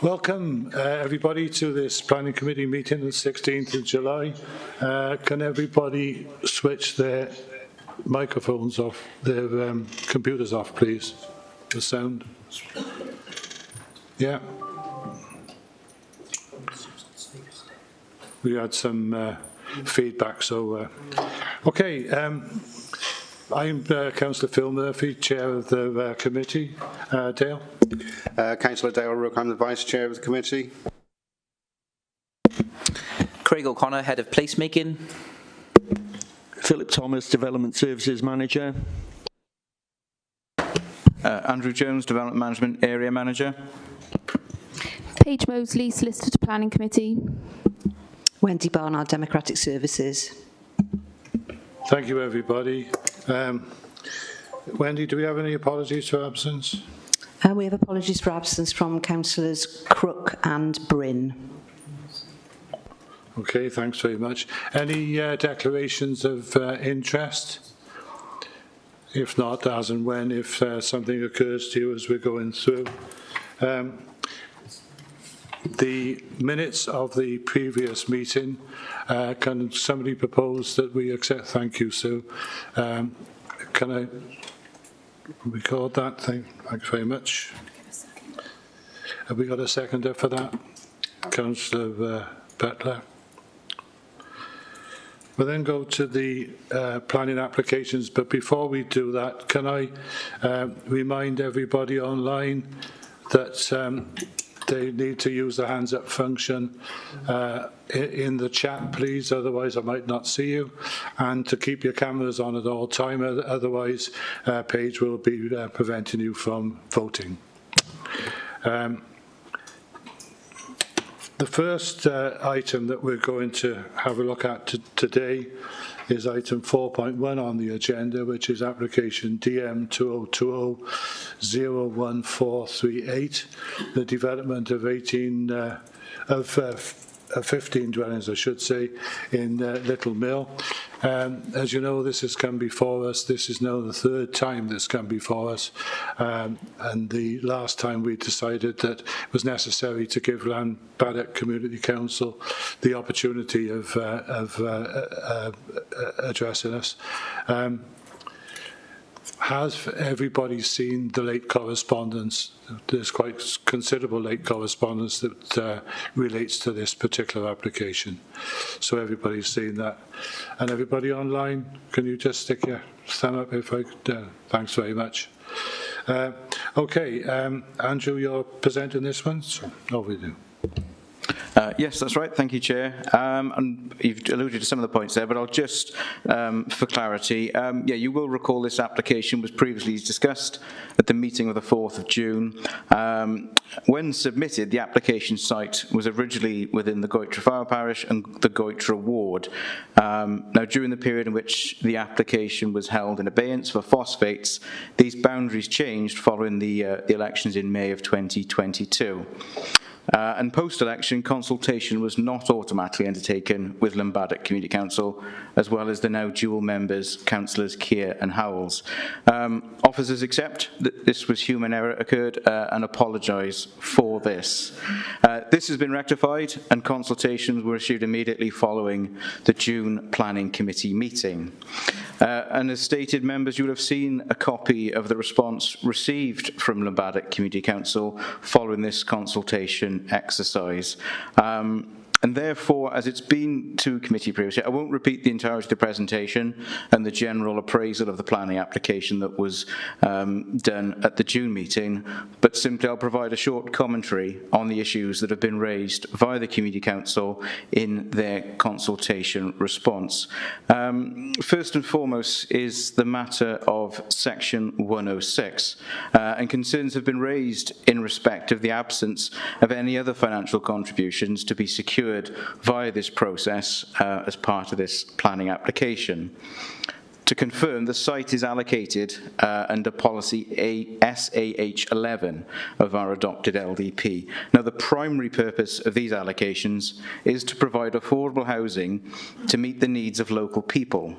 Welcome, everybody, to this Planning Committee meeting on the 16th of July. Can everybody switch their microphones off, their computers off, please? The sound. Yeah. We had some feedback, so... okay, I'm Councillor Phil Murphy, Chair of the committee. Dale? Councillor Dale Rook, I'm the Vice Chair of the committee. Craig O'Connor, Head of Placemaking. Philip Thomas, Development Services Manager. Andrew Jones, Development Management Area Manager. Paige Mosley, Solicitor to Planning Committee. Wendy Barnard, Democratic Services. Thank you, everybody. Wendy, do we have any apologies for absence? We have apologies for absence from Councillors Crook and Bryn. Okay, thanks very much. Any declarations of interest? If not, as and when, if something occurs to you as we're going through. The minutes of the previous meeting, can somebody propose that we accept? Thank you, Sue. Can I record that? Thanks very much. Have we got a seconder for that? Councillor Butler. We'll then go to the planning applications, but before we do that, can I remind everybody online that they need to use the hands up function in the chat, please, otherwise I might not see you, and to keep your cameras on at all time, otherwise Paige will be preventing you from voting. The first item that we're going to have a look at today is item 4.1 on the agenda, which is application DM 2020-01438, the development of 15 dwellings, I should say, in Little Mill. As you know, this has come before us. This is now the third time this come before us, and the last time we decided that it was necessary to give Llanbaddock Community Council the opportunity of addressing us. Has everybody seen the late correspondence? There's quite considerable late correspondence that relates to this particular application. So everybody's seen that. And everybody online, can you just stick your thumb up if I could? Thanks very much. Okay, Andrew, you're presenting this one? So, over to you. Yes, that's right. Thank you, Chair. And you've alluded to some of the points there, but I'll just, for clarity, yeah, you will recall this application was previously discussed at the meeting of the 4th of June. When submitted, the application site was originally within the Goitre Fire Parish and the Goitre Ward. Now, during the period in which the application was held in abeyance for phosphates, these boundaries changed following the elections in May of 2022. And post-election, consultation was not automatically undertaken with Llanbaddock Community Council, as well as the now dual members, Councillors Keir and Howells. Officers accept that this was human error occurred and apologise for this. This has been rectified, and consultations were issued immediately following the June Planning Committee meeting. And as stated, members, you will have seen a copy of the response received from Llanbaddock Community Council following this consultation exercise. And therefore, as it's been to committee previously, I won't repeat the entirety of the presentation and the general appraisal of the planning application that was done at the June meeting, but simply I'll provide a short commentary on the issues that have been raised via the Community Council in their consultation response. First and foremost is the matter of Section 106, and concerns have been raised in respect of the absence of any other financial contributions to be secured via this process as part of this planning application. To confirm, the site is allocated under policy SAH 11 of our adopted LDP. Now, the primary purpose of these allocations is to provide affordable housing to meet the needs of local people.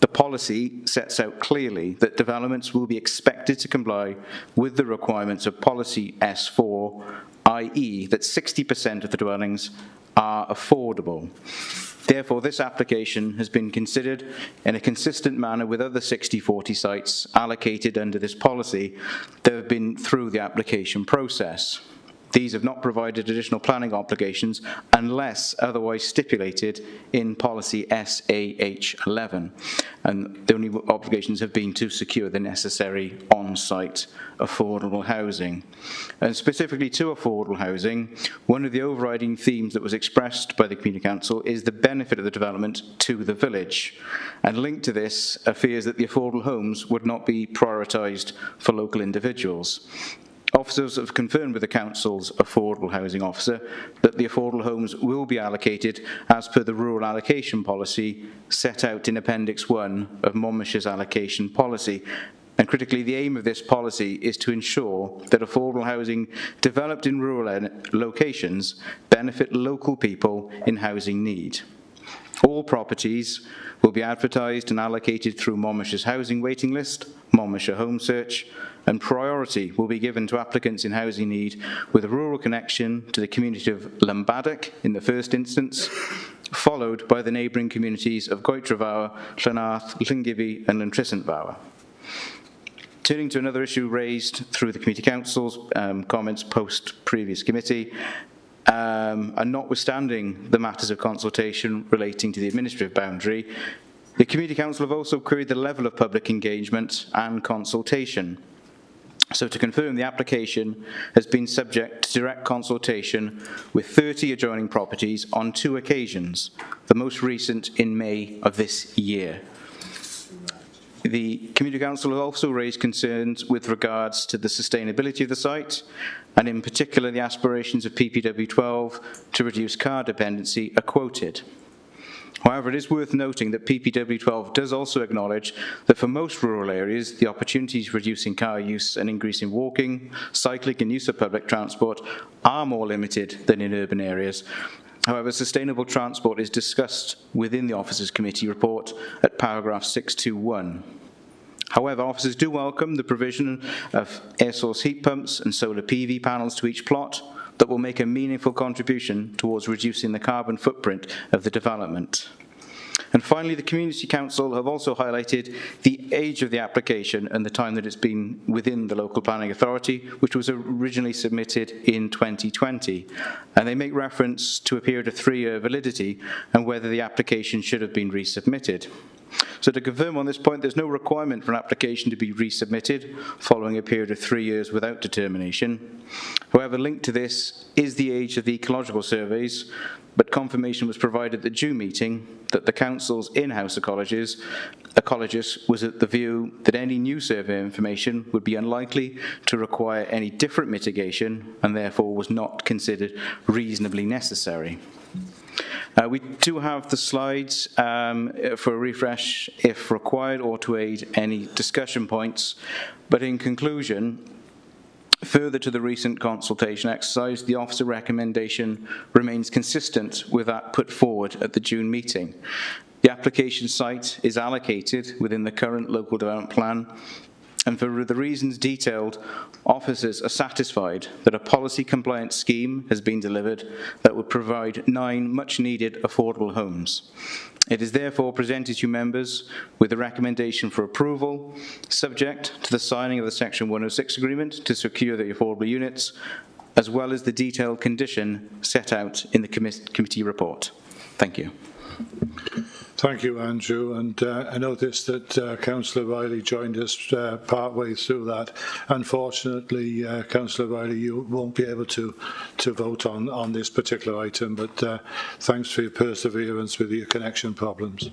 The policy sets out clearly that developments will be expected to comply with the requirements of Policy S4, i.e. that 60% of the dwellings are affordable. Therefore, this application has been considered in a consistent manner with other 60/40 sites allocated under this policy that have been through the application process. These have not provided additional planning obligations unless otherwise stipulated in policy SAH11. And the only obligations have been to secure the necessary on-site affordable housing. And specifically to affordable housing, one of the overriding themes that was expressed by the Community Council is the benefit of the development to the village. And linked to this are fears that the affordable homes would not be prioritised for local individuals. Officers have confirmed with the Council's affordable housing officer that the affordable homes will be allocated as per the rural allocation policy set out in Appendix 1 of Monmouthshire's allocation policy. And critically, the aim of this policy is to ensure that affordable housing developed in rural locations benefit local people in housing need. All properties will be advertised and allocated through Monmouthshire's housing waiting list, Monmouthshire Home Search, and priority will be given to applicants in housing need with a rural connection to the community of Llanbadach in the first instance, followed by the neighbouring communities of Goitrevawr, Llanarth, Llangibby and Llantrisant-Fawr. Turning to another issue raised through the Community Council's comments post-previous committee, and notwithstanding the matters of consultation relating to the administrative boundary, the Community Council have also queried the level of public engagement and consultation. So to confirm, the application has been subject to direct consultation with 30 adjoining properties on 2 occasions, the most recent in May of this year. The Community Council has also raised concerns with regards to the sustainability of the site, and in particular the aspirations of PPW12 to reduce car dependency are quoted. However, it is worth noting that PPW12 does also acknowledge that for most rural areas, the opportunities for reducing car use and increasing walking, cycling and use of public transport are more limited than in urban areas. However, sustainable transport is discussed within the Officers' Committee report at paragraph 621. However, officers do welcome the provision of air source heat pumps and solar PV panels to each plot that will make a meaningful contribution towards reducing the carbon footprint of the development. And finally, the Community Council have also highlighted the age of the application and the time that it's been within the local planning authority, which was originally submitted in 2020. And they make reference to a period of 3-year validity and whether the application should have been resubmitted. So to confirm on this point, there's no requirement for an application to be resubmitted following a period of 3 years without determination. However, linked to this is the age of the ecological surveys, but confirmation was provided at the June meeting that the Council's in-house ecologist was at the view that any new survey information would be unlikely to require any different mitigation and therefore was not considered reasonably necessary. We do have the slides for a refresh if required or to aid any discussion points, but in conclusion, further to the recent consultation exercise, the officer recommendation remains consistent with that put forward at the June meeting. The application site is allocated within the current local development plan, and for the reasons detailed, officers are satisfied that a policy-compliant scheme has been delivered that would provide 9 much-needed affordable homes. It is therefore presented to members with a recommendation for approval, subject to the signing of the Section 106 agreement to secure the affordable units, as well as the detailed condition set out in the committee report. Thank you. Thank you, Andrew. And I noticed that Councillor Riley joined us part way through that. Unfortunately, Councillor Riley, you won't be able to vote on this particular item, but thanks for your perseverance with your connection problems.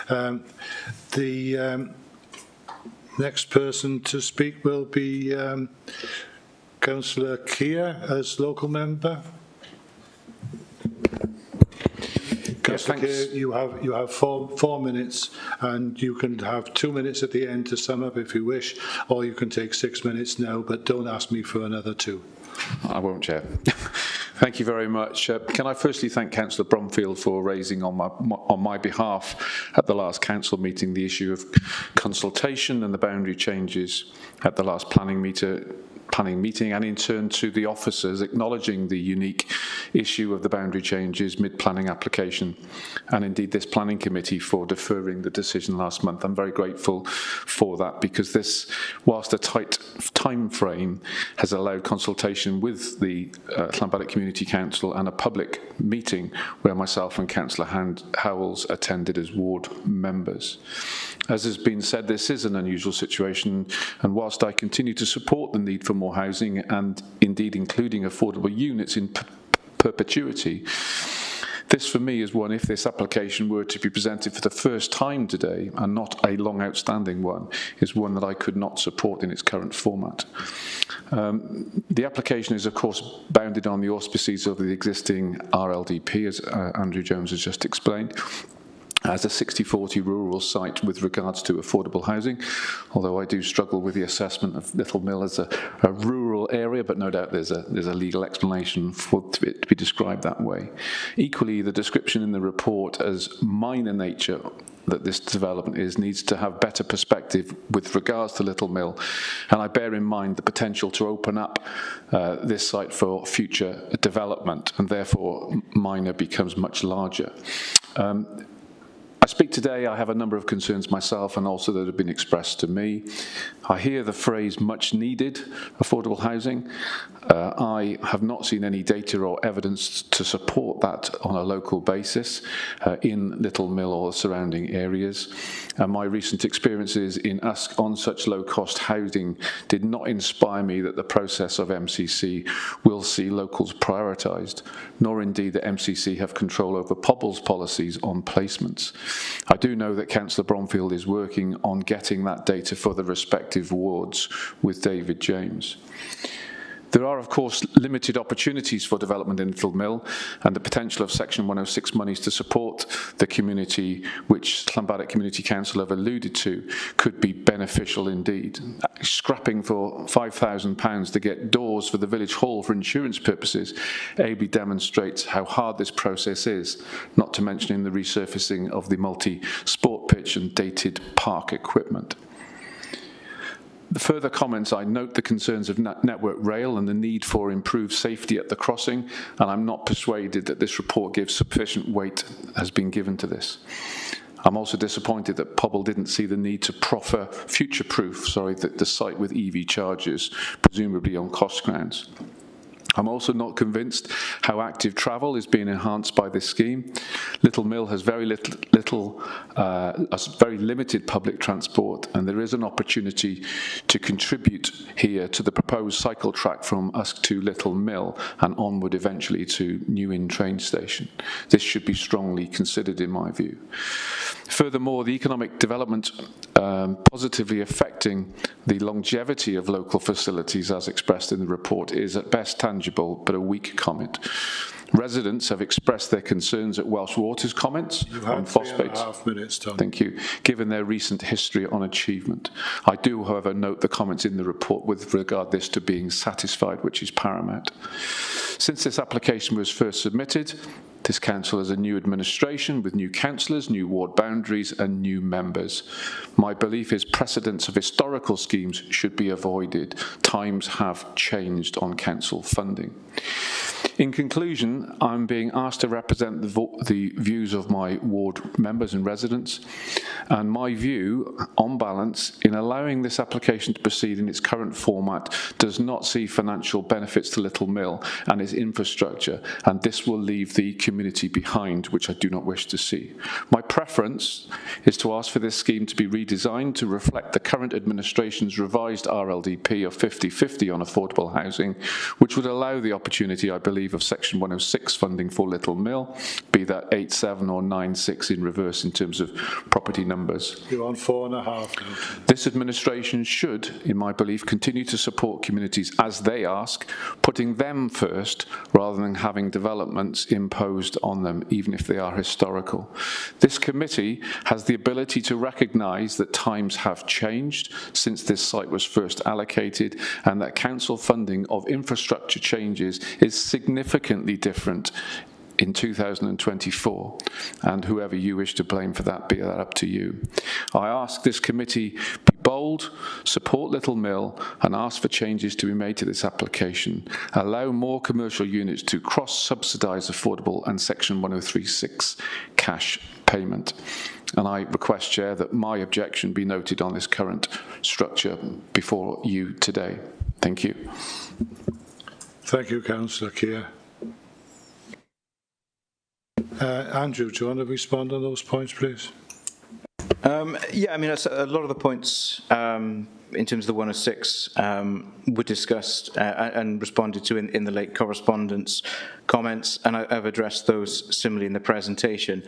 The next person to speak will be Councillor Keir as local member. Councillor Keir, you have four minutes, and you can have 2 minutes at the end to sum up if you wish, or you can take 6 minutes now, but don't ask me for another 2. I won't, Chair. Thank you very much. Can I firstly thank Councillor Bromfield for raising on my behalf at the last council meeting the issue of consultation and the boundary changes at the last planning meeting, and in turn to the officers acknowledging the unique issue of the boundary changes mid-planning application, and indeed this planning committee for deferring the decision last month. I'm very grateful for that, because this, whilst a tight time frame, has allowed consultation with the Llanbaddock Community Council and a public meeting where myself and Councillor Howells attended as ward members. As has been said, this is an unusual situation, and whilst I continue to support the need for more housing, and indeed including affordable units in perpetuity, this for me is one, if this application were to be presented for the first time today and not a long outstanding one, is one that I could not support in its current format. The application is of course bounded on the auspices of the existing RLDP, as Andrew Jones has just explained, as a 60-40 rural site with regards to affordable housing, although I do struggle with the assessment of Little Mill as a rural area, but no doubt there's a legal explanation for it to be described that way. Equally, the description in the report as minor nature that this development needs to have better perspective with regards to Little Mill, and I bear in mind the potential to open up this site for future development, and therefore minor becomes much larger. I speak today, I have a number of concerns myself and also that have been expressed to me. I hear the phrase much needed affordable housing. I have not seen any data or evidence to support that on a local basis in Little Mill or surrounding areas. My recent experiences on such low-cost housing did not inspire me that the process of MCC will see locals prioritised, nor indeed that MCC have control over Pobble's policies on placements. I do know that Councillor Bromfield is working on getting that data for the respective wards with David James. There are, of course, limited opportunities for development in Little Mill, and the potential of Section 106 monies to support the community, which Llanbaddock Community Council have alluded to, could be beneficial indeed. Scrapping for £5,000 to get doors for the village hall for insurance purposes ably demonstrates how hard this process is, not to mention the resurfacing of the multi-sport pitch and dated park equipment. The further comments, I note the concerns of Network Rail and the need for improved safety at the crossing, and I'm not persuaded that this report gives sufficient weight has been given to this. I'm also disappointed that Pobble didn't see the need to future-proof the site with EV chargers, presumably on cost grounds. I'm also not convinced how active travel is being enhanced by this scheme. Little Mill has very limited public transport, and there is an opportunity to contribute here to the proposed cycle track from Usk to Little Mill and onward eventually to New Inn train station. This should be strongly considered in my view. Furthermore, the economic development positively affecting the longevity of local facilities as expressed in the report is at best tangible but a weak comment. Residents have expressed their concerns at Welsh Water's comments on phosphates. 3.5 minutes, Tom. Thank you. Given their recent history on achievement. I do, however, note the comments in the report with regard this to being satisfied, which is paramount. Since this application was first submitted, this council has a new administration with new councillors, new ward boundaries and new members. My belief is precedents of historical schemes should be avoided. Times have changed on council funding. In conclusion, I'm being asked to represent the views of my ward members and residents, and my view, on balance, in allowing this application to proceed in its current format does not see financial benefits to Little Mill and its infrastructure, and this will leave the community behind, which I do not wish to see. My preference is to ask for this scheme to be redesigned to reflect the current administration's revised RLDP of 50-50 on affordable housing, which would allow the opportunity, I believe, of Section 106 funding for Little Mill, be that 8.7 or 9.6 in reverse in terms of property numbers. You're on 4.5 now. This administration should, in my belief, continue to support communities as they ask, putting them first rather than having developments imposed on them, even if they are historical. This committee has the ability to recognise that times have changed since this site was first allocated, and that council funding of infrastructure changes is significantly different in 2024, and whoever you wish to blame for that, be that up to you. I ask this committee be bold, support Little Mill, and ask for changes to be made to this application. Allow more commercial units to cross-subsidise affordable and Section 1036 cash payment. And I request, Chair, that my objection be noted on this current structure before you today. Thank you. Thank you, Councillor Keir. Andrew, do you want to respond on those points, please? Yeah, I mean, a lot of the points in terms of the 106 were discussed and responded to in the late correspondence comments, and I've addressed those similarly in the presentation.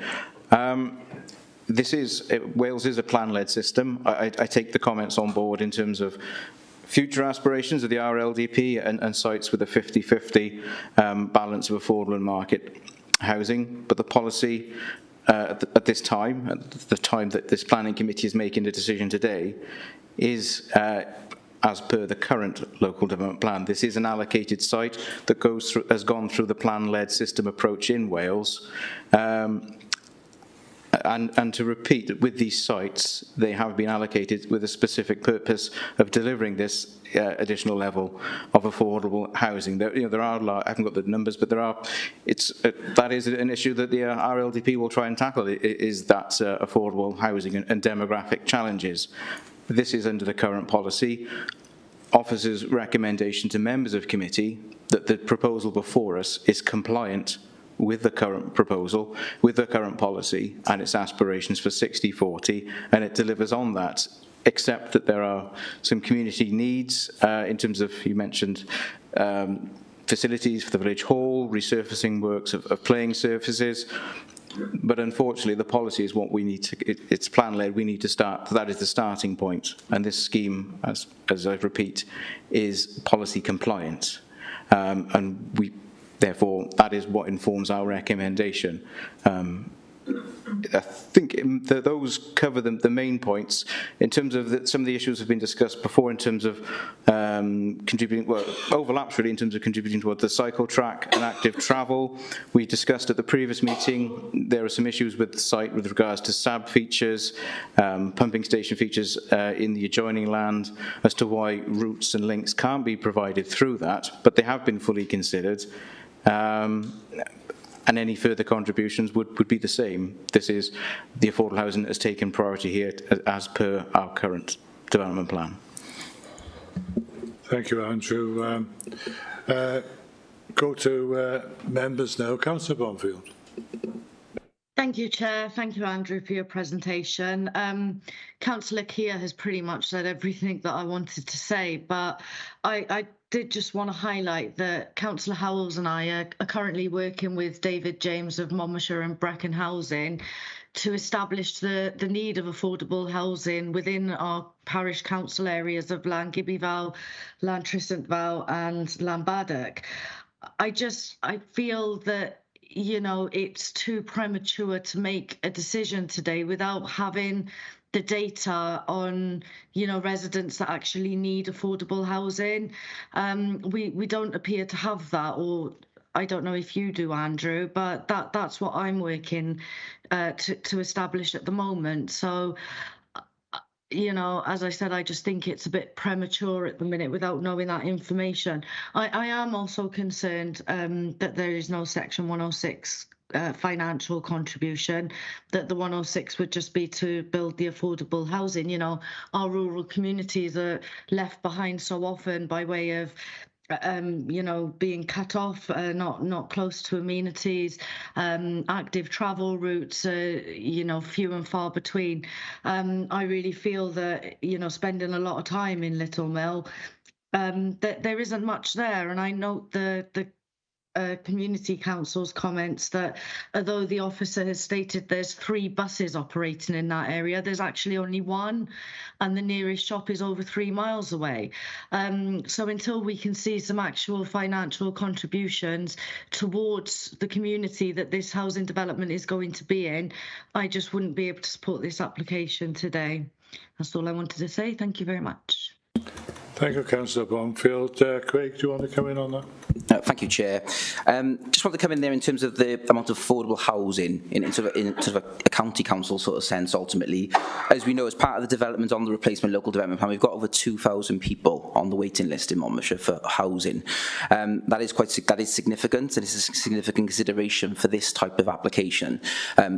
Wales is a plan-led system. I take the comments on board in terms of future aspirations of the RLDP and sites with a 50-50 balance of affordable and market housing, but the policy at this time, at the time that this planning committee is making a decision today, is as per the current local development plan. This is an allocated site that has gone through the plan-led system approach in Wales. And to repeat, with these sites, they have been allocated with a specific purpose of delivering this additional level of affordable housing. There are, I haven't got the numbers, but that is an issue that the RLDP will try and tackle, is that affordable housing and demographic challenges. This is under the current policy. Officers' recommendation to members of committee that the proposal before us is compliant with the current proposal, with the current policy and its aspirations for 60-40, and it delivers on that, except that there are some community needs in terms of, you mentioned, facilities for the village hall, resurfacing works of playing surfaces. But unfortunately, the policy is what we need to, it's plan-led, we need to start, that is the starting point. And this scheme, as I repeat, is policy compliant. And therefore, that is what informs our recommendation. I think those cover the main points. In terms of some of the issues have been discussed before in terms of contributing, well, overlaps really in terms of contributing towards the cycle track and active travel. We discussed at the previous meeting, there are some issues with the site with regards to SAB features, pumping station features in the adjoining land, as to why routes and links can't be provided through that, but they have been fully considered. And any further contributions would be the same. This is the affordable housing that has taken priority here as per our current development plan. Thank you, Andrew. Go to members now. Councillor Bromfield. Thank you, Chair. Thank you, Andrew, for your presentation. Councillor Keir has pretty much said everything that I wanted to say, but I did just want to highlight that Councillor Howells and I are currently working with David James of Monmouthshire and Brecon Housing to establish the need of affordable housing within our parish council areas of Llangibby Vale, Llantrisant Vale and Llanbadach. I feel that, you know, it's too premature to make a decision today without having the data on, you know, residents that actually need affordable housing. We don't appear to have that, or I don't know if you do, Andrew, but that's what I'm working to establish at the moment. So, you know, as I said, I just think it's a bit premature at the minute without knowing that information. I am also concerned that there is no Section 106 financial contribution, that the 106 would just be to build the affordable housing. You know, our rural communities are left behind so often by way of you know, being cut off, not close to amenities, active travel routes, you know, few and far between. I really feel that, you know, spending a lot of time in Little Mill, that there isn't much there, and I note the Community Council's comments that although the officer has stated there's 3 buses operating in that area, there's actually only 1, and the nearest shop is over 3 miles away. So until we can see some actual financial contributions towards the community that this housing development is going to be in, I just wouldn't be able to support this application today. That's all I wanted to say. Thank you very much. Thank you, Councillor Bromfield. Craig, do you want to come in on that? Thank you, Chair. Just want to come in there in terms of the amount of affordable housing in sort of a county council sort of sense. Ultimately, as we know, as part of the development on the replacement local development plan, we've got over 2,000 people on the waiting list in Monmouthshire for housing. That is significant, and it's a significant consideration for this type of application.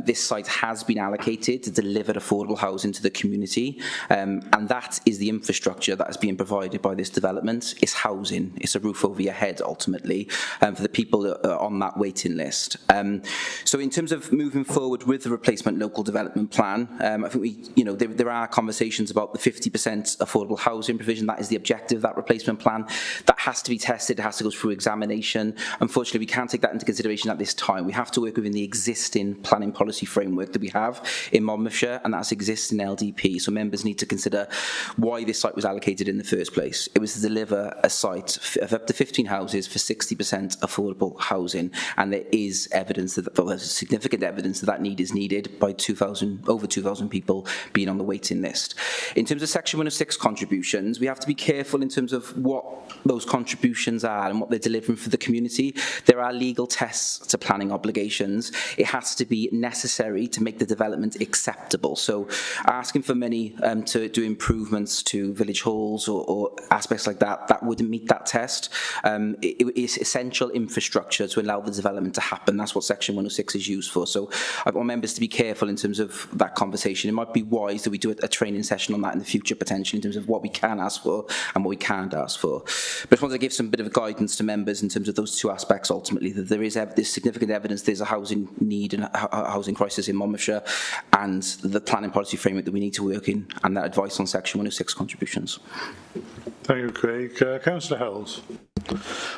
This site has been allocated to deliver affordable housing to the community, and that is the infrastructure that is being provided by this development. It's housing. It's a roof over your head, ultimately, for the people that are on that waiting list. So in terms of moving forward with the replacement local development plan, I think there are conversations about the 50% affordable housing provision. That is the objective of that replacement plan. That has to be tested. It has to go through examination. Unfortunately, we can't take that into consideration at this time. We have to work within the existing planning policy framework that we have in Monmouthshire, and that's existing LDP. So members need to consider why this site was allocated in the first place. It was to deliver a site of up to 15 houses for 60% affordable housing, and there is evidence that there's significant evidence that need is needed by over 2,000 people being on the waiting list. In terms of Section 106 contributions, we have to be careful in terms of what those contributions are and what they're delivering for the community. There are legal tests to planning obligations. It has to be necessary to make the development acceptable. So asking for money to do improvements to village halls or aspects like that wouldn't meet that test. It is essential infrastructure to allow the development to happen. That's what Section 106 is used for. So I want members to be careful in terms of that conversation. It might be wise that we do a training session on that in the future, potentially, in terms of what we can ask for and what we can't ask for. But I just wanted to give some bit of guidance to members in terms of those 2 aspects, ultimately, that there is significant evidence there's a housing need and a housing crisis in Monmouthshire, and the planning policy framework that we need to work in, and that advice on Section 106 contributions. Thank you, Craig. Councillor Howells.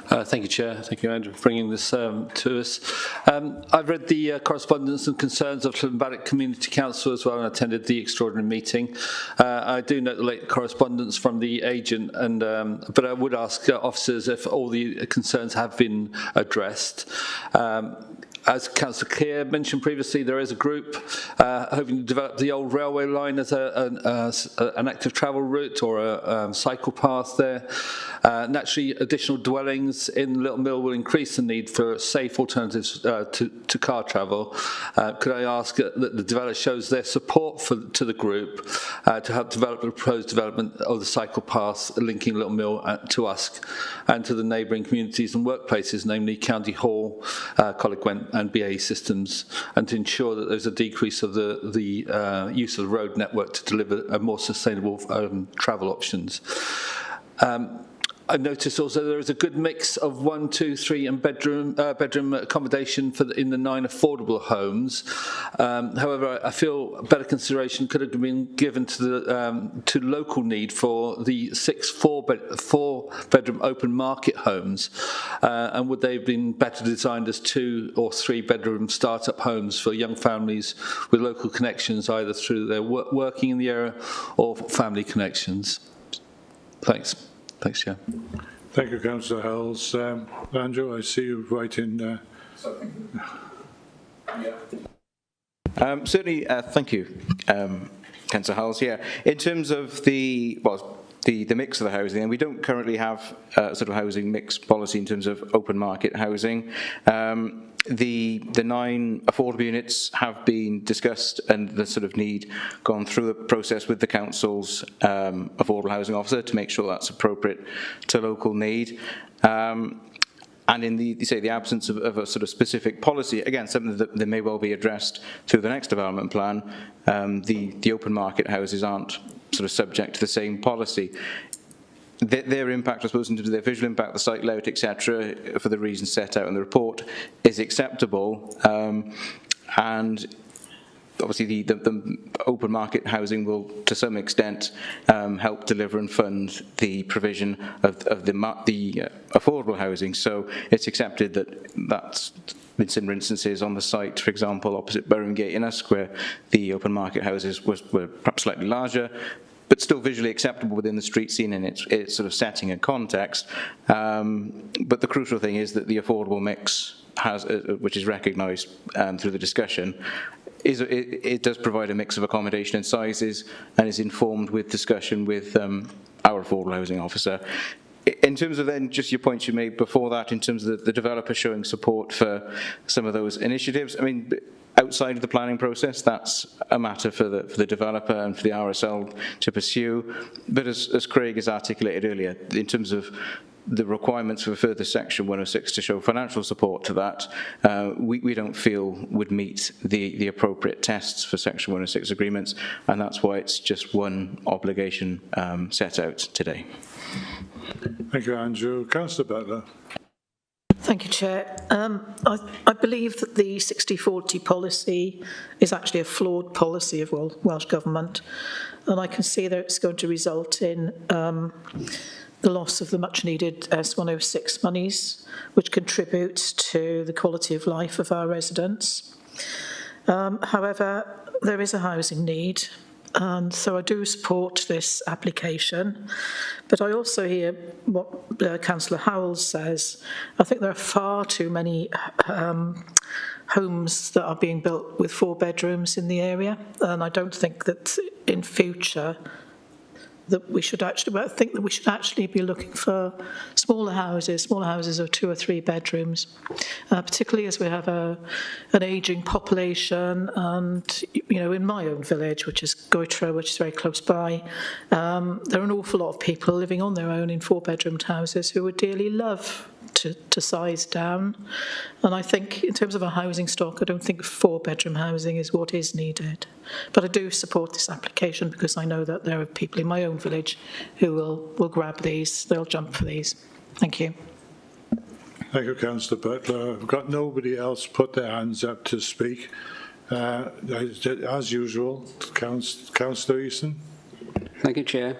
Thank you, Chair. Thank you, Andrew, for bringing this to us. I've read the correspondence and concerns of Llanbadarach Community Council as well, and attended the extraordinary meeting. I do note the late correspondence from the agent, but I would ask officers if all the concerns have been addressed. As Councillor Keir mentioned previously, there is a group hoping to develop the old railway line as an active travel route or a cycle path there. Naturally, additional dwellings in Little Mill will increase the need for safe alternatives to car travel. Could I ask that the developer shows their support to the group to help develop the proposed development of the cycle path linking Little Mill to Usk and to the neighbouring communities and workplaces, namely County Hall, Coleg Gwent and BAE Systems, and to ensure that there's a decrease of the use of the road network to deliver a more sustainable travel options. I noticed also there is a good mix of 1, 2, 3 and bedroom accommodation in the 9 affordable homes. However, I feel better consideration could have been given to local need for the 6 4-bedroom open market homes, and would they have been better designed as 2 or 3 bedroom start-up homes for young families with local connections, either through their working in the area or family connections? Thanks. Thanks, Chair. Thank you, Councillor Howells. Andrew, I see you writing. Certainly, thank you, Councillor Howells. Yeah, in terms of the mix of the housing, and we don't currently have a sort of housing mix policy in terms of open market housing. The 9 affordable units have been discussed, and the sort of need gone through the process with the council's affordable housing officer to make sure that's appropriate to local need. And in the absence of a sort of specific policy, again, something that may well be addressed through the next development plan, the open market houses aren't sort of subject to the same policy. Their impact, I suppose, in terms of their visual impact, the site layout, etc., for the reasons set out in the report, is acceptable, and obviously the open market housing will, to some extent, help deliver and fund the provision of the affordable housing. So it's accepted that that's in similar instances on the site, for example, opposite Burham Gate in Usk, where the open market houses were perhaps slightly larger, but still visually acceptable within the street scene in its sort of setting and context. But the crucial thing is that the affordable mix has, which is recognised through the discussion, it does provide a mix of accommodation and sizes, and is informed with discussion with our affordable housing officer. In terms of then just your points you made before that, in terms of the developer showing support for some of those initiatives, I mean, outside of the planning process, that's a matter for the developer and for the RSL to pursue. But as Craig has articulated earlier, in terms of the requirements for further Section 106 to show financial support to that, we don't feel would meet the appropriate tests for Section 106 agreements, and that's why it's just one obligation set out today. Thank you, Andrew. Councillor Butler. Thank you, Chair. I believe that the 60-40 policy is actually a flawed policy of Welsh Government, and I can see that it's going to result in the loss of the much-needed S106 monies, which contributes to the quality of life of our residents. However, there is a housing need, and so I do support this application. But I also hear what Councillor Howells says. I think there are far too many homes that are being built with 4 bedrooms in the area, and I don't think that in future that we should actually, I think that we should actually be looking for smaller houses of 2 or 3 bedrooms, particularly as we have an ageing population. And, you know, in my own village, which is Goitra, which is very close by, there are an awful lot of people living on their own in 4-bedroomed houses who would dearly love to size down. And I think in terms of a housing stock, I don't think 4-bedroom housing is what is needed. But I do support this application because I know that there are people in my own village who will grab these, they'll jump for these. Thank you. Thank you, Councillor Butler. I've got nobody else put their hands up to speak. As usual, Councillor Easton. Thank you, Chair.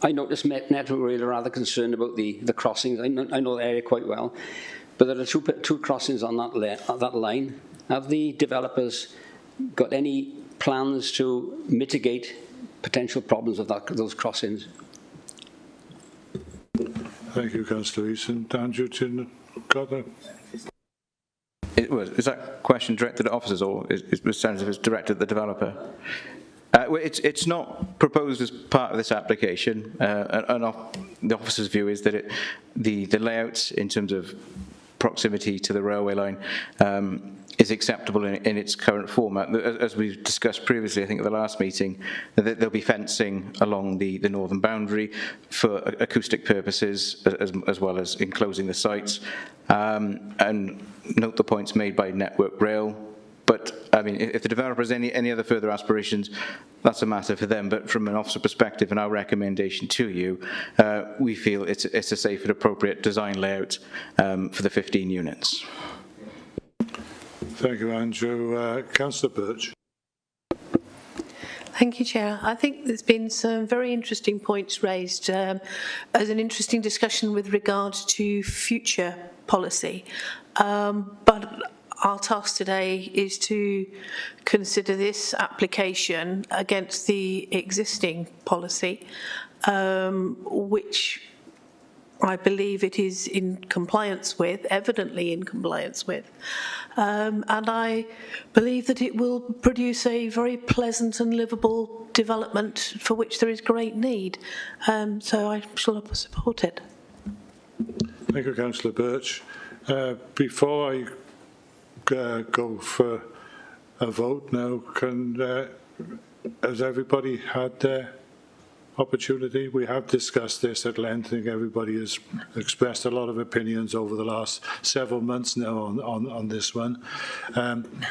I noticed Network are rather concerned about the crossings. I know the area quite well, but there are two crossings on that line. Have the developers got any plans to mitigate potential problems of those crossings? Thank you, Councillor Easton. Andrew, got that? Is that question directed at officers, or it sounds as if it's directed at the developer? Well, it's not proposed as part of this application, and the officer's view is that the layout in terms of proximity to the railway line is acceptable in its current format. As we discussed previously, I think at the last meeting, that there'll be fencing along the northern boundary for acoustic purposes, as well as enclosing the sites. And note the points made by Network Rail. But, I mean, if the developer has any other further aspirations, that's a matter for them. But from an officer perspective and our recommendation to you, we feel it's a safe and appropriate design layout for the 15 units. Thank you, Andrew. Councillor Birch. Thank you, Chair. I think there's been some very interesting points raised as an interesting discussion with regard to future policy. But our task today is to consider this application against the existing policy, which I believe it is in compliance with, evidently in compliance with. And I believe that it will produce a very pleasant and livable development for which there is great need. So I shall support it. Thank you, Councillor Birch. Before I go for a vote now, has everybody had their opportunity? We have discussed this at length. I think everybody has expressed a lot of opinions over the last several months now on this one.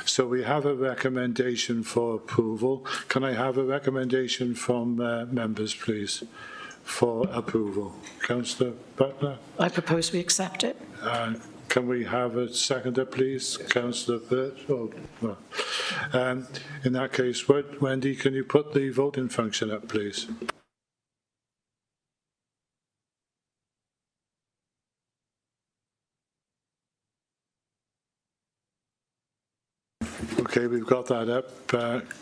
So we have a recommendation for approval. Can I have a recommendation from members, please, for approval? Councillor Butler? I propose we accept it. Can we have a seconder, please? Councillor Burt? Oh, well. In that case, Wendy, can you put the voting function up, please? Okay, we've got that up.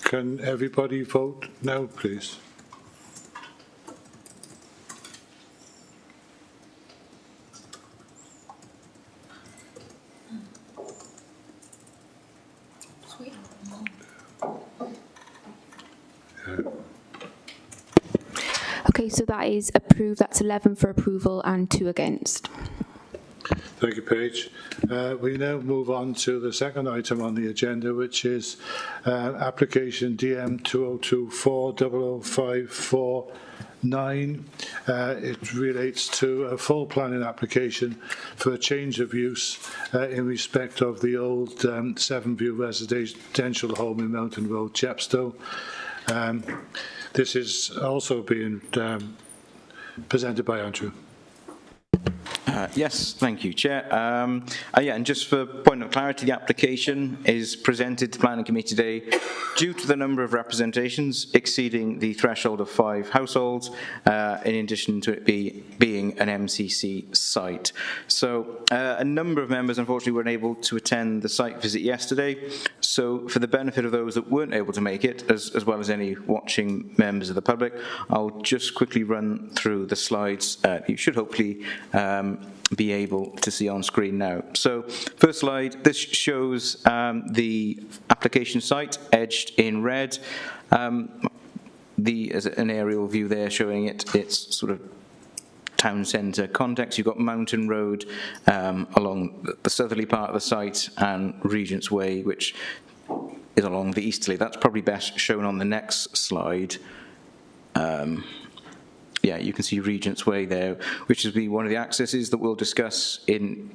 Can everybody vote now, please? Okay, so that is approved. That's 11 for approval and 2 against. Thank you, Paige. We now move on to the second item on the agenda, which is application DM 2024-00549. It relates to a full planning application for a change of use in respect of the old Seven-View residential home in Mountain Road, Chepstow. This is also being presented by Andrew. Yes, thank you, Chair. Yeah, and just for point of clarity, the application is presented to Planning Committee today due to the number of representations exceeding the threshold of 5 households, in addition to it being an MCC site. So a number of members, unfortunately, weren't able to attend the site visit yesterday. So for the benefit of those that weren't able to make it, as well as any watching members of the public, I'll just quickly run through the slides. You should hopefully be able to see on screen now. So first slide, this shows the application site edged in red. There's an aerial view there showing its sort of town centre context. You've got Mountain Road along the southerly part of the site and Regent's Way, which is along the easterly. That's probably best shown on the next slide. Yeah, you can see Regent's Way there, which will be one of the accesses that we'll discuss in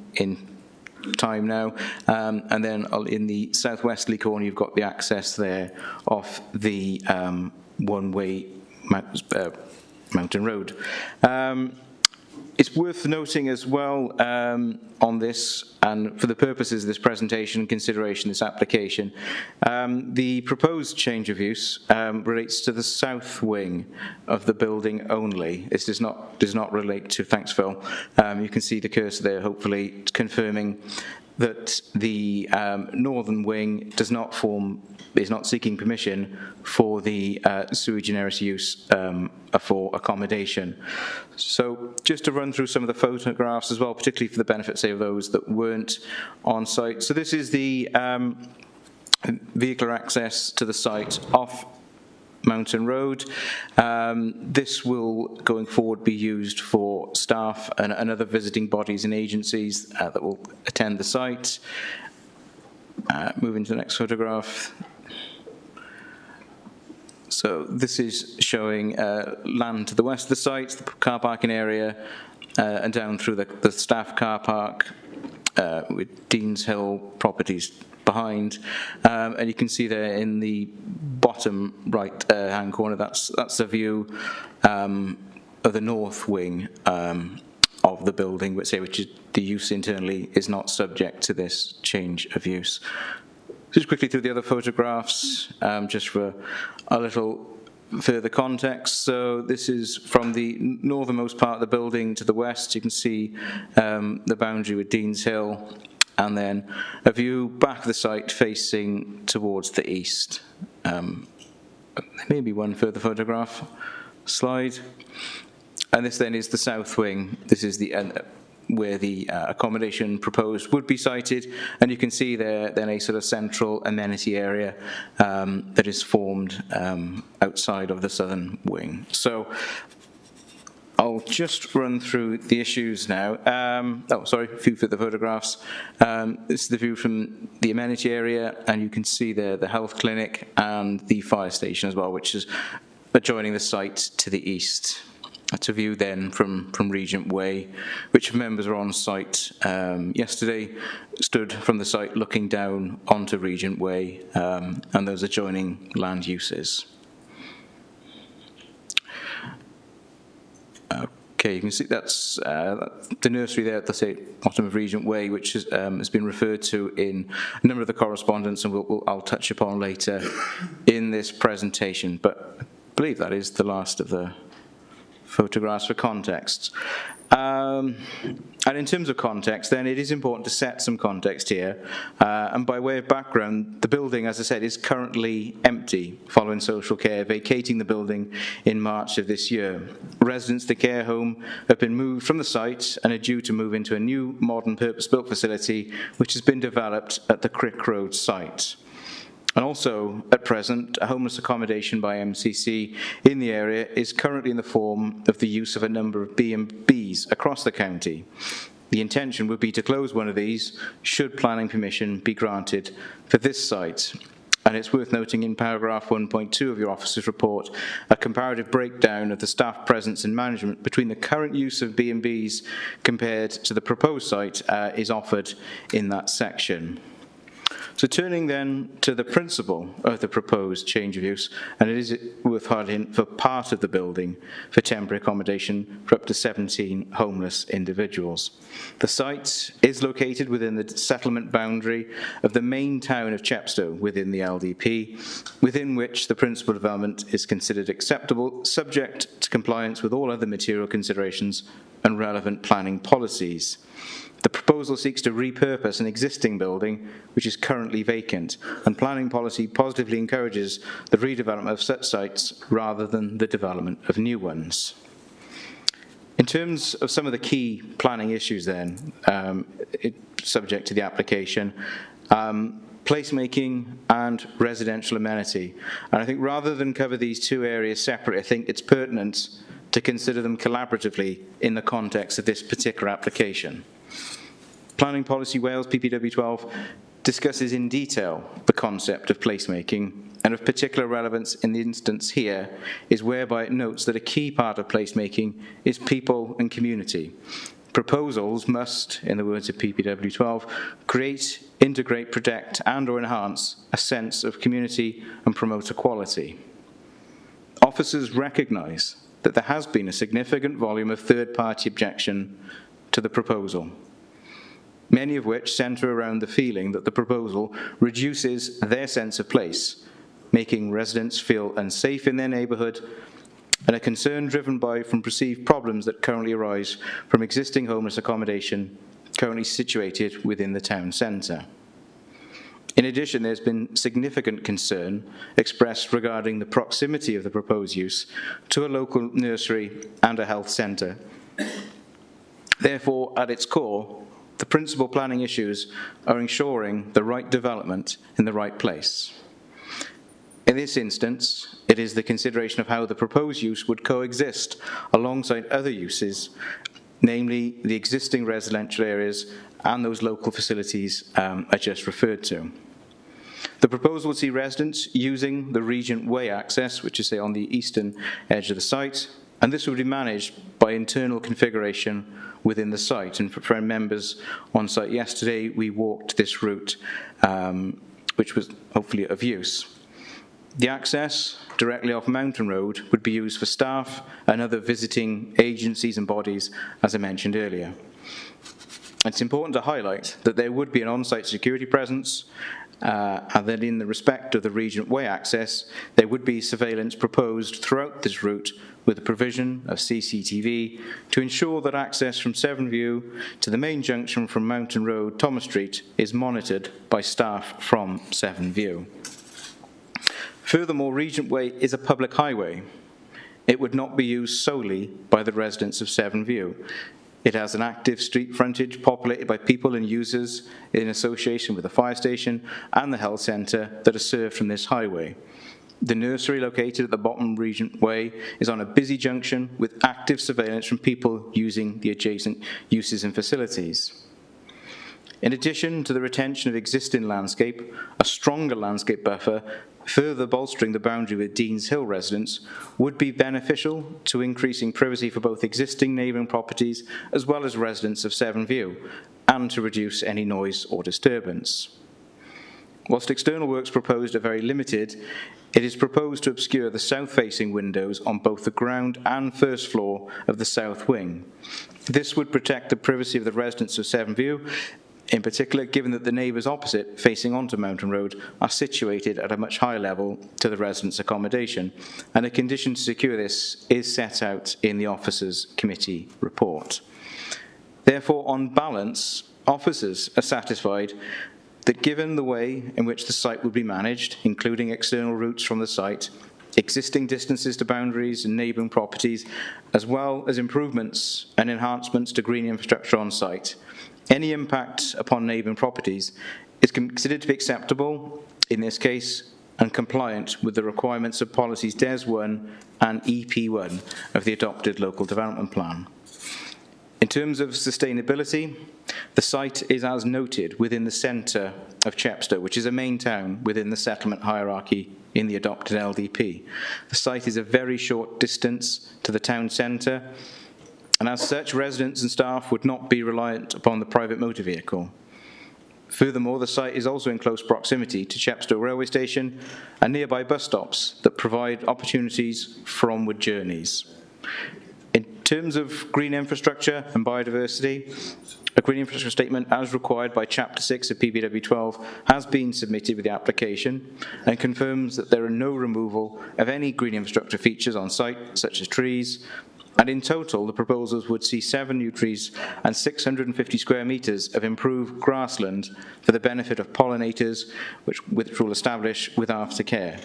time now. And then in the southwesterly corner, you've got the access there off the one-way Mountain Road. It's worth noting as well on this, and for the purposes of this presentation and consideration, this application, the proposed change of use relates to the south wing of the building only. This does not relate to, thanks Phil, you can see the cursor there hopefully confirming that the northern wing is not seeking permission for the sui generis use for accommodation. So just to run through some of the photographs as well, particularly for the benefit, say, of those that weren't on site. So this is the vehicular access to the site off Mountain Road. This will, going forward, be used for staff and other visiting bodies and agencies that will attend the site. Moving to the next photograph. So this is showing land to the west of the site, the car parking area, and down through the staff car park with Deans Hill properties behind, and you can see there in the bottom right hand corner, that's a view of the north wing of the building, which is the use internally is not subject to this change of use. Just quickly through the other photographs, just for a little further context. So this is from the northernmost part of the building to the west. You can see the boundary with Deans Hill, and then a view back of the site facing towards the east. Maybe one further photograph slide. And this then is the south wing. This is the where the accommodation proposed would be sited, and you can see there then a sort of central amenity area that is formed outside of the southern wing. So I'll just run through the issues now. A few further photographs. This is the view from the amenity area, and you can see there the health clinic and the fire station as well, which is adjoining the site to the east. That's a view then from Regent Way, which members were on site yesterday, stood from the site looking down onto Regent Way and those adjoining land uses. Okay, you can see that's the nursery there at the bottom of Regent Way, which has been referred to in a number of the correspondence, and I'll touch upon later in this presentation. But I believe that is the last of the photographs for context. And in terms of context, then, it is important to set some context here. And by way of background, the building, as I said, is currently empty following social care vacating the building in March of this year. Residents of the care home have been moved from the site and are due to move into a new modern purpose-built facility which has been developed at the Crick Road site. And also, at present, a homeless accommodation by MCC in the area is currently in the form of the use of a number of B&Bs across the county. The intention would be to close one of these should planning permission be granted for this site. And it's worth noting in paragraph 1.2 of your officer's report, a comparative breakdown of the staff presence and management between the current use of B&Bs compared to the proposed site is offered in that section. So turning then to the principle of the proposed change of use, and it is worth highlighting for part of the building for temporary accommodation for up to 17 homeless individuals. The site is located within the settlement boundary of the main town of Chepstow within the LDP, within which the principal development is considered acceptable, subject to compliance with all other material considerations and relevant planning policies. The proposal seeks to repurpose an existing building which is currently vacant, and planning policy positively encourages the redevelopment of such sites rather than the development of new ones. In terms of some of the key planning issues then, subject to the application, placemaking and residential amenity. And I think rather than cover these two areas separately, I think it's pertinent to consider them collaboratively in the context of this particular application. Planning Policy Wales PPW 12 discusses in detail the concept of placemaking, and of particular relevance in the instance here is whereby it notes that a key part of placemaking is people and community. Proposals must, in the words of PPW 12, create, integrate, protect and or enhance a sense of community and promote equality. Officers recognise that there has been a significant volume of third-party objection to the proposal, many of which centre around the feeling that the proposal reduces their sense of place, making residents feel unsafe in their neighbourhood, and a concern driven from perceived problems that currently arise from existing homeless accommodation currently situated within the town centre. In addition, there's been significant concern expressed regarding the proximity of the proposed use to a local nursery and a health centre. Therefore, at its core, the principal planning issues are ensuring the right development in the right place. In this instance, it is the consideration of how the proposed use would coexist alongside other uses, namely the existing residential areas and those local facilities I just referred to. The proposal would see residents using the Regent Way access, which is, say, on the eastern edge of the site, and this would be managed by internal configuration within the site. And for our members on site yesterday, we walked this route, which was hopefully of use. The access directly off Mountain Road would be used for staff and other visiting agencies and bodies, as I mentioned earlier. It's important to highlight that there would be an on-site security presence, and that in the respect of the Regent Way access, there would be surveillance proposed throughout this route with the provision of CCTV to ensure that access from Severn View to the main junction from Mountain Road, Thomas Street, is monitored by staff from Severn View. Furthermore, Regent Way is a public highway. It would not be used solely by the residents of Severn View. It has an active street frontage populated by people and users in association with the fire station and the health centre that are served from this highway. The nursery located at the bottom of Regent Way is on a busy junction with active surveillance from people using the adjacent uses and facilities. In addition to the retention of existing landscape, a stronger landscape buffer further bolstering the boundary with Deans Hill residents would be beneficial to increasing privacy for both existing neighbouring properties as well as residents of Severn View, and to reduce any noise or disturbance. whilst external works proposed are very limited, it is proposed to obscure the south-facing windows on both the ground and first floor of the south wing. This would protect the privacy of the residents of Severn View, in particular given that the neighbours opposite, facing onto Mountain Road, are situated at a much higher level to the residents' accommodation, and a condition to secure this is set out in the Officers' Committee report. Therefore, on balance, officers are satisfied that given the way in which the site would be managed, including external routes from the site, existing distances to boundaries and neighbouring properties, as well as improvements and enhancements to green infrastructure on site, any impact upon neighbouring properties is considered to be acceptable in this case and compliant with the requirements of policies DES 1 and EP1 of the adopted local development plan. In terms of sustainability, the site is as noted within the centre of Chepstow, which is a main town within the settlement hierarchy in the adopted LDP. The site is a very short distance to the town centre, and as such, residents and staff would not be reliant upon the private motor vehicle. Furthermore, the site is also in close proximity to Chepstow railway station and nearby bus stops that provide opportunities for onward journeys. In terms of green infrastructure and biodiversity, a green infrastructure statement as required by Chapter 6 of PBW 12 has been submitted with the application and confirms that there are no removal of any green infrastructure features on site, such as trees, and in total the proposals would see 7 new trees and 650 square metres of improved grassland for the benefit of pollinators, which will establish with aftercare.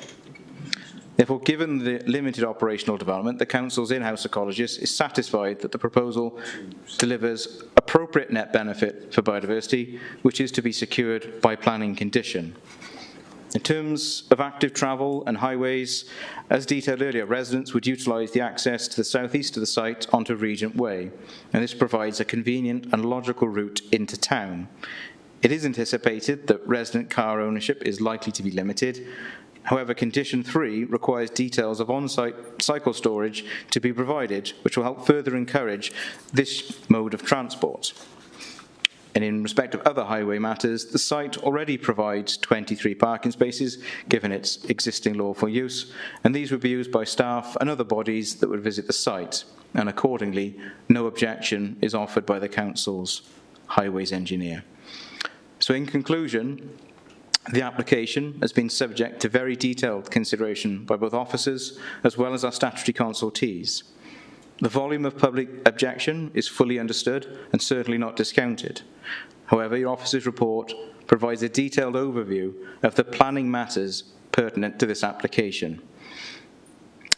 Therefore, given the limited operational development, the Council's in-house ecologist is satisfied that the proposal delivers appropriate net benefit for biodiversity, which is to be secured by planning condition. In terms of active travel and highways, as detailed earlier, residents would utilise the access to the southeast of the site onto Regent Way, and this provides a convenient and logical route into town. It is anticipated that resident car ownership is likely to be limited. However, Condition 3 requires details of on-site cycle storage to be provided, which will help further encourage this mode of transport. And in respect of other highway matters, the site already provides 23 parking spaces, given its existing lawful use, and these would be used by staff and other bodies that would visit the site, and accordingly, no objection is offered by the Council's highways engineer. So in conclusion, the application has been subject to very detailed consideration by both officers as well as our statutory consultees. The volume of public objection is fully understood and certainly not discounted. However, your officer's report provides a detailed overview of the planning matters pertinent to this application.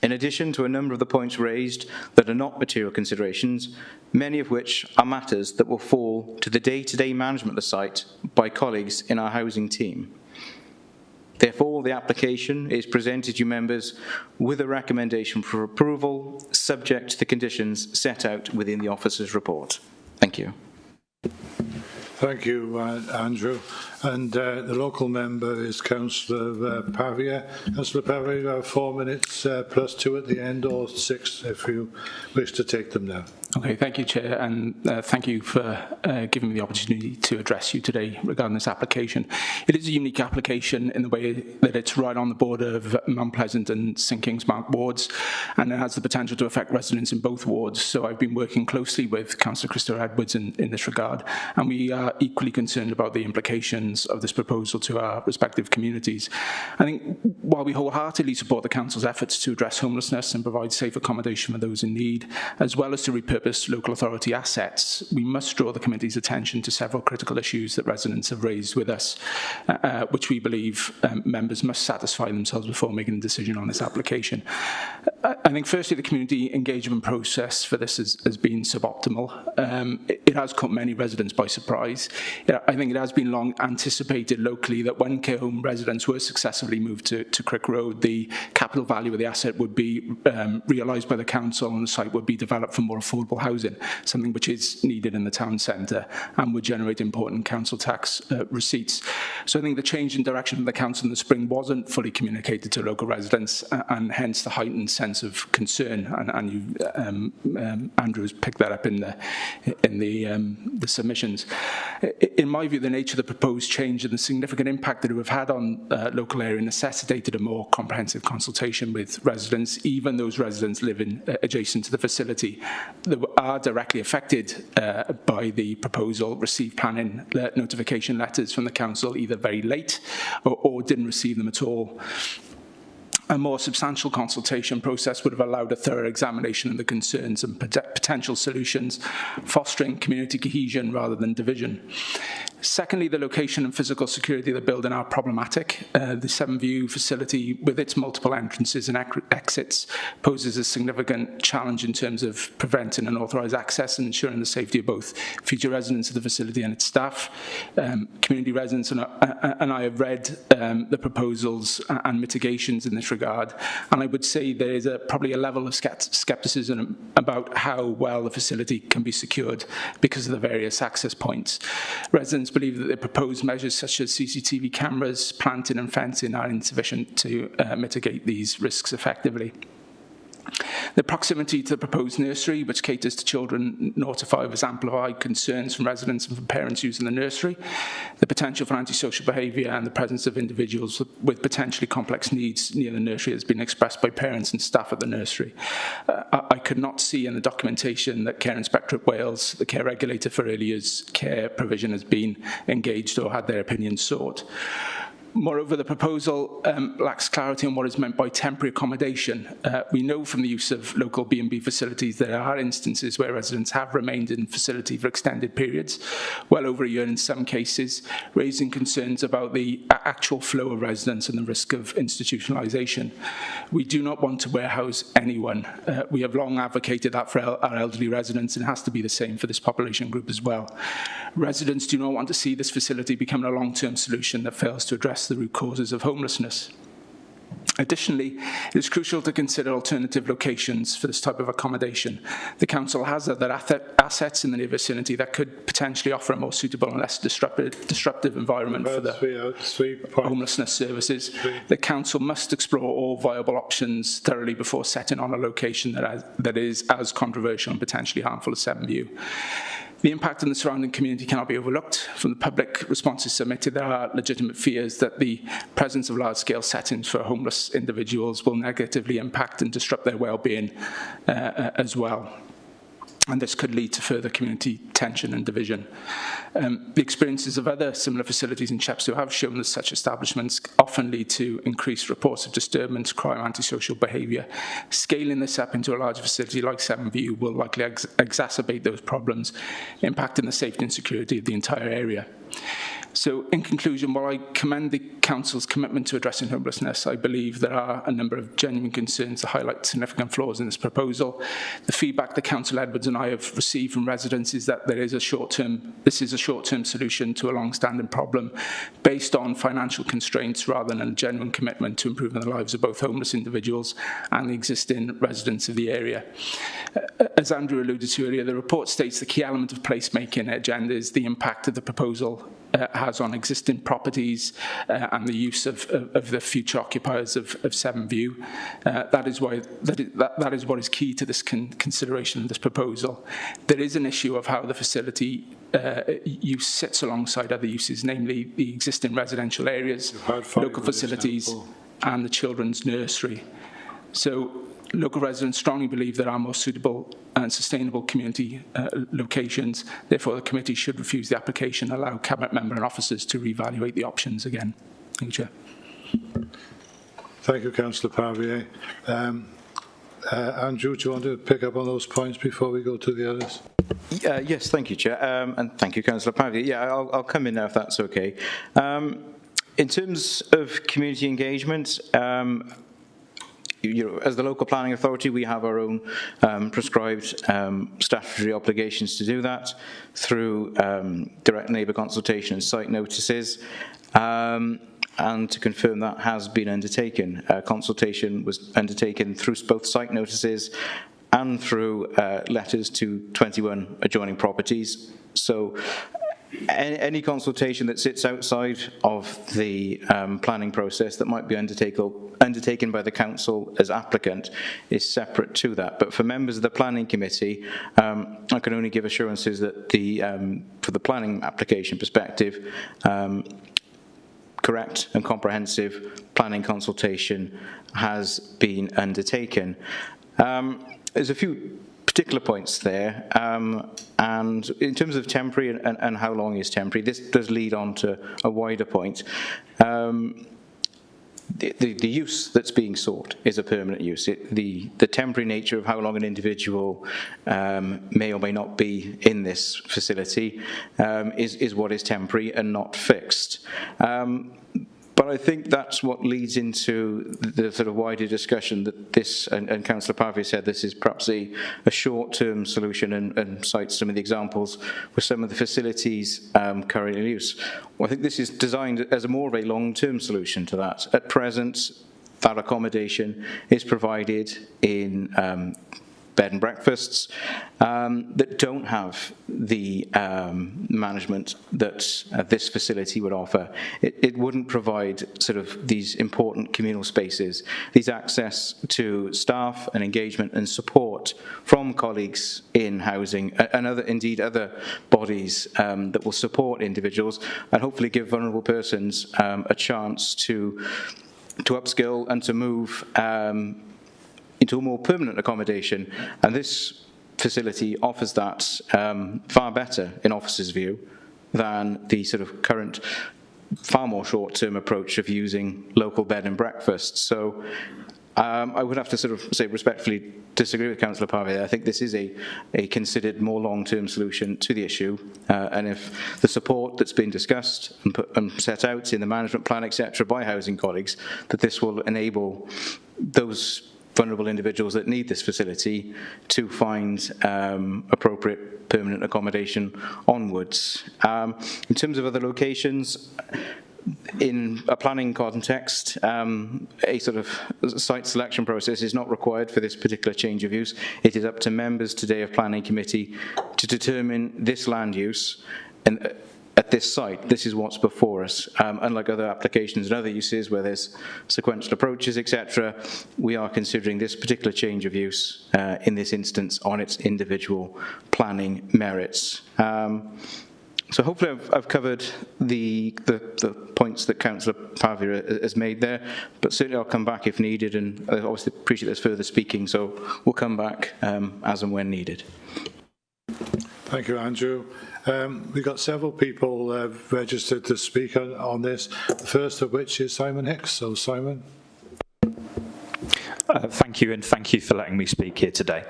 In addition to a number of the points raised that are not material considerations, many of which are matters that will fall to the day-to-day management of the site by colleagues in our housing team. Therefore, the application is presented to you members with a recommendation for approval, subject to the conditions set out within the officer's report. Thank you. Thank you, Andrew. And the local member is Councillor Pavia. Councillor Pavia, you have 4 minutes plus 2 at the end, or 6 if you wish to take them now. Okay, thank you, Chair, and thank you for giving me the opportunity to address you today regarding this application. It is a unique application in the way that it's right on the border of Mount Pleasant and St Kingsmount wards, and it has the potential to affect residents in both wards. So I've been working closely with Councillor Christopher Edwards in this regard, and we are equally concerned about the implications of this proposal to our respective communities. I think while we wholeheartedly support the Council's efforts to address homelessness and provide safe accommodation for those in need, as well as to repurpose local authority assets, we must draw the committee's attention to several critical issues that residents have raised with us, which we believe members must satisfy themselves before making a decision on this application. I think firstly the community engagement process for this has been suboptimal. It has caught many residents by surprise. I think it has been long anticipated locally that when care home residents were successfully moved to Crick Road, the capital value of the asset would be realised by the council and the site would be developed for more affordable affordable housing, something which is needed in the town centre and would generate important council tax receipts. So I think the change in direction of the council in the spring wasn't fully communicated to local residents, and hence the heightened sense of concern. And you, Andrew, has picked that up in the submissions. In my view, the nature of the proposed change and the significant impact that it would have had on local area necessitated a more comprehensive consultation with residents, even those residents living adjacent to the facility that are directly affected by the proposal received planning notification letters from the council either very late or didn't receive them at all. A more substantial consultation process would have allowed a thorough examination of the concerns and potential solutions, fostering community cohesion rather than division. Secondly, the location and physical security of the building are problematic. The Seven View facility, with its multiple entrances and exits, poses a significant challenge in terms of preventing unauthorised access and ensuring the safety of both future residents of the facility and its staff. Community residents and I have read the proposals and mitigations in this regard, and I would say there is probably a level of scepticism about how well the facility can be secured because of the various access points. Residents believe that the proposed measures such as CCTV cameras, planting and fencing are insufficient to mitigate these risks effectively. The proximity to the proposed nursery, which caters to children 0 to 5, has amplified concerns from residents and from parents using the nursery. The potential for antisocial behaviour and the presence of individuals with potentially complex needs near the nursery has been expressed by parents and staff at the nursery. I could not see in the documentation that Care Inspectorate Wales, the care regulator for early years care provision, has been engaged or had their opinion sought. Moreover, the proposal lacks clarity on what is meant by temporary accommodation. We know from the use of local B&B facilities there are instances where residents have remained in facility for extended periods, well over a year in some cases, raising concerns about the actual flow of residents and the risk of institutionalisation. We do not want to warehouse anyone. We have long advocated that for our elderly residents, and it has to be the same for this population group as well. Residents do not want to see this facility become a long-term solution that fails to address the root causes of homelessness. Additionally, it is crucial to consider alternative locations for this type of accommodation. The Council has other assets in the near vicinity that could potentially offer a more suitable and less disruptive environment for the homelessness services. The Council must explore all viable options thoroughly before setting on a location that is as controversial and potentially harmful as Seven View. The impact on the surrounding community cannot be overlooked. From the public responses submitted, there are legitimate fears that the presence of large-scale settings for homeless individuals will negatively impact and disrupt their well-being as well. And this could lead to further community tension and division. The experiences of other similar facilities in Chepstow have shown that such establishments often lead to increased reports of disturbance, crime, antisocial behaviour. Scaling this up into a larger facility like Seven View will likely exacerbate those problems, impacting the safety and security of the entire area. So, in conclusion, while I commend the Council's commitment to addressing homelessness, I believe there are a number of genuine concerns that highlight significant flaws in this proposal. The feedback that Councillor Edwards and I have received from residents is that this is a short-term solution to a long-standing problem based on financial constraints rather than a genuine commitment to improving the lives of both homeless individuals and the existing residents of the area. As Andrew alluded to earlier, the report states the key element of placemaking agenda is the impact of the proposal has on existing properties and the use of the future occupiers of Seven View. That is what is key to this consideration of this proposal. There is an issue of how the facility use sits alongside other uses, namely the existing residential areas, local facilities, and the children's nursery. So local residents strongly believe there are more suitable and sustainable community locations. Therefore, the committee should refuse the application and allow Cabinet Member and officers to reevaluate the options again. Thank you, Chair. Thank you, Councillor Pavier. Andrew, do you want to pick up on those points before we go to the others? Yes, thank you, Chair. And thank you, Councillor Pavier. Yeah, I'll come in now if that's okay. In terms of community engagement, as the local planning authority, we have our own prescribed statutory obligations to do that through direct neighbour consultation and site notices. And to confirm that has been undertaken. Consultation was undertaken through both site notices and through letters to 21 adjoining properties. So any consultation that sits outside of the planning process that might be undertaken by the council as applicant is separate to that. But for members of the planning committee, I can only give assurances that for the planning application perspective, correct and comprehensive planning consultation has been undertaken. There's a few particular points there, and in terms of temporary and how long is temporary, this does lead on to a wider point. The use that's being sought is a permanent use. The temporary nature of how long an individual may or may not be in this facility is what is temporary and not fixed. But I think that's what leads into the sort of wider discussion that this, and Councillor Pavia said this is perhaps a short-term solution and cites some of the examples with some of the facilities currently in use. Well, I think this is designed as more of a long-term solution to that. At present, that accommodation is provided in bed and breakfasts that don't have the management that this facility would offer. It wouldn't provide sort of these important communal spaces, these access to staff and engagement and support from colleagues in housing and other bodies that will support individuals and hopefully give vulnerable persons a chance to upskill and to move into a more permanent accommodation, and this facility offers that far better, in officers' view, than the sort of current, far more short-term approach of using local bed and breakfast. So I would have to sort of say respectfully disagree with Councillor Pavia. I think this is a considered more long-term solution to the issue, and if the support that's been discussed and set out in the management plan, etc., by housing colleagues, that this will enable those vulnerable individuals that need this facility to find appropriate permanent accommodation onwards. In terms of other locations, in a planning context, a sort of site selection process is not required for this particular change of use. It is up to members today of planning committee to determine this land use, and at this site, this is what's before us. Unlike other applications and other uses where there's sequential approaches, etc., we are considering this particular change of use in this instance on its individual planning merits. So hopefully I've covered the points that Councillor Pavia has made there, but certainly I'll come back if needed, and I obviously appreciate there's further speaking, so we'll come back as and when needed. Thank you, Andrew. We've got several people registered to speak on this, the first of which is Simon Hicks. So, Simon. Thank you, and thank you for letting me speak here today.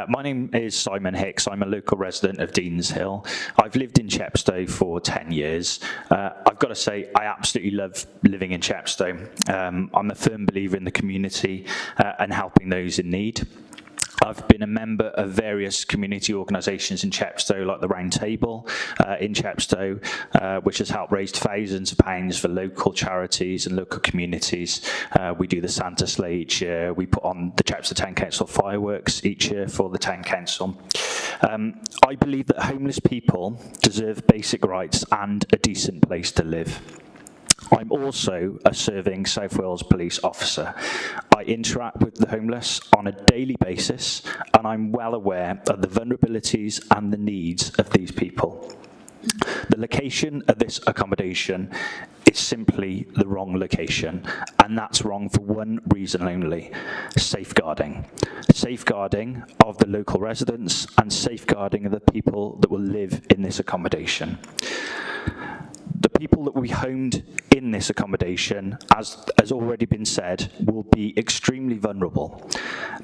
My name is Simon Hicks. I'm a local resident of Deans Hill. I've lived in Chepstow for 10 years. I've got to say, I absolutely love living in Chepstow. I'm a firm believer in the community and helping those in need. I've been a member of various community organisations in Chepstow, like the Round Table in Chepstow, which has helped raise thousands of pounds for local charities and local communities. We do the Santa Sleigh each year. We put on the Chepstow Town Council fireworks each year for the Town Council. I believe that homeless people deserve basic rights and a decent place to live. I'm also a serving South Wales police officer. I interact with the homeless on a daily basis, and I'm well aware of the vulnerabilities and the needs of these people. The location of this accommodation is simply the wrong location, and that's wrong for one reason only: safeguarding. Safeguarding of the local residents and safeguarding of the people that will live in this accommodation. The people that will be homed in this accommodation, as has already been said, will be extremely vulnerable.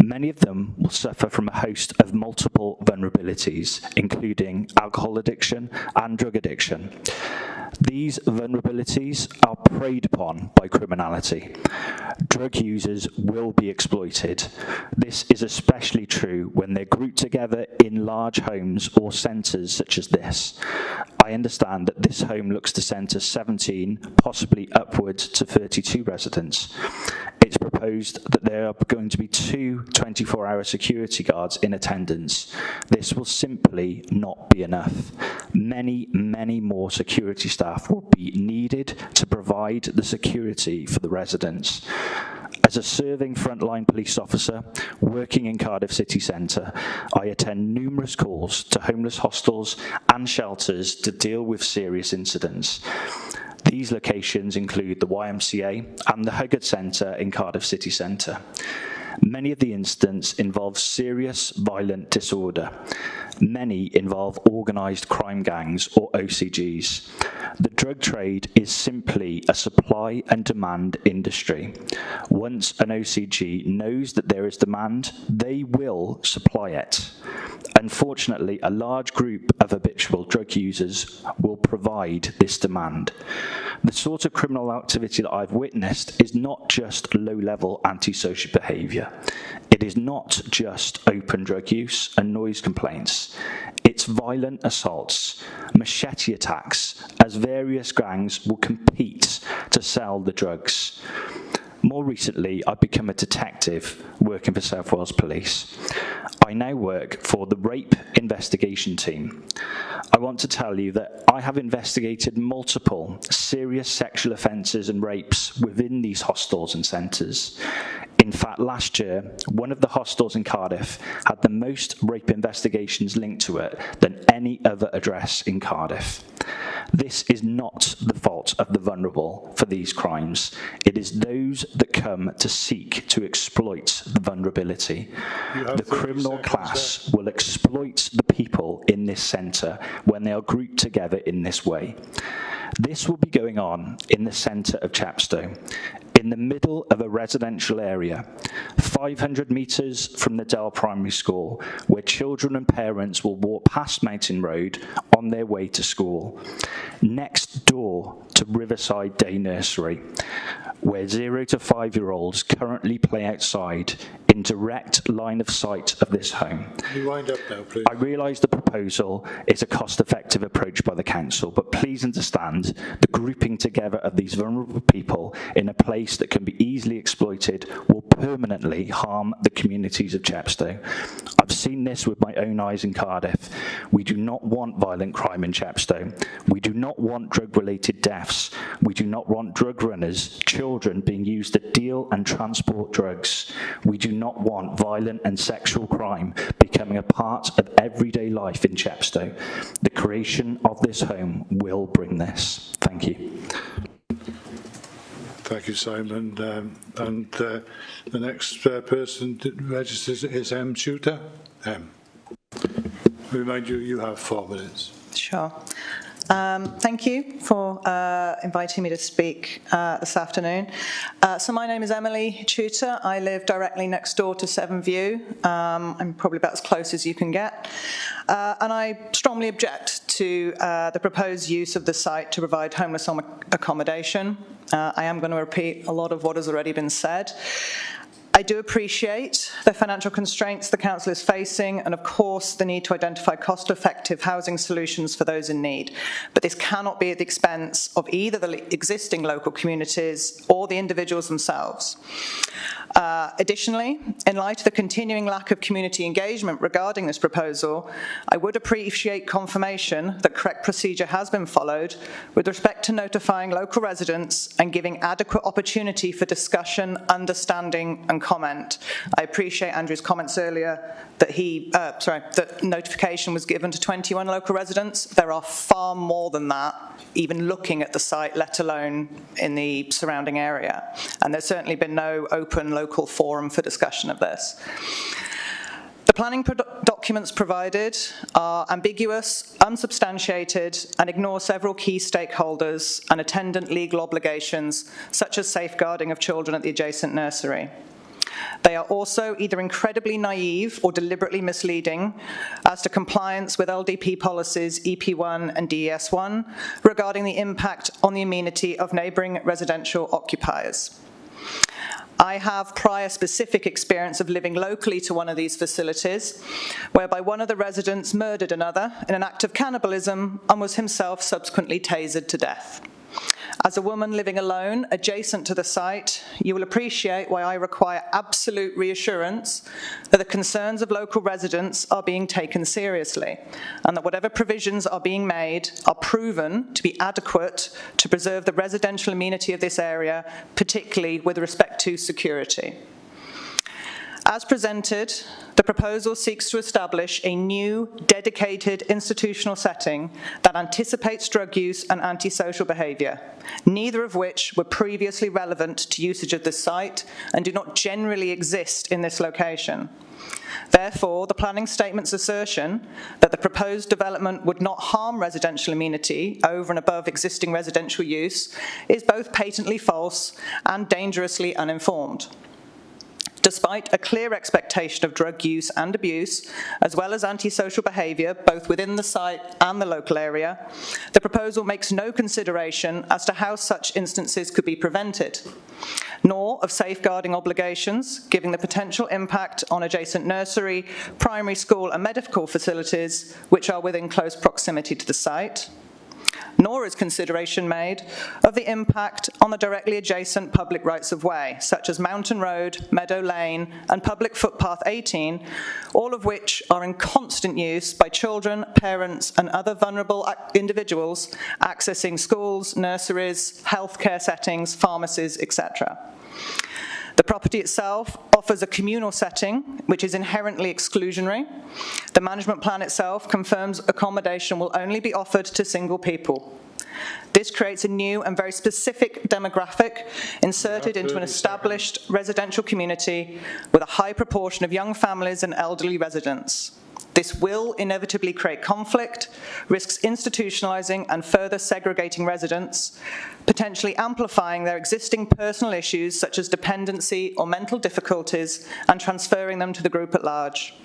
Many of them will suffer from a host of multiple vulnerabilities, including alcohol addiction and drug addiction. These vulnerabilities are preyed upon by criminality. Drug users will be exploited. This is especially true when they're grouped together in large homes or centres such as this. I understand that this home looks to centre 17, possibly upwards to 32 residents. it's proposed that there are going to be 2 24-hour security guards in attendance. This will simply not be enough. Many, many more security staff will be needed to provide the security for the residents. As a serving frontline police officer working in Cardiff city centre, I attend numerous calls to homeless hostels and shelters to deal with serious incidents. These locations include the YMCA and the Huggard Centre in Cardiff city centre. Many of the incidents involve serious violent disorder. Many involve organised crime gangs or OCGs. The drug trade is simply a supply and demand industry. Once an OCG knows that there is demand, they will supply it. Unfortunately, a large group of habitual drug users will provide this demand. The sort of criminal activity that I've witnessed is not just low-level antisocial behaviour. It is not just open drug use and noise complaints. It's violent assaults, machete attacks, as various gangs will compete to sell the drugs. More recently, I've become a detective working for South Wales Police. I now work for the Rape Investigation Team. I want to tell you that I have investigated multiple serious sexual offences and rapes within these hostels and centres. In fact, last year, one of the hostels in Cardiff had the most rape investigations linked to it than any other address in Cardiff. This is not the fault of the vulnerable for these crimes. It is those that come to seek to exploit the vulnerability. The criminal class will exploit the people in this centre when they are grouped together in this way. This will be going on in the centre of Chepstow, in the middle of a residential area, 500 metres from the Dell Primary School, where children and parents will walk past Mountain Road on their way to school. Next door to Riverside Day Nursery, where 0 to 5-year-olds currently play outside in direct line of sight of this home. Can you wind up now, please? I realise the proposal is a cost-effective approach by the council, but please understand the grouping together of these vulnerable people in a place that can be easily exploited will permanently harm the communities of Chepstow. I've seen this with my own eyes in Cardiff. We do not want violent crime in Chepstow. We do not want drug-related deaths. We do not want drug runners, children being used to deal and transport drugs. We do not want violent and sexual crime becoming a part of everyday life in Chepstow. The creation of this home will bring this. Thank you. Thank you, Simon. The next person that registers is M. Shooter. Remind you, you have 4 minutes. Sure. Thank you for inviting me to speak this afternoon. So my name is Emily Tutor. I live directly next door to Seven View. I'm probably about as close as you can get. And I strongly object to the proposed use of the site to provide homeless accommodation. I am going to repeat a lot of what has already been said. I do appreciate the financial constraints the council is facing and, of course, the need to identify cost-effective housing solutions for those in need. But this cannot be at the expense of either the existing local communities or the individuals themselves. Additionally, in light of the continuing lack of community engagement regarding this proposal, I would appreciate confirmation that correct procedure has been followed with respect to notifying local residents and giving adequate opportunity for discussion, understanding and comment. I appreciate Andrew's comments earlier that that notification was given to 21 local residents. There are far more than that, even looking at the site, let alone in the surrounding area. And there's certainly been no open local forum for discussion of this. The planning documents provided are ambiguous, unsubstantiated, and ignore several key stakeholders and attendant legal obligations, such as safeguarding of children at the adjacent nursery. They are also either incredibly naive or deliberately misleading as to compliance with LDP policies EP1 and DES1 regarding the impact on the amenity of neighbouring residential occupiers. I have prior specific experience of living locally to one of these facilities, whereby one of the residents murdered another in an act of cannibalism and was himself subsequently tasered to death. As a woman living alone adjacent to the site, you will appreciate why I require absolute reassurance that the concerns of local residents are being taken seriously and that whatever provisions are being made are proven to be adequate to preserve the residential amenity of this area, particularly with respect to security. As presented, the proposal seeks to establish a new, dedicated institutional setting that anticipates drug use and antisocial behaviour, neither of which were previously relevant to usage of this site and do not generally exist in this location. Therefore, the planning statement's assertion that the proposed development would not harm residential amenity over and above existing residential use is both patently false and dangerously uninformed. Despite a clear expectation of drug use and abuse, as well as antisocial behaviour both within the site and the local area, the proposal makes no consideration as to how such instances could be prevented, nor of safeguarding obligations, given the potential impact on adjacent nursery, primary school and medical facilities which are within close proximity to the site, nor is consideration made of the impact on the directly adjacent public rights-of-way, such as Mountain Road, Meadow Lane, and public footpath 18, all of which are in constant use by children, parents, and other vulnerable individuals accessing schools, nurseries, healthcare settings, pharmacies, etc. The property itself offers a communal setting, which is inherently exclusionary. The management plan itself confirms accommodation will only be offered to single people. This creates a new and very specific demographic inserted into an established residential community with a high proportion of young families and elderly residents. This will inevitably create conflict, risks institutionalising and further segregating residents, potentially amplifying their existing personal issues such as dependency or mental difficulties and transferring them to the group at large.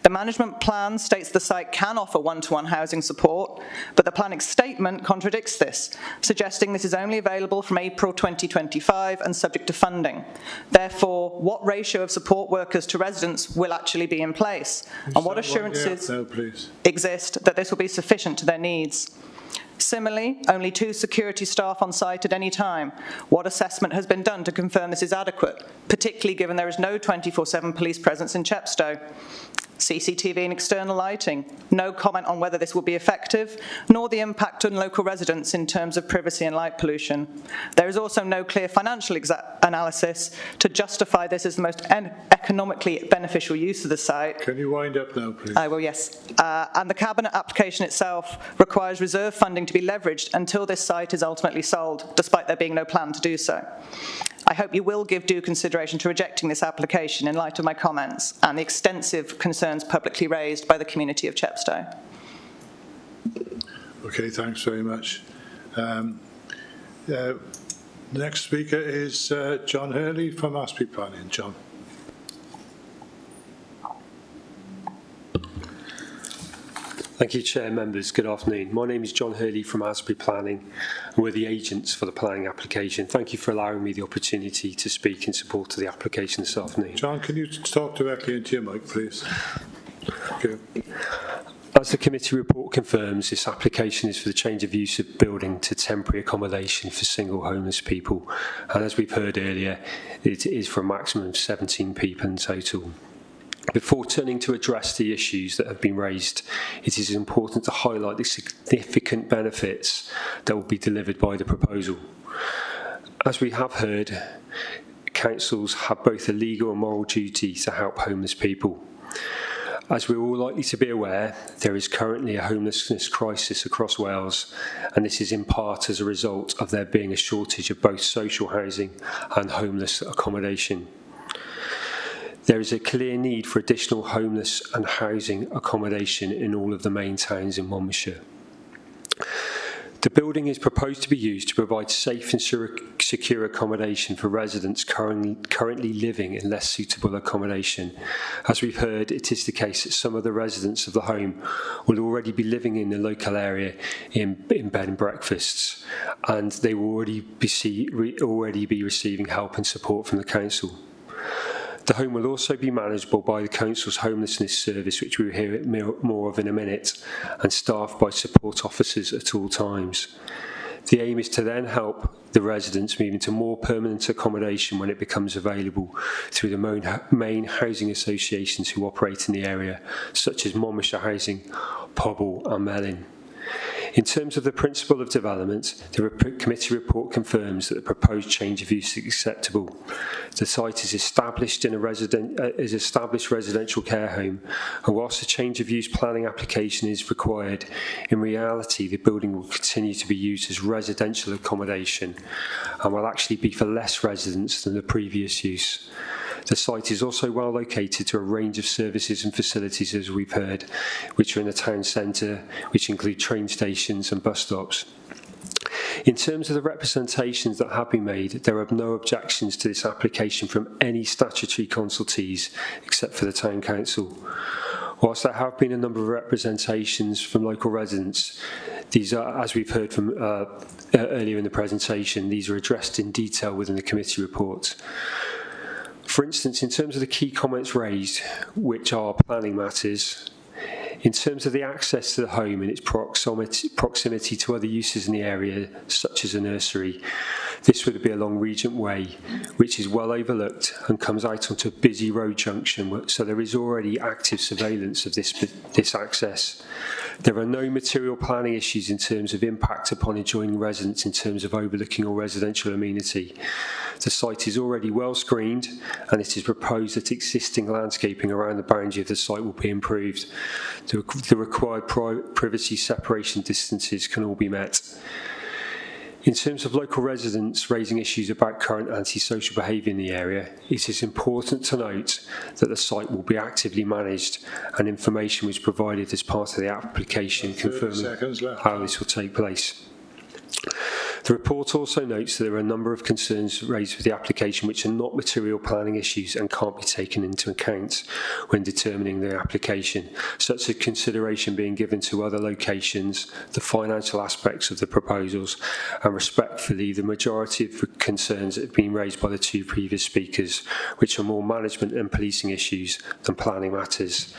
The management plan states the site can offer one-to-one housing support, but the planning statement contradicts this, suggesting this is only available from April 2025 and subject to funding. Therefore, what ratio of support workers to residents will actually be in place, and what assurances exist that this will be sufficient to their needs? Similarly, only 2 security staff on site at any time. What assessment has been done to confirm this is adequate, particularly given there is no 24/7 police presence in Chepstow? CCTV and external lighting. No comment on whether this will be effective, nor the impact on local residents in terms of privacy and light pollution. There is also no clear financial analysis to justify this as the most economically beneficial use of the site. Can you wind up now, please? I will, yes. And the Cabinet application itself requires reserve funding to be leveraged until this site is ultimately sold, despite there being no plan to do so. I hope you will give due consideration to rejecting this application in light of my comments and the extensive concerns publicly raised by the community of Chepstow. Okay, thanks very much. Next speaker is John Hurley from Asprey Planning. John. Thank you, Chair, members. Good afternoon. My name is John Hurley from Asprey Planning, and we're the agents for the planning application. Thank you for allowing me the opportunity to speak in support of the application this afternoon. John, can you talk directly into your mic, please? Thank you. As the committee report confirms, this application is for the change of use of building to temporary accommodation for single homeless people. And as we've heard earlier, it is for a maximum of 17 people in total. Before turning to address the issues that have been raised, it is important to highlight the significant benefits that will be delivered by the proposal. As we have heard, councils have both a legal and moral duty to help homeless people. As we're all likely to be aware, there is currently a homelessness crisis across Wales, and this is in part as a result of there being a shortage of both social housing and homeless accommodation. There is a clear need for additional homeless and housing accommodation in all of the main towns in Monmouthshire. The building is proposed to be used to provide safe and secure accommodation for residents currently living in less suitable accommodation. As we've heard, it is the case that some of the residents of the home will already be living in the local area in bed and breakfasts, and they will already be receiving help and support from the council. The home will also be manageable by the Council's Homelessness Service, which we'll hear more of in a minute, and staffed by support officers at all times. The aim is to then help the residents move into more permanent accommodation when it becomes available through the main housing associations who operate in the area, such as Monmouthshire Housing, Pobble and Melin. In terms of the principle of development, the committee report confirms that the proposed change of use is acceptable. The site is established residential care home, and whilst a change of use planning application is required, in reality the building will continue to be used as residential accommodation and will actually be for less residents than the previous use. The site is also well located to a range of services and facilities, as we've heard, which are in the town centre, which include train stations and bus stops. In terms of the representations that have been made, there are no objections to this application from any statutory consultees except for the Town Council. Whilst there have been a number of representations from local residents, these are, as we've heard from earlier in the presentation, these are addressed in detail within the committee report. For instance, in terms of the key comments raised, which are planning matters, in terms of the access to the home and its proximity to other uses in the area, such as a nursery, this would be along Regent Way, which is well overlooked and comes out onto a busy road junction, so there is already active surveillance of this access. There are no material planning issues in terms of impact upon adjoining residents in terms of overlooking or residential amenity. The site is already well screened, and it is proposed that existing landscaping around the boundary of the site will be improved. The required privacy separation distances can all be met. In terms of local residents raising issues about current antisocial behaviour in the area, it is important to note that the site will be actively managed, and information was provided as part of the application confirming how this will take place. The report also notes that there are a number of concerns raised with the application which are not material planning issues and can't be taken into account when determining the application, such as consideration being given to other locations, the financial aspects of the proposals, and respectfully, the majority of concerns that have been raised by the two previous speakers, which are more management and policing issues than planning matters.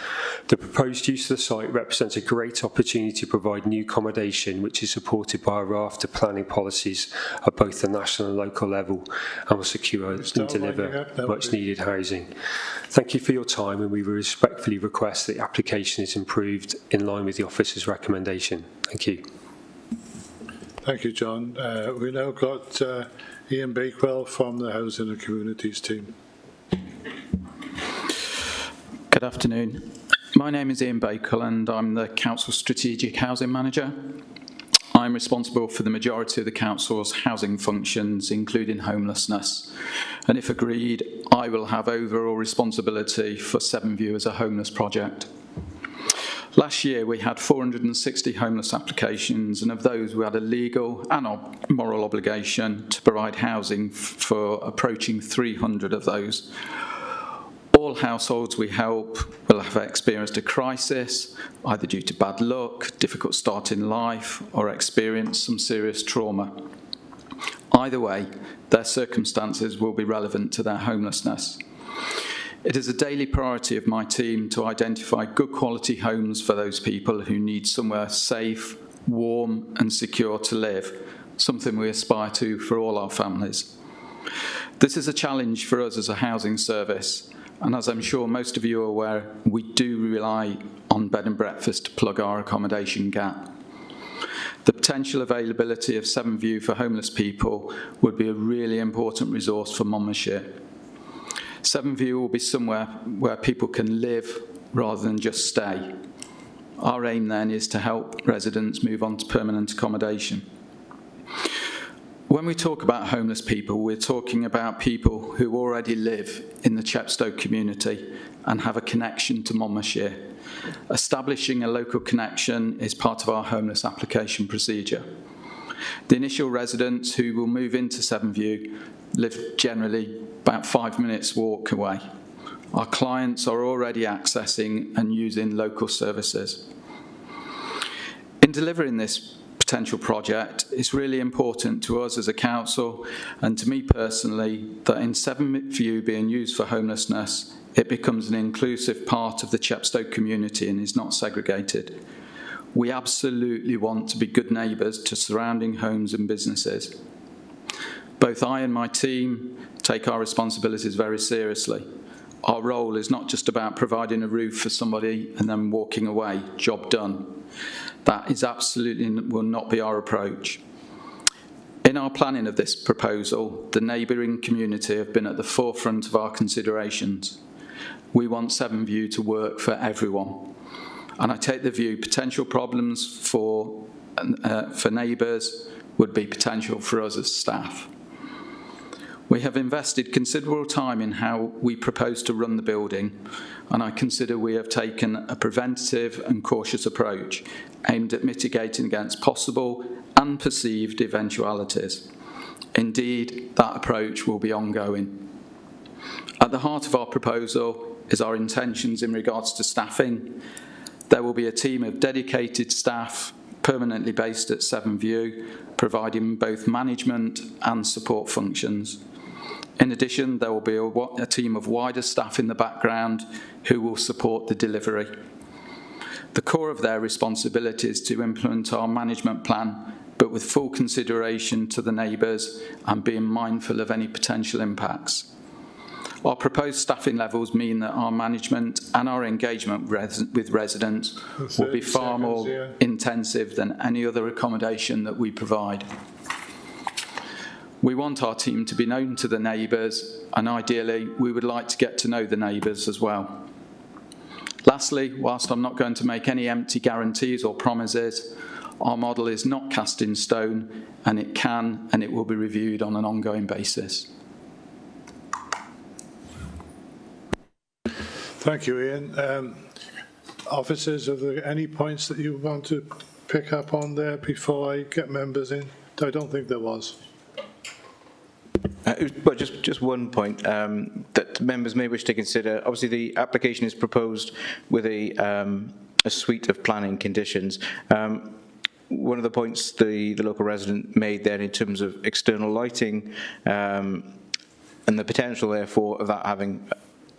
The proposed use of the site represents a great opportunity to provide new accommodation which is supported by a raft of planning policies at both the national and local level and will secure and deliver much needed housing. Thank you for your time, and we respectfully request that the application is improved in line with the officer's recommendation. Thank you. Thank you, John. We now got Ian Bakewell from the Housing and Communities team. Good afternoon. My name is Ian Bakewell and I'm the Council's Strategic Housing Manager. I'm responsible for the majority of the Council's housing functions, including homelessness. And if agreed, I will have overall responsibility for Seven View as a homeless project. Last year, we had 460 homeless applications, and of those, we had a legal and moral obligation to provide housing for approaching 300 of those. All households we help will have experienced a crisis, either due to bad luck, difficult start in life, or experienced some serious trauma. Either way, their circumstances will be relevant to their homelessness. It is a daily priority of my team to identify good quality homes for those people who need somewhere safe, warm and secure to live, something we aspire to for all our families. This is a challenge for us as a housing service, and as I'm sure most of you are aware, we do rely on bed and breakfast to plug our accommodation gap. The potential availability of Seven View for homeless people would be a really important resource for Monmouthshire. Seven View will be somewhere where people can live rather than just stay. Our aim then is to help residents move on to permanent accommodation. When we talk about homeless people, we're talking about people who already live in the Chepstow community and have a connection to Monmouthshire. Establishing a local connection is part of our homeless application procedure. The initial residents who will move into Seven View live generally about 5 minutes walk away. Our clients are already accessing and using local services. In delivering this potential project, it's really important to us as a council and to me personally that in Seven View being used for homelessness, it becomes an inclusive part of the Chepstow community and is not segregated. we absolutely want to be good neighbours to surrounding homes and businesses. Both I and my team take our responsibilities very seriously. Our role is not just about providing a roof for somebody and then walking away, job done. That is absolutely will not be our approach. In our planning of this proposal, the neighbouring community have been at the forefront of our considerations. We want Seven View to work for everyone. And I take the view potential problems for neighbours would be potential for us as staff. We have invested considerable time in how we propose to run the building, and I consider we have taken a preventative and cautious approach aimed at mitigating against possible and perceived eventualities. Indeed, that approach will be ongoing. At the heart of our proposal is our intentions in regards to staffing. There will be a team of dedicated staff permanently based at Seven View, providing both management and support functions. In addition, there will be a team of wider staff in the background who will support the delivery. The core of their responsibility is to implement our management plan, but with full consideration to the neighbours and being mindful of any potential impacts. Our proposed staffing levels mean that our management and our engagement with residents will be far more intensive than any other accommodation that we provide. We want our team to be known to the neighbours, and ideally we would like to get to know the neighbours as well. Lastly, whilst I'm not going to make any empty guarantees or promises, our model is not cast in stone, and it can and it will be reviewed on an ongoing basis. Thank you, Ian. Officers, are there any points that you want to pick up on there before I get members in? I don't think there was. Well, just one point that members may wish to consider. Obviously, the application is proposed with a suite of planning conditions. One of the points the local resident made there in terms of external lighting and the potential, therefore, of that having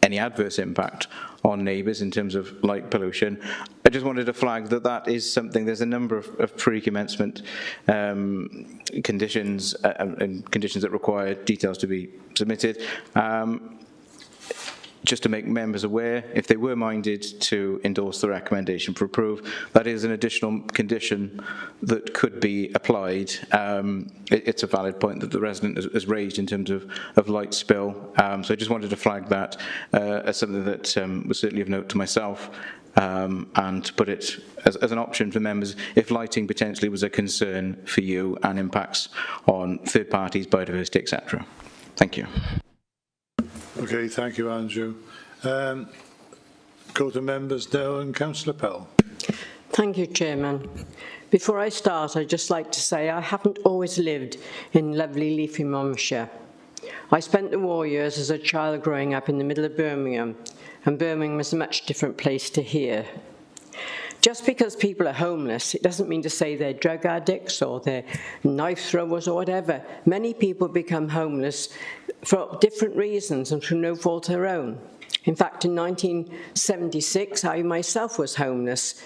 any adverse impact on neighbours in terms of light pollution. I just wanted to flag that that is something, there's a number of pre-commencement conditions and conditions that require details to be submitted. Just to make members aware, if they were minded to endorse the recommendation for approve, that is an additional condition that could be applied. It's a valid point that the resident has raised in terms of light spill. So I just wanted to flag that as something that was certainly of note to myself, and to put it as an option for members if lighting potentially was a concern for you and impacts on third parties, biodiversity, etc. Thank you. Okay, thank you, Andrew. Go to members now, and Councillor Pell. Thank you, Chairman. Before I start, I'd just like to say I haven't always lived in lovely leafy Monmouthshire. I spent the war years as a child growing up in the middle of Birmingham, and Birmingham is a much different place to here. Just because people are homeless, it doesn't mean to say they're drug addicts or they're knife throwers or whatever. Many people become homeless for different reasons and through no fault of their own. In fact, in 1976, I myself was homeless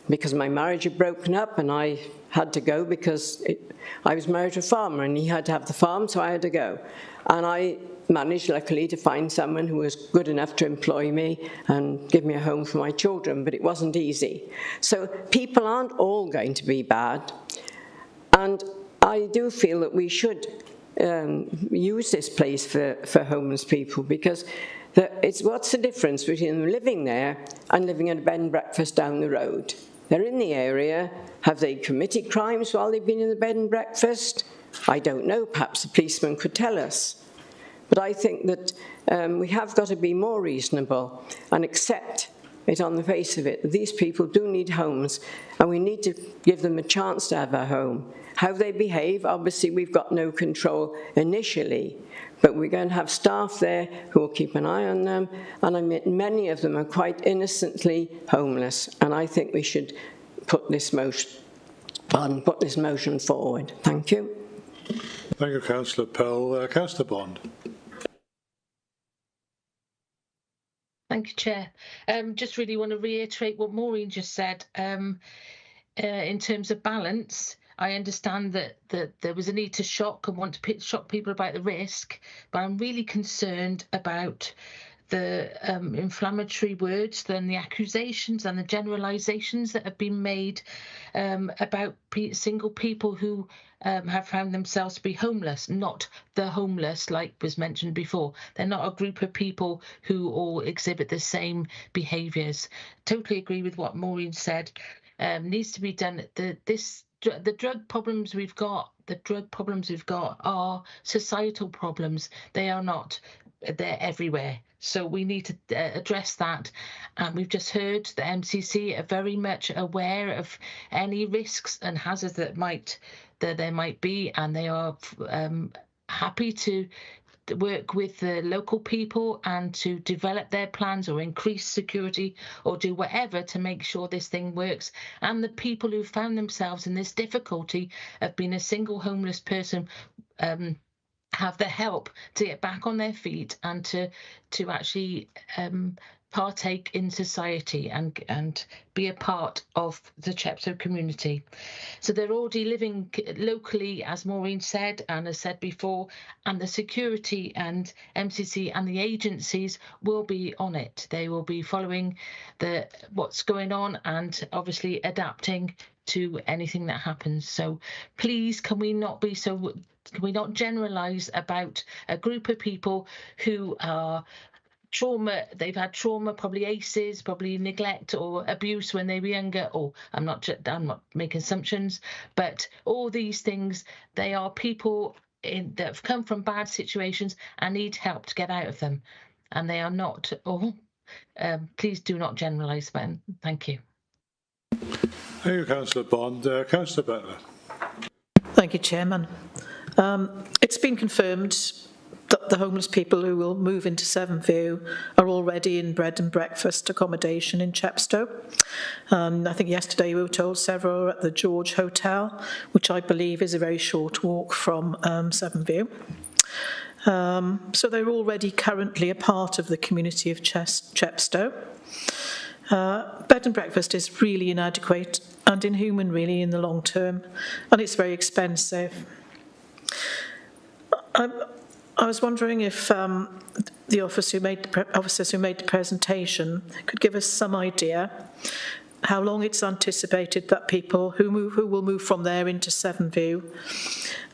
because my marriage had broken up and I had to go because I was married to a farmer and he had to have the farm, so I had to go. And I managed, luckily, to find someone who was good enough to employ me and give me a home for my children, but it wasn't easy. So people aren't all going to be bad. And I do feel that we should use this place for homeless people, because what's the difference between them living there and living at a bed and breakfast down the road? They're in the area. Have they committed crimes while they've been in the bed and breakfast? I don't know. Perhaps the policeman could tell us. But I think that we have got to be more reasonable and accept it on the face of it. These people do need homes, and we need to give them a chance to have a home. How they behave, obviously, we've got no control initially, but we're going to have staff there who will keep an eye on them, and I mean, many of them are quite innocently homeless, and I think we should put this motion forward. Thank you. Thank you, Councillor Pell. Councillor Bond. Thank you, Chair. Just really want to reiterate what Maureen just said. in terms of balance, I understand that there was a need to shock and want to shock people about the risk, but I'm really concerned about the inflammatory words, then the accusations and the generalisations that have been made about single people who have found themselves to be homeless, not the homeless like was mentioned before. They're not a group of people who all exhibit the same behaviours. Totally agree with what Maureen said. Needs to be done. The drug problems we've got, are societal problems. They are not. They're everywhere. So we need to address that. And we've just heard the MCC are very much aware of any risks and hazards that there might be, and they are happy to work with the local people and to develop their plans or increase security or do whatever to make sure this thing works. And the people who found themselves in this difficulty of being a single homeless person have the help to get back on their feet and to actually partake in society and be a part of the Chepstow community. So they're already living locally, as Maureen said and has said before, and the security and MCC and the agencies will be on it. They will be following what's going on and obviously adapting to anything that happens. So please, can we not generalise about a group of people who are they've had trauma, probably ACEs, probably neglect or abuse when they were younger, or I'm not making assumptions, but all these things, they are people that have come from bad situations and need help to get out of them, and they are not all. Please do not generalise them. Thank you. Thank you, Councillor Bond. Councillor Butler. Thank you, Chairman. It's been confirmed that the homeless people who will move into Sevenview are already in bed and breakfast accommodation in Chepstow. I think yesterday we were told several are at the George Hotel, which I believe is a very short walk from Sevenview. So they're already currently a part of the community of Chepstow. Bed and breakfast is really inadequate and inhuman, really, in the long term, and it's very expensive. I was wondering if the officers who made the presentation could give us some idea how long it's anticipated that people who will move from there into Sevenview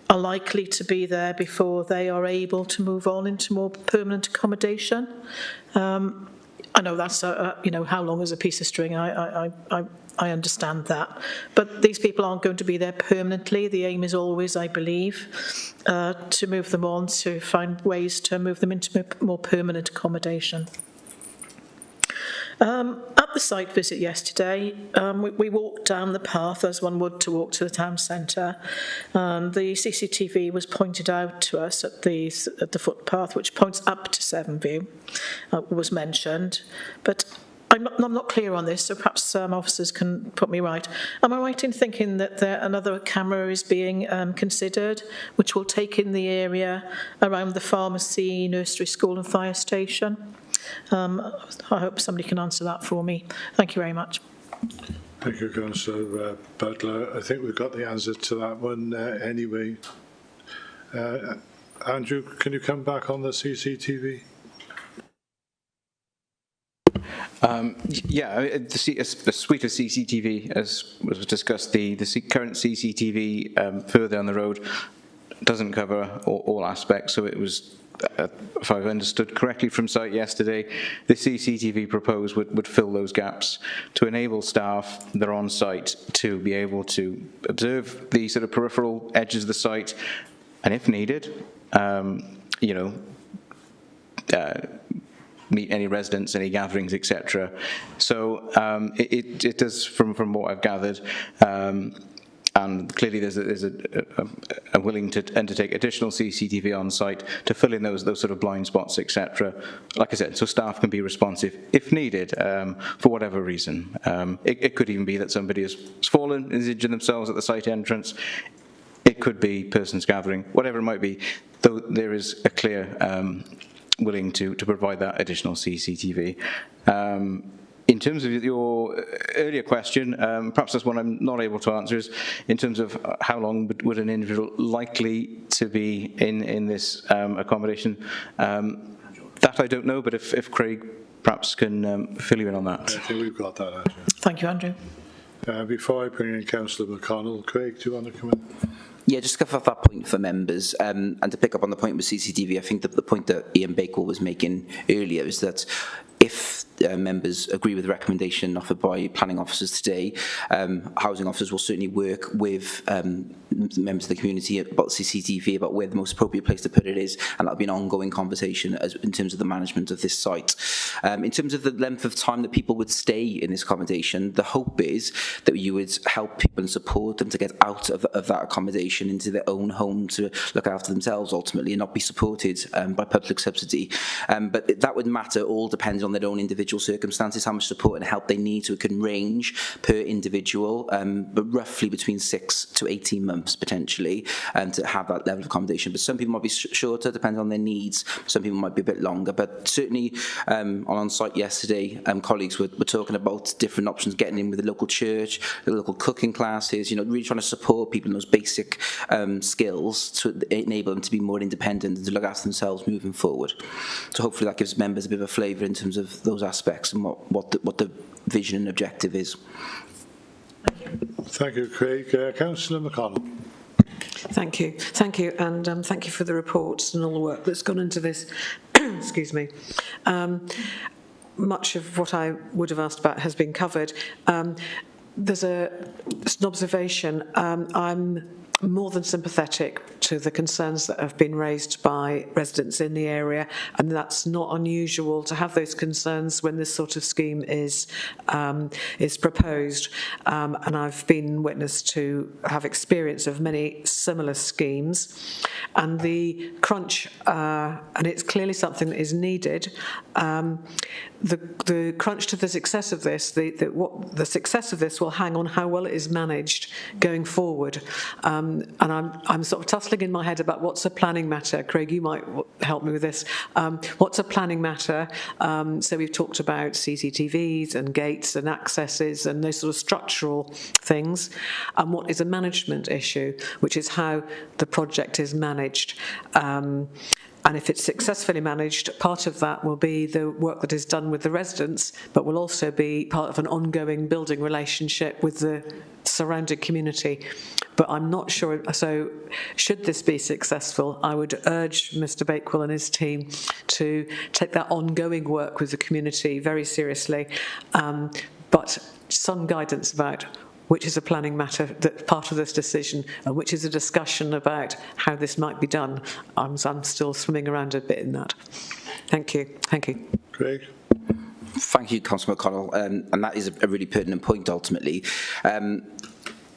are likely to be there before they are able to move on into more permanent accommodation. I know that's how long is a piece of string. I understand that, but these people aren't going to be there permanently. The aim is always, I believe, to move them on, to find ways to move them into more permanent accommodation. At the site visit yesterday, we walked down the path as one would to walk to the town centre. The CCTV was pointed out to us at the footpath, which points up to Sevenview, was mentioned, but I'm not clear on this, so perhaps some officers can put me right. Am I right in thinking that another camera is being considered, which will take in the area around the pharmacy, nursery school and fire station? I hope somebody can answer that for me. Thank you very much. Thank you, Councillor Butler. I think we've got the answer to that one anyway. Andrew, can you come back on the CCTV? The suite of CCTV, as was discussed, the current CCTV further down the road doesn't cover all aspects. So it was, if I've understood correctly from site yesterday, the CCTV proposed would fill those gaps to enable staff that are on site to be able to observe the sort of peripheral edges of the site, and if needed, meet any residents, any gatherings, etc. So it does, from what I've gathered, and clearly there's a willing to undertake additional CCTV on site to fill in those sort of blind spots, etc. Like I said, so staff can be responsive if needed for whatever reason. It could even be that somebody has fallen, is injured themselves at the site entrance. It could be persons gathering, whatever it might be. Though there is a clear willing to provide that additional CCTV. In in terms of your earlier question, perhaps that's one I'm not able to answer, is in terms of how long would an individual likely to be in this accommodation. That I don't know, but if Craig perhaps can fill you in on that. I think we've got that, Andrew. Thank you, Andrew. Before I bring in Councillor McConnell, Craig, do you want to come in? Yeah, just to cover that point for members, and to pick up on the point with CCTV, I think that the point that Ian Bakewell was making earlier is that if members agree with the recommendation offered by planning officers today, housing officers will certainly work with members of the community about CCTV, about where the most appropriate place to put it is, and that'll be an ongoing conversation in terms of the management of this site. In terms of the length of time that people would stay in this accommodation, the hope is that you would help people and support them to get out of that accommodation into their own home to look after themselves ultimately and not be supported by public subsidy. But that would matter all depending on their own individual circumstances, how much support and help they need, so it can range per individual, but roughly between 6 to 18 months potentially, to have that level of accommodation. But some people might be shorter, depending on their needs. Some people might be a bit longer. But certainly on site yesterday, colleagues were talking about different options, getting in with the local church, the local cooking classes, really trying to support people in those basic skills to enable them to be more independent and to look after themselves moving forward. So hopefully that gives members a bit of a flavour in terms of those aspects and what the vision and objective is. Thank you, Craig. Councillor McConnell. Thank you, and thank you for the reports and all the work that's gone into this. Excuse me. Much of what I would have asked about has been covered. There's an observation. I'm more than sympathetic to the concerns that have been raised by residents in the area, and that's not unusual to have those concerns when this sort of scheme is proposed. And I've been witness to have experience of many similar schemes, and the crunch, and it's clearly something that is needed. The crunch to the success of this, the success of this will hang on how well it is managed going forward. And I'm sort of tussling in my head about what's a planning matter. Craig, you might help me with this. What's a planning matter? So we've talked about CCTVs and gates and accesses and those sort of structural things. And what is a management issue, which is how the project is managed. And if it's successfully managed, part of that will be the work that is done with the residents, but will also be part of an ongoing building relationship with the surrounding community. But I'm not sure, so should this be successful, I would urge Mr. Bakewell and his team to take that ongoing work with the community very seriously, but some guidance about which is a planning matter that's part of this decision, and which is a discussion about how this might be done. I'm still swimming around a bit in that. Thank you. Thank you. Craig. Thank you, Councillor McConnell, and that is a really pertinent point ultimately.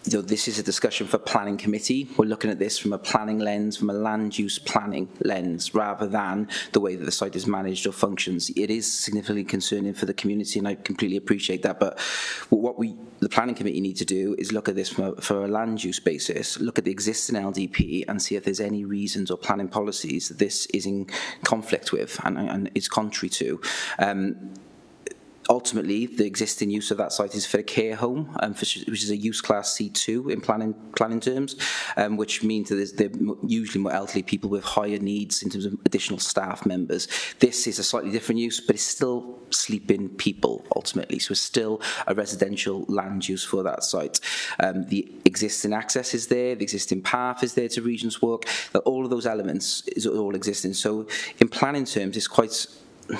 This is a discussion for planning committee. We're looking at this from a planning lens, from a land use planning lens, rather than the way that the site is managed or functions. It is significantly concerning for the community, and I completely appreciate that. But what the planning committee need to do is look at this from a land use basis, look at the existing LDP and see if there's any reasons or planning policies that this is in conflict with and is contrary to. Ultimately, the existing use of that site is for a care home, which is a use class C2 in planning terms, which means that they're usually more elderly people with higher needs in terms of additional staff members. This is a slightly different use, but it's still sleeping people ultimately, so it's still a residential land use for that site. The existing access is there, the existing path is there to Regent's Walk, all of those elements is all existing. So in planning terms, it's quite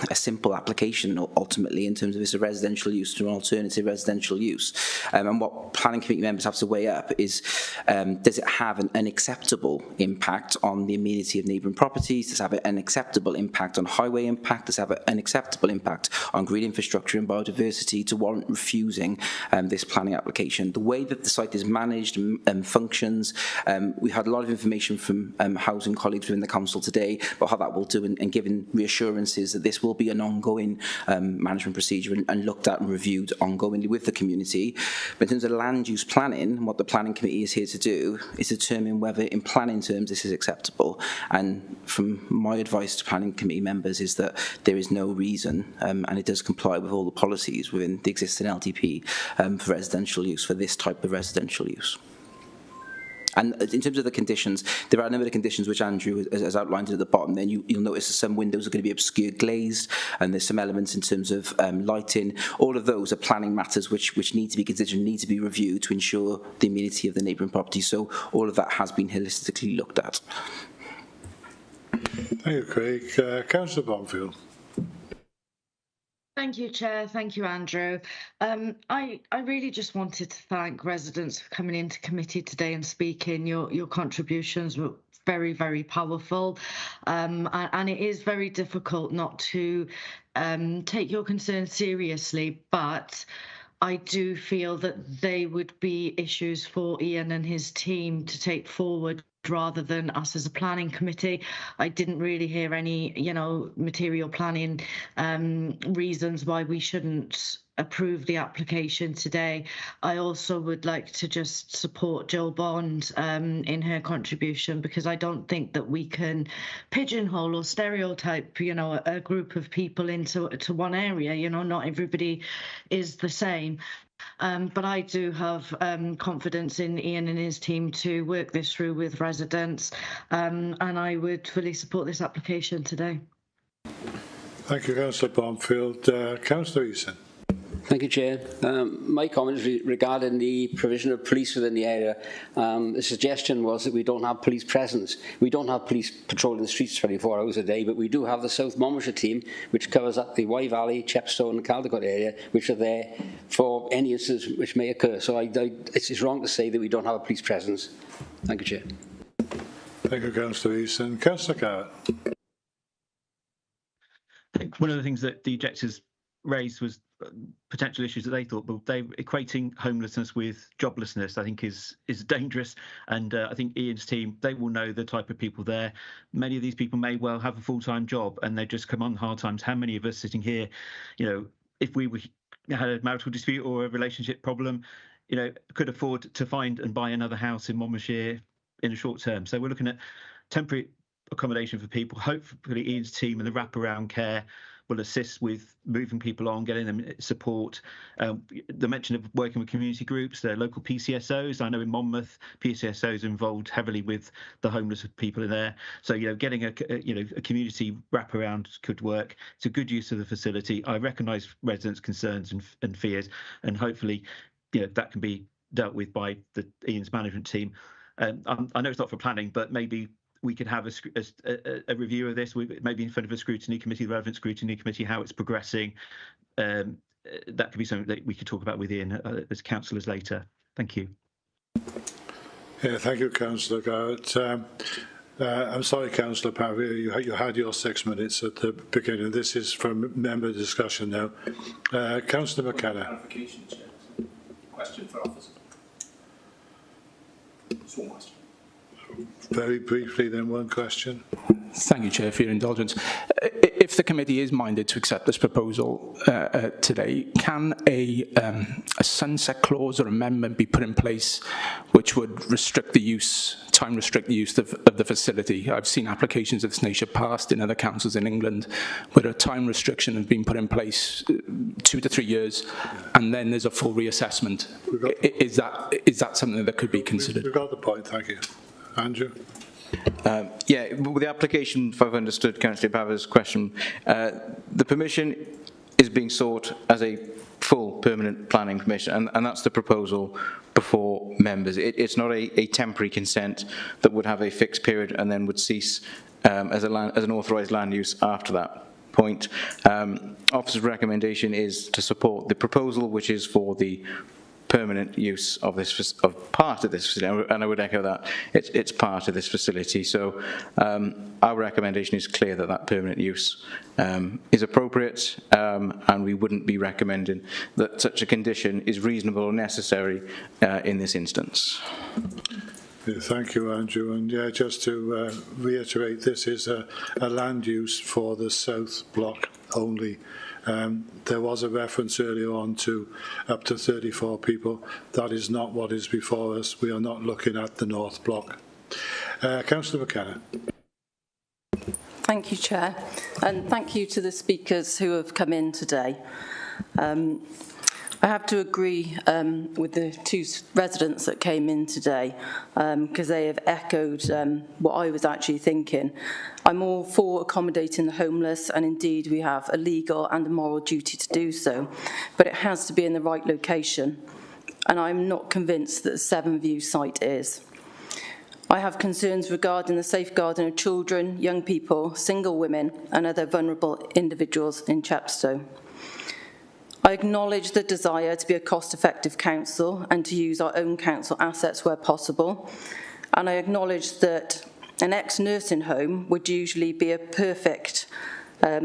a simple application ultimately in terms of it's a residential use to an alternative residential use. And what planning committee members have to weigh up is does it have an acceptable impact on the amenity of neighbouring properties? Does it have an acceptable impact on highway impact? Does it have an acceptable impact on green infrastructure and biodiversity to warrant refusing this planning application? The way that the site is managed and functions, we had a lot of information from housing colleagues within the council today about how that will do and giving reassurances that this this will be an ongoing management procedure and looked at and reviewed ongoingly with the community. But in terms of land use planning, what the planning committee is here to do is determine whether in planning terms this is acceptable. And from my advice to planning committee members is that there is no reason, and it does comply with all the policies within the existing LDP for residential use, for this type of residential use. And in terms of the conditions, there are a number of conditions which Andrew has outlined at the bottom. Then you'll notice that some windows are going to be obscured glazed, and there's some elements in terms of lighting. All of those are planning matters which need to be considered and need to be reviewed to ensure the amenity of the neighbouring property. So all of that has been holistically looked at. Thank you, Craig. Councillor Bonfield. Thank you, Chair. Thank you, Andrew. I really just wanted to thank residents for coming into committee today and speaking. Your contributions were very, very powerful, and it is very difficult not to take your concerns seriously, but I do feel that they would be issues for Ian and his team to take forward rather than us as a planning committee. I didn't really hear any, material planning reasons why we shouldn't approve the application today. I also would like to just support Jill Bond in her contribution, because I don't think that we can pigeonhole or stereotype, a group of people into one area. Not everybody is the same. But I do have confidence in Ian and his team to work this through with residents, and I would fully support this application today. Thank you, Councillor Bonfield. Councillor Eason. Thank you, Chair. My comment is regarding the provision of police within the area. The suggestion was that we don't have police presence. We don't have police patrolling the streets 24 hours a day, but we do have the South Monmouthshire team, which covers up the Wye Valley, Chepstow and Caldecott area, which are there for any incidents which may occur. So it's wrong to say that we don't have a police presence. Thank you, Chair. Thank you, Councillor Eason. Councillor Garrett. I think one of the things that the objectors raised was potential issues that they thought, but they equating homelessness with joblessness, I think is dangerous. And I think Ian's team, they will know the type of people there. Many of these people may well have a full-time job and they just come on hard times. How many of us sitting here, if we had a marital dispute or a relationship problem, could afford to find and buy another house in Monmouthshire in a short term? So we're looking at temporary accommodation for people. Hopefully Ian's team and the wraparound care will assist with moving people on, getting them support. The mention of working with community groups, the local PCSOs. I know in Monmouth, PCSOs are involved heavily with the homeless people in there. So, getting a community wraparound could work. It's a good use of the facility. I recognise residents' concerns and fears, and hopefully, that can be dealt with by the Ian's management team. I know it's not for planning, but maybe we could have a review of this, maybe in front of a scrutiny committee, the relevant scrutiny committee, how it's progressing. That could be something that we could talk about with Ian as councillors later. Thank you. Yeah, thank you, Councillor Garrett. I'm sorry, Councillor Pavia, you had your 6 minutes at the beginning. This is from member discussion now. Councillor McKenna. Question for officer. Small question. Very briefly, then, one question. Thank you, Chair, for your indulgence. If the committee is minded to accept this proposal today, can a sunset clause or amendment be put in place which would restrict the use, time restrict the use of the facility? I've seen applications of this nature passed in other councils in England where a time restriction has been put in place 2 to 3 years, and then there's a full reassessment. Is that something that could be considered? We've got the point, thank you. Andrew? Yeah, with the application, if I've understood Councillor Pavia's question, the permission is being sought as a full permanent planning permission, and that's the proposal before members. It's not a temporary consent that would have a fixed period and then would cease as an authorised land use after that point. Officer's recommendation is to support the proposal, which is for the permanent use of this part of this facility, and I would echo that it's part of this facility. So our recommendation is clear that permanent use is appropriate, and we wouldn't be recommending that such a condition is reasonable or necessary in this instance. Yeah, thank you, Andrew. And yeah, just to reiterate, this is a land use for the south block only. There was a reference earlier on to up to 34 people. That is not what is before us. We are not looking at the North Block. Councillor McKenna. Thank you, Chair, and thank you to the speakers who have come in today. I have to agree with the two residents that came in today because they have echoed what I was actually thinking. I'm all for accommodating the homeless, and indeed we have a legal and a moral duty to do so, but it has to be in the right location, and I'm not convinced that the Seven View site is. I have concerns regarding the safeguarding of children, young people, single women and other vulnerable individuals in Chepstow. I acknowledge the desire to be a cost-effective council and to use our own council assets where possible, and I acknowledge that an ex-nursing home would usually be a perfect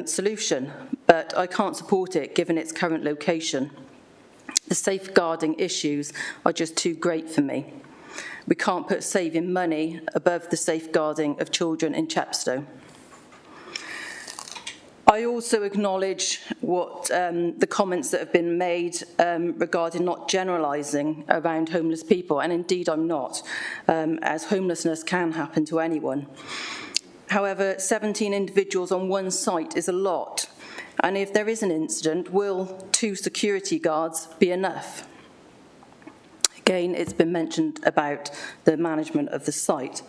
solution, but I can't support it given its current location. The safeguarding issues are just too great for me. We can't put saving money above the safeguarding of children in Chepstow. I also acknowledge what the comments that have been made regarding not generalising around homeless people, and indeed I'm not, as homelessness can happen to anyone. However, 17 individuals on one site is a lot, and if there is an incident, will 2 security guards be enough? Again, it's been mentioned about the management of the site.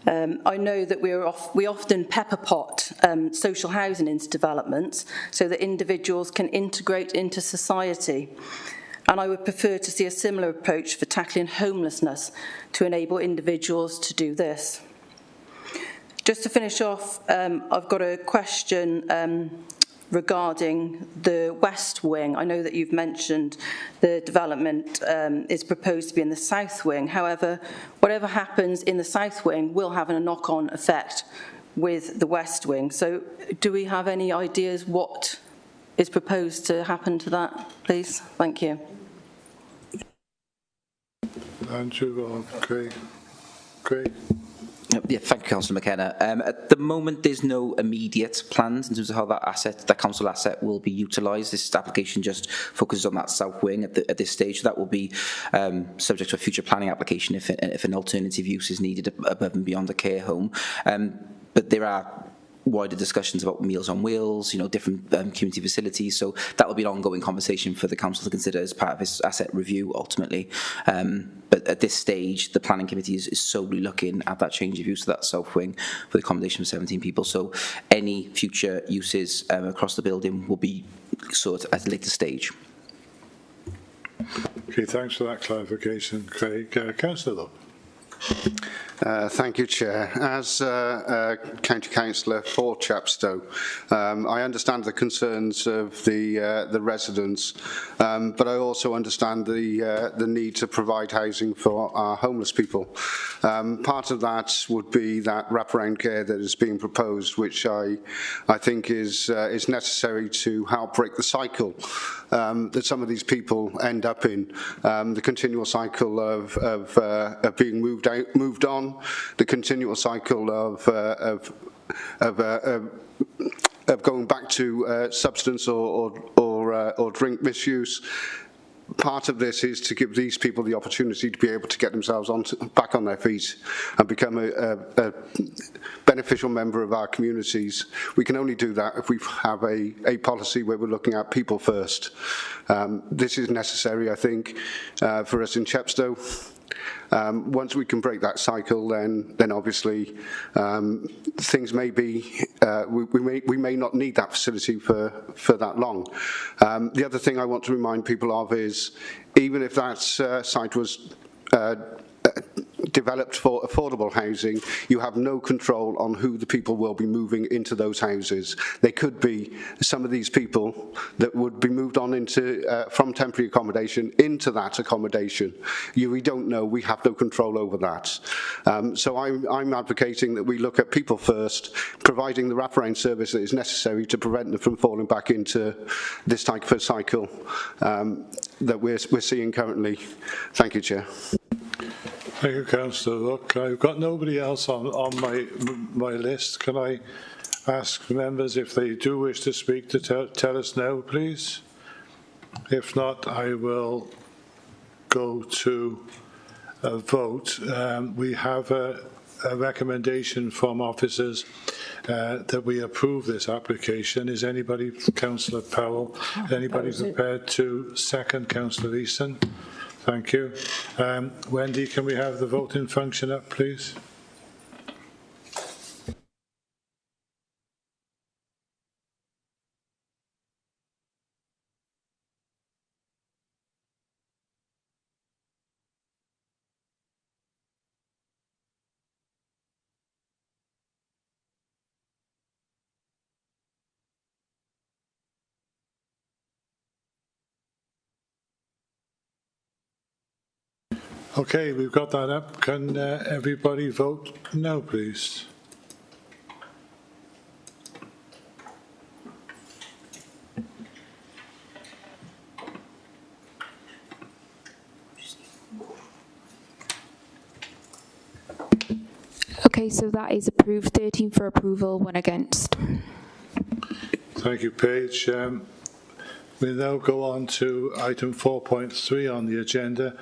I know that we often pepper pot social housing into developments so that individuals can integrate into society. And I would prefer to see a similar approach for tackling homelessness to enable individuals to do this. Just to finish off, I've got a question regarding the West Wing. I know that you've mentioned the development is proposed to be in the South Wing. However, whatever happens in the South Wing will have a knock-on effect with the West Wing. So do we have any ideas what is proposed to happen to that, please? Thank you. Andrew or Craig? Craig? Yeah, thank you, Councillor McKenna. At the moment, there's no immediate plans in terms of how that council asset will be utilised. This application just focuses on that south wing at this stage. That will be subject to a future planning application if an alternative use is needed above and beyond the care home. But there are wider discussions about Meals on Wheels, different community facilities. So that will be an ongoing conversation for the council to consider as part of its asset review ultimately. But at this stage, the planning committee is solely looking at that change of use of that south wing for the accommodation of 17 people. So any future uses across the building will be sought at a later stage. Okay, thanks for that clarification, Craig. Councillor Lowe. Thank you, Chair. As County Councillor for Chepstow, I understand the concerns of the residents, but I also understand the need to provide housing for our homeless people. Part of that would be that wraparound care that is being proposed, which I think is necessary to help break the cycle that some of these people end up in, the continual cycle of being moved on, the continual cycle of going back to substance or drink misuse. Part of this is to give these people the opportunity to be able to get themselves back on their feet and become a beneficial member of our communities. We can only do that if we have a policy where we're looking at people first. This is necessary, I think, for us in Chepstow. Once we can break that cycle, then obviously things may be, we may not need that facility for that long. The other thing I want to remind people of is, even if that site was developed for affordable housing, you have no control on who the people will be moving into those houses. They could be some of these people that would be moved on into from temporary accommodation into that accommodation. We don't know. We have no control over that. So I'm advocating that we look at people first, providing the wraparound service that is necessary to prevent them from falling back into this type of cycle that we're seeing currently. Thank you, Chair. Thank you, Councillor. Look, I've got nobody else on my list. Can I ask members if they do wish to speak to tell us now, please. If not, I will go to a vote. We have a recommendation from officers that we approve this application. Is anybody, Councillor Powell, anybody prepared to second Councillor Easton? Thank you. Wendy, can we have the voting function up, please? Okay, we've got that up. Can everybody vote no, please? Okay, so that is approved. 13 for approval, 1 against. Thank you, Paige. We'll now go on to item 4.3 on the agenda,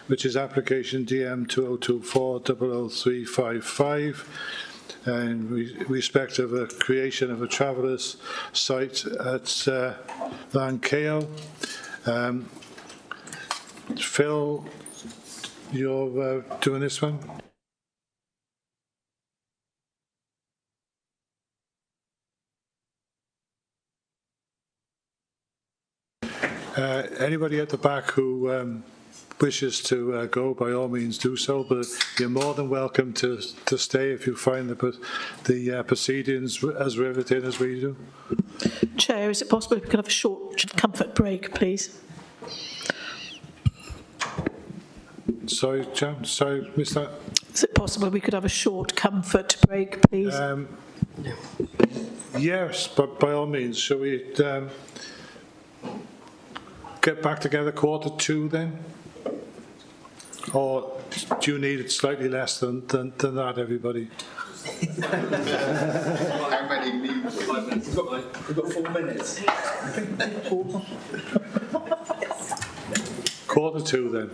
which is application DM 2024-00355 in respect of a creation of a travellers site at Lanceo. Phil, you're doing this one? Anybody at the back who wishes to go, by all means do so, but you're more than welcome to stay if you find the proceedings as riveting as we do. Chair, is it possible if we could have a short comfort break, please? Sorry, Jam, sorry, missed that. Is it possible we could have a short comfort break, please? Yes, but by all means, shall we get back together 1:45 then? Or do you need it slightly less than that, everybody? How many needs? We've got 4 minutes. 1:45 then.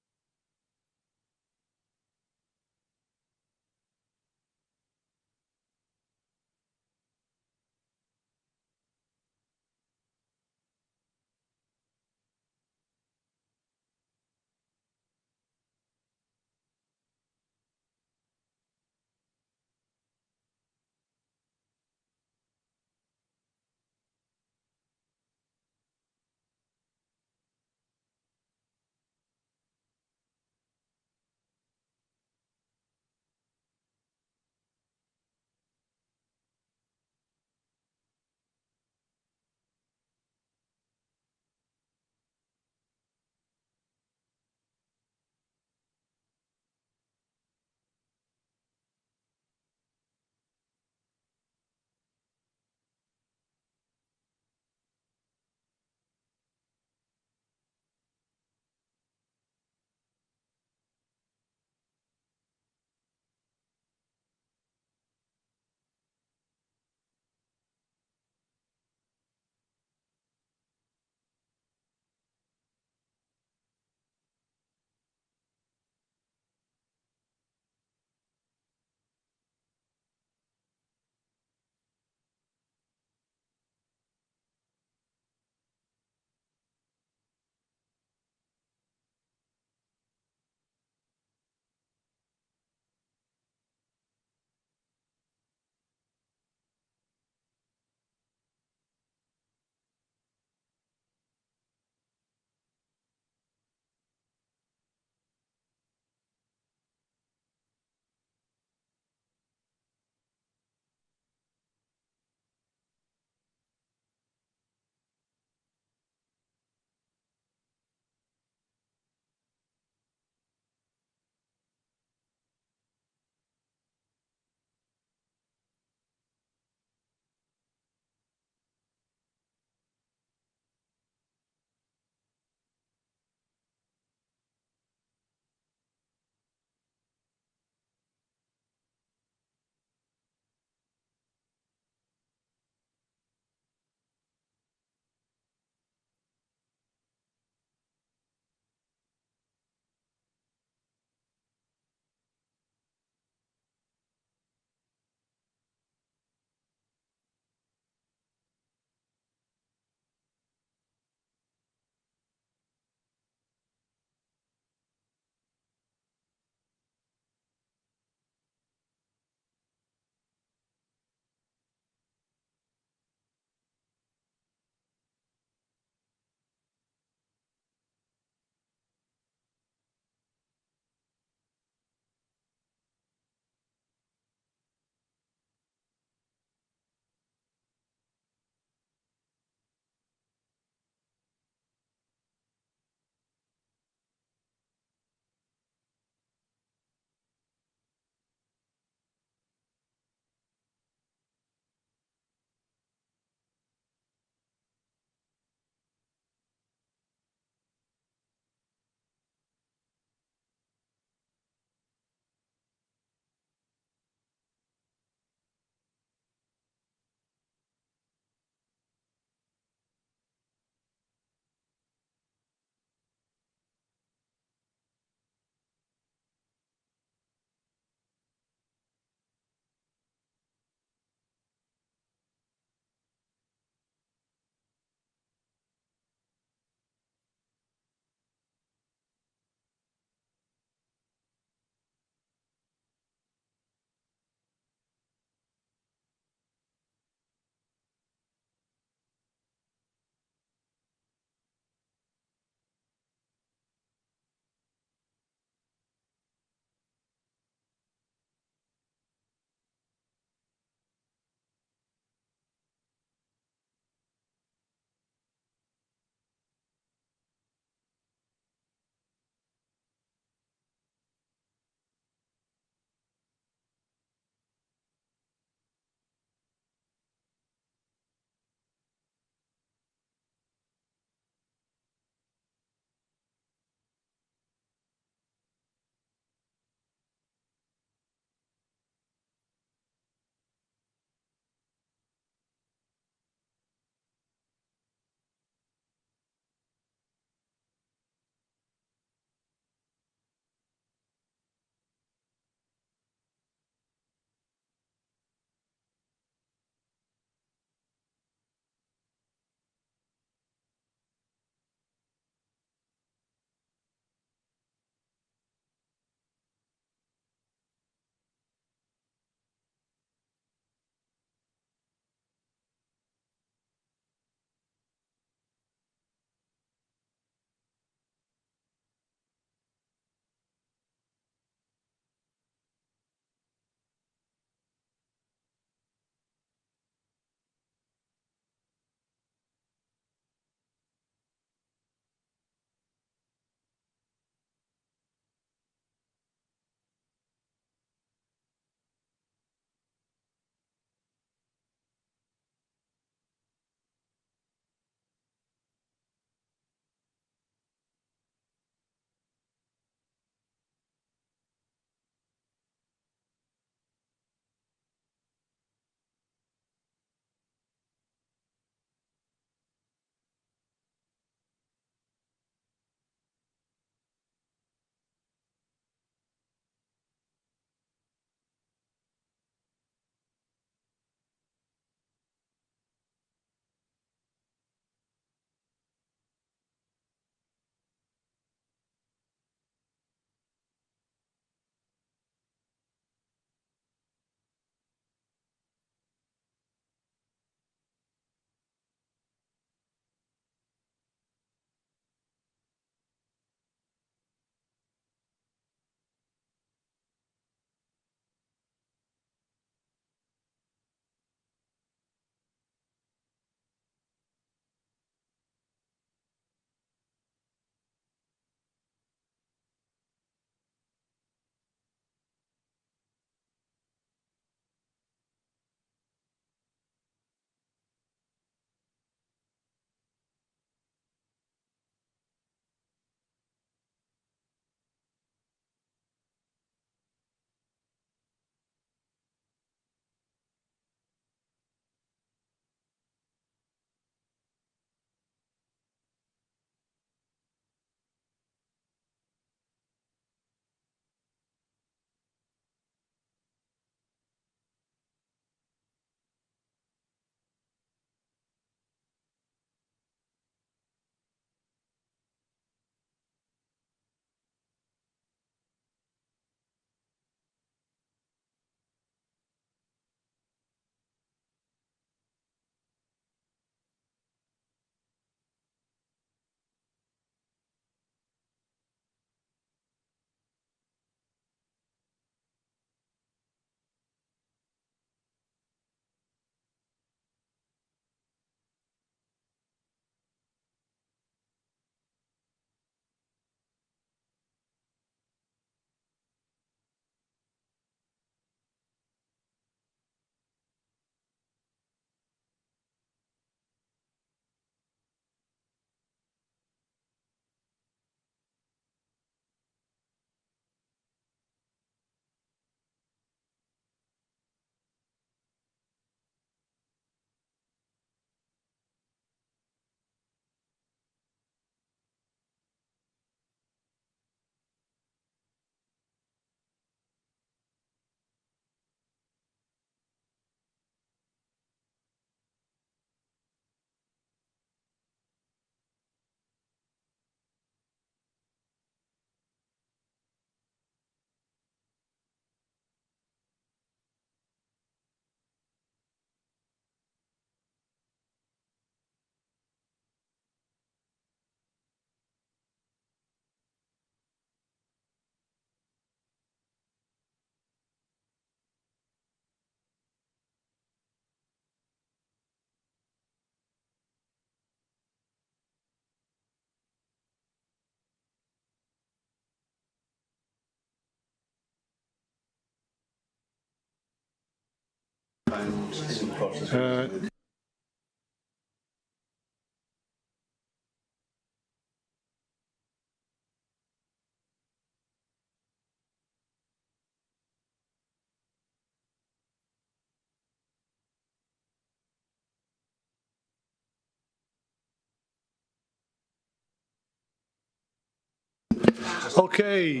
Okay,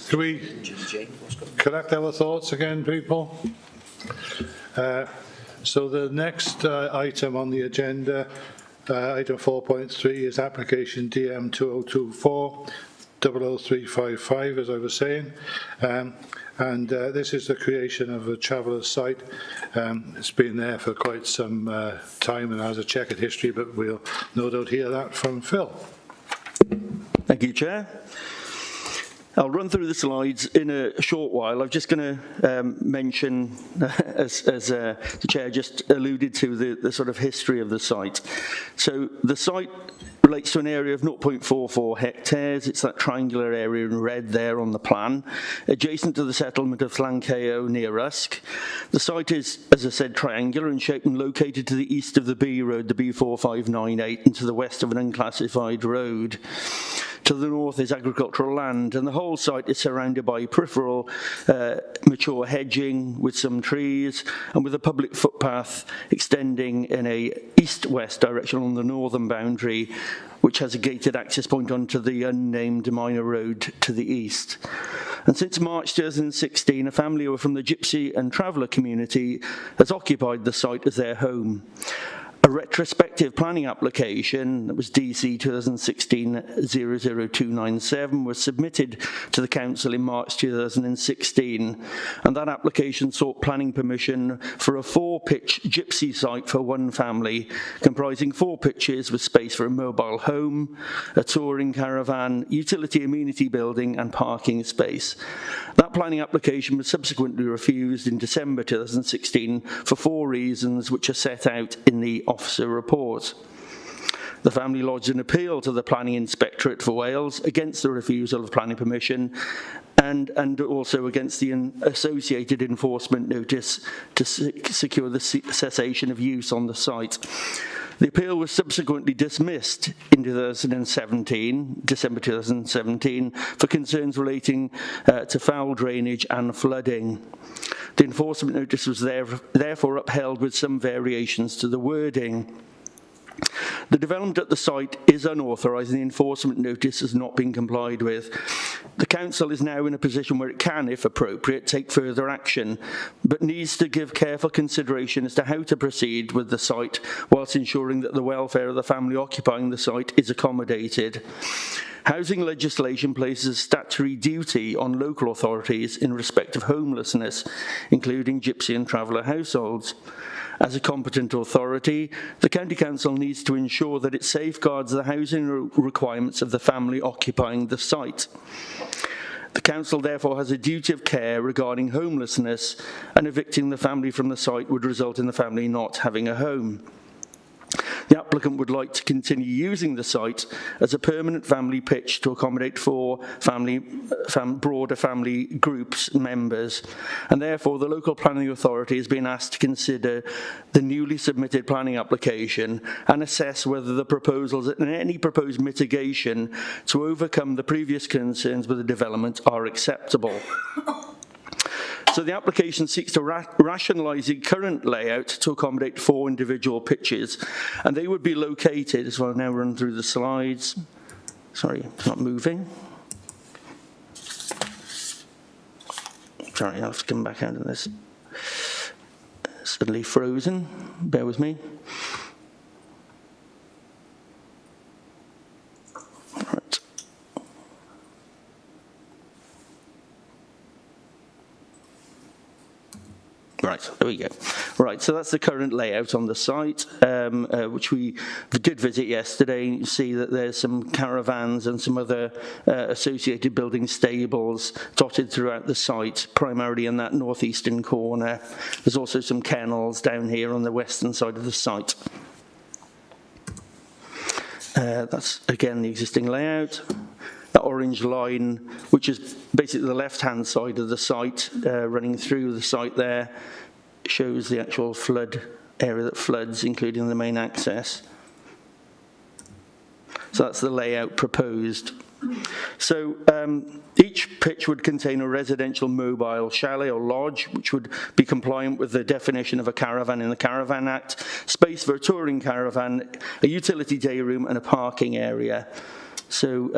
can we collect our thoughts again, people? So the next item on the agenda, item 4.3, is application DM 2024 00355, as I was saying. This is the creation of a traveller's site. It's been there for quite some time and has a checkered history, but we'll no doubt hear that from Phil. Thank you, Chair. I'll run through the slides in a short while. I'm just going to mention, as the Chair just alluded to, the sort of history of the site. So the site relates to an area of 0.44 hectares. It's that triangular area in red there on the plan, adjacent to the settlement of Llancaio near Usk. The site is, as I said, triangular in shape and located to the east of the B road, the B4598, and to the west of an unclassified road. To the north is agricultural land, and the whole site is surrounded by peripheral mature hedging with some trees, and with a public footpath extending in a east-west direction on the northern boundary, which has a gated access point onto the unnamed minor road to the east. And since March 2016, a family from the Gypsy and Traveller community has occupied the site as their home. A retrospective planning application, that was DC 2016-00297, was submitted to the Council in March 2016, and that application sought planning permission for a 4-pitch gypsy site for one family, comprising 4 pitches with space for a mobile home, a touring caravan, utility amenity building, and parking space. That planning application was subsequently refused in December 2016 for 4 reasons, which are set out in the officer report. The family lodged an appeal to the Planning Inspectorate for Wales against the refusal of planning permission and also against the associated enforcement notice to secure the cessation of use on the site. The appeal was subsequently dismissed in December 2017, for concerns relating to foul drainage and flooding. The enforcement notice was therefore upheld with some variations to the wording. The development at the site is unauthorised and the enforcement notice has not been complied with. The Council is now in a position where it can, if appropriate, take further action, but needs to give careful consideration as to how to proceed with the site whilst ensuring that the welfare of the family occupying the site is accommodated. Housing legislation places a statutory duty on local authorities in respect of homelessness, including Gypsy and Traveller households. As a competent authority, the County Council needs to ensure that it safeguards the housing requirements of the family occupying the site. The Council therefore has a duty of care regarding homelessness, and evicting the family from the site would result in the family not having a home. The applicant would like to continue using the site as a permanent family pitch to accommodate 4 broader family groups members, and therefore the local planning authority has been asked to consider the newly submitted planning application and assess whether the proposals and any proposed mitigation to overcome the previous concerns with the development are acceptable. So the application seeks to rationalise the current layout to accommodate 4 individual pitches, and they would be located, so I'll now run through the slides. Sorry, it's not moving. Sorry, I'll have to come back out of this. It's suddenly frozen, bear with me. Right, there we go. Right, so that's the current layout on the site, which we did visit yesterday. You see that there's some caravans and some other associated building stables dotted throughout the site, primarily in that northeastern corner. There's also some kennels down here on the western side of the site. That's, again, the existing layout. That orange line, which is basically the left-hand side of the site, running through the site there, shows the actual flood area that floods, including the main access. So that's the layout proposed. So each pitch would contain a residential mobile chalet or lodge, which would be compliant with the definition of a caravan in the Caravan Act, space for a touring caravan, a utility day room, and a parking area. So,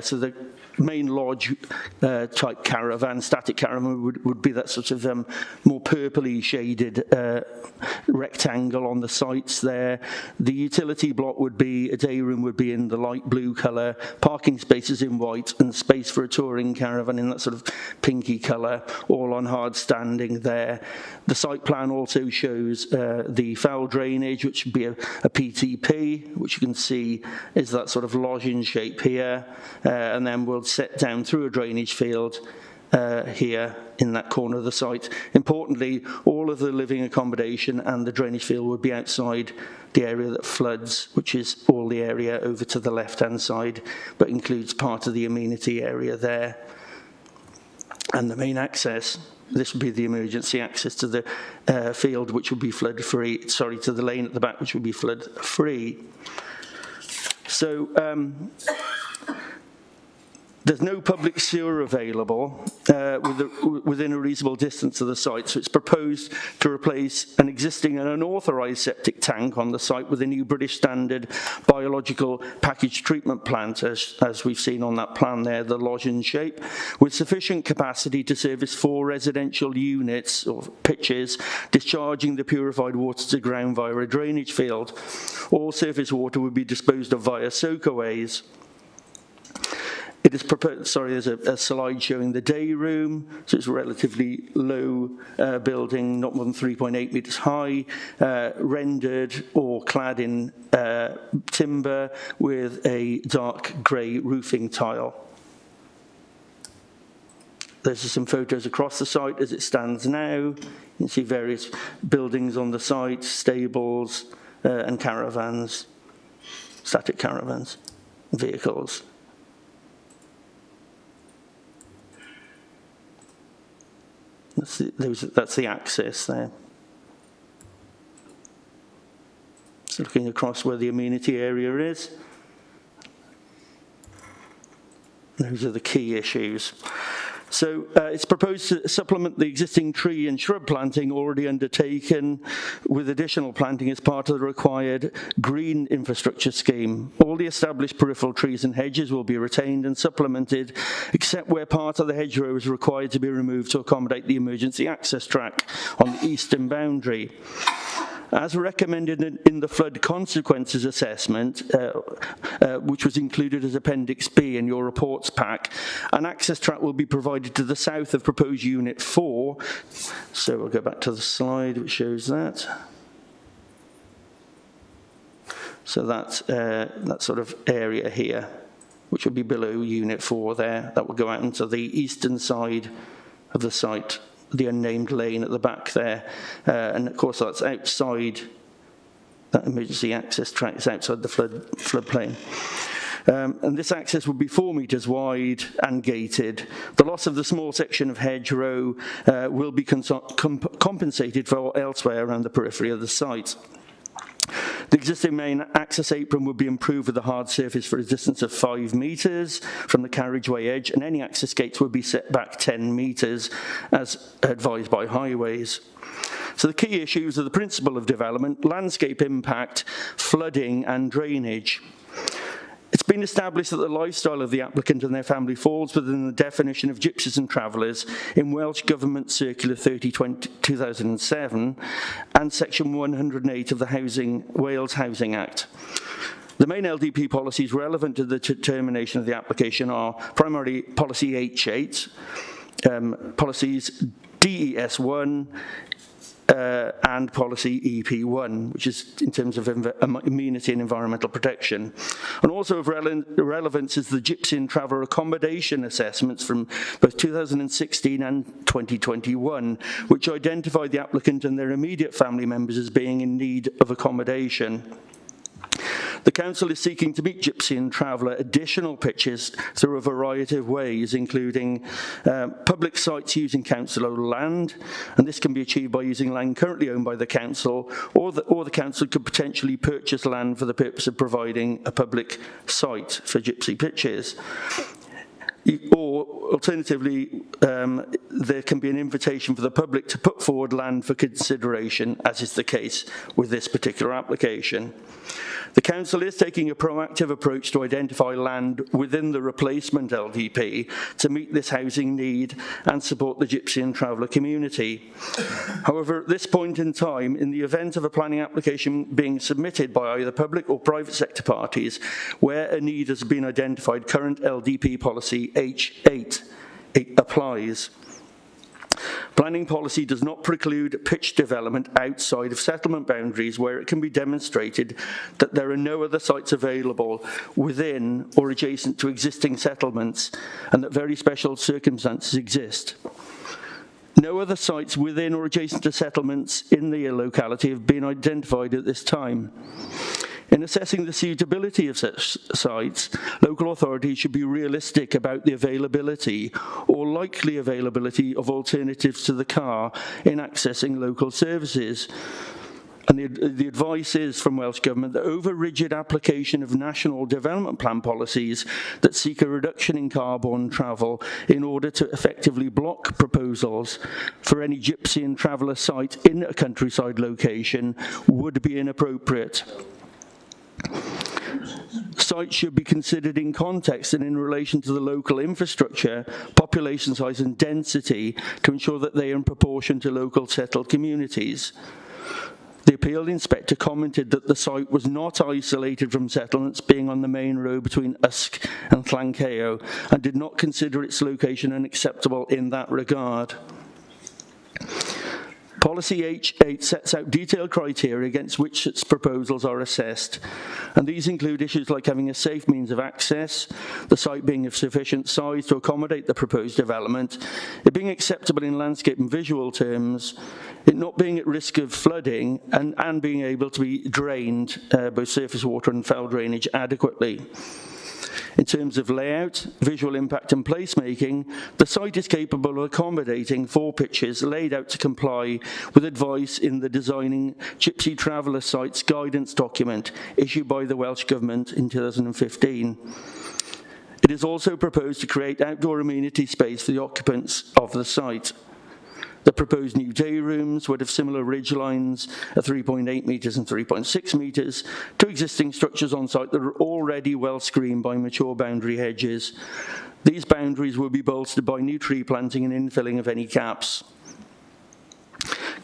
so the main lodge type caravan, static caravan, would be that sort of more purpley shaded rectangle on the sites there. The utility block would be, a day room would be in the light blue colour, parking spaces in white, and space for a touring caravan in that sort of pinky colour, all on hard standing there. The site plan also shows the foul drainage, which would be a PTP, which you can see is that sort of lozenge shape here, and then we'll set down through a drainage field here in that corner of the site. Importantly, all of the living accommodation and the drainage field would be outside the area that floods, which is all the area over to the left-hand side, but includes part of the amenity area there. And the main access, this would be the emergency access to the field, which would be flood-free, to the lane at the back, which would be flood-free. So, there's no public sewer available within a reasonable distance of the site, so it's proposed to replace an existing and unauthorised septic tank on the site with a new British standard biological package treatment plant, as we've seen on that plan there, the lozenge shape, with sufficient capacity to service 4 residential units or pitches, discharging the purified water to ground via a drainage field. All surface water would be disposed of via soakaways. It is proposed, there's a slide showing the day room, so it's a relatively low building, not more than 3.8 metres high, rendered or clad in timber with a dark grey roofing tile. There's some photos across the site as it stands now. You can see various buildings on the site, stables and caravans, static caravans, vehicles. That's the access there. So looking across where the amenity area is. Those are the key issues. So it's proposed to supplement the existing tree and shrub planting already undertaken with additional planting as part of the required green infrastructure scheme. All the established peripheral trees and hedges will be retained and supplemented, except where part of the hedgerow is required to be removed to accommodate the emergency access track on the eastern boundary. As recommended in the flood consequences assessment, which was included as Appendix B in your reports pack, an access track will be provided to the south of proposed Unit 4. So we'll go back to the slide which shows that. So that's that sort of area here, which will be below Unit 4 there. That will go out into the eastern side of the site, the unnamed lane at the back there, and of course that's outside, that emergency access track is outside the floodplain. And this access would be 4 metres wide and gated. The loss of the small section of hedgerow will be compensated for elsewhere around the periphery of the site. The existing main access apron would be improved with a hard surface for a distance of 5 metres from the carriageway edge, and any access gates would be set back 10 metres as advised by highways. So the key issues are the principle of development, landscape impact, flooding and drainage. It's been established that the lifestyle of the applicant and their family falls within the definition of gypsies and travellers in Welsh Government Circular 30/2007 and Section 108 of the Wales Housing Act. The main LDP policies relevant to the determination of the application are primarily Policy H8, policies DES1, and policy EP1, which is in terms of amenity and environmental protection. And also of relevance is the gypsy and traveller accommodation assessments from both 2016 and 2021, which identified the applicant and their immediate family members as being in need of accommodation. The council is seeking to meet Gypsy and Traveller additional pitches through a variety of ways, including public sites using council-owned land, and this can be achieved by using land currently owned by the council, or the council could potentially purchase land for the purpose of providing a public site for Gypsy pitches. Or alternatively, there can be an invitation for the public to put forward land for consideration, as is the case with this particular application. The council is taking a proactive approach to identify land within the replacement LDP to meet this housing need and support the Gypsy and Traveller community. However, at this point in time, in the event of a planning application being submitted by either public or private sector parties, where a need has been identified, current LDP policy H8 applies. Planning policy does not preclude pitch development outside of settlement boundaries where it can be demonstrated that there are no other sites available within or adjacent to existing settlements and that very special circumstances exist. No other sites within or adjacent to settlements in the locality have been identified at this time. In assessing the suitability of such sites, local authorities should be realistic about the availability or likely availability of alternatives to the car in accessing local services. And the advice is from Welsh Government that over-rigid application of national development plan policies that seek a reduction in car-borne travel in order to effectively block proposals for any Gypsy and Traveller site in a countryside location would be inappropriate. Sites should be considered in context and in relation to the local infrastructure, population size and density to ensure that they are in proportion to local settled communities. The appeal inspector commented that the site was not isolated from settlements, being on the main road between Usk and Llancaio, and did not consider its location unacceptable in that regard. Policy H8 sets out detailed criteria against which its proposals are assessed, and these include issues like having a safe means of access, the site being of sufficient size to accommodate the proposed development, it being acceptable in landscape and visual terms, it not being at risk of flooding, and being able to be drained, both surface water and fell drainage, adequately. In terms of layout, visual impact and placemaking, the site is capable of accommodating 4 pitches laid out to comply with advice in the Designing Gypsy Traveller Sites Guidance document issued by the Welsh Government in 2015. It is also proposed to create outdoor amenity space for the occupants of the site. The proposed new day rooms would have similar ridge lines at 3.8 metres and 3.6 metres to existing structures on site that are already well screened by mature boundary hedges. These boundaries will be bolstered by new tree planting and infilling of any gaps.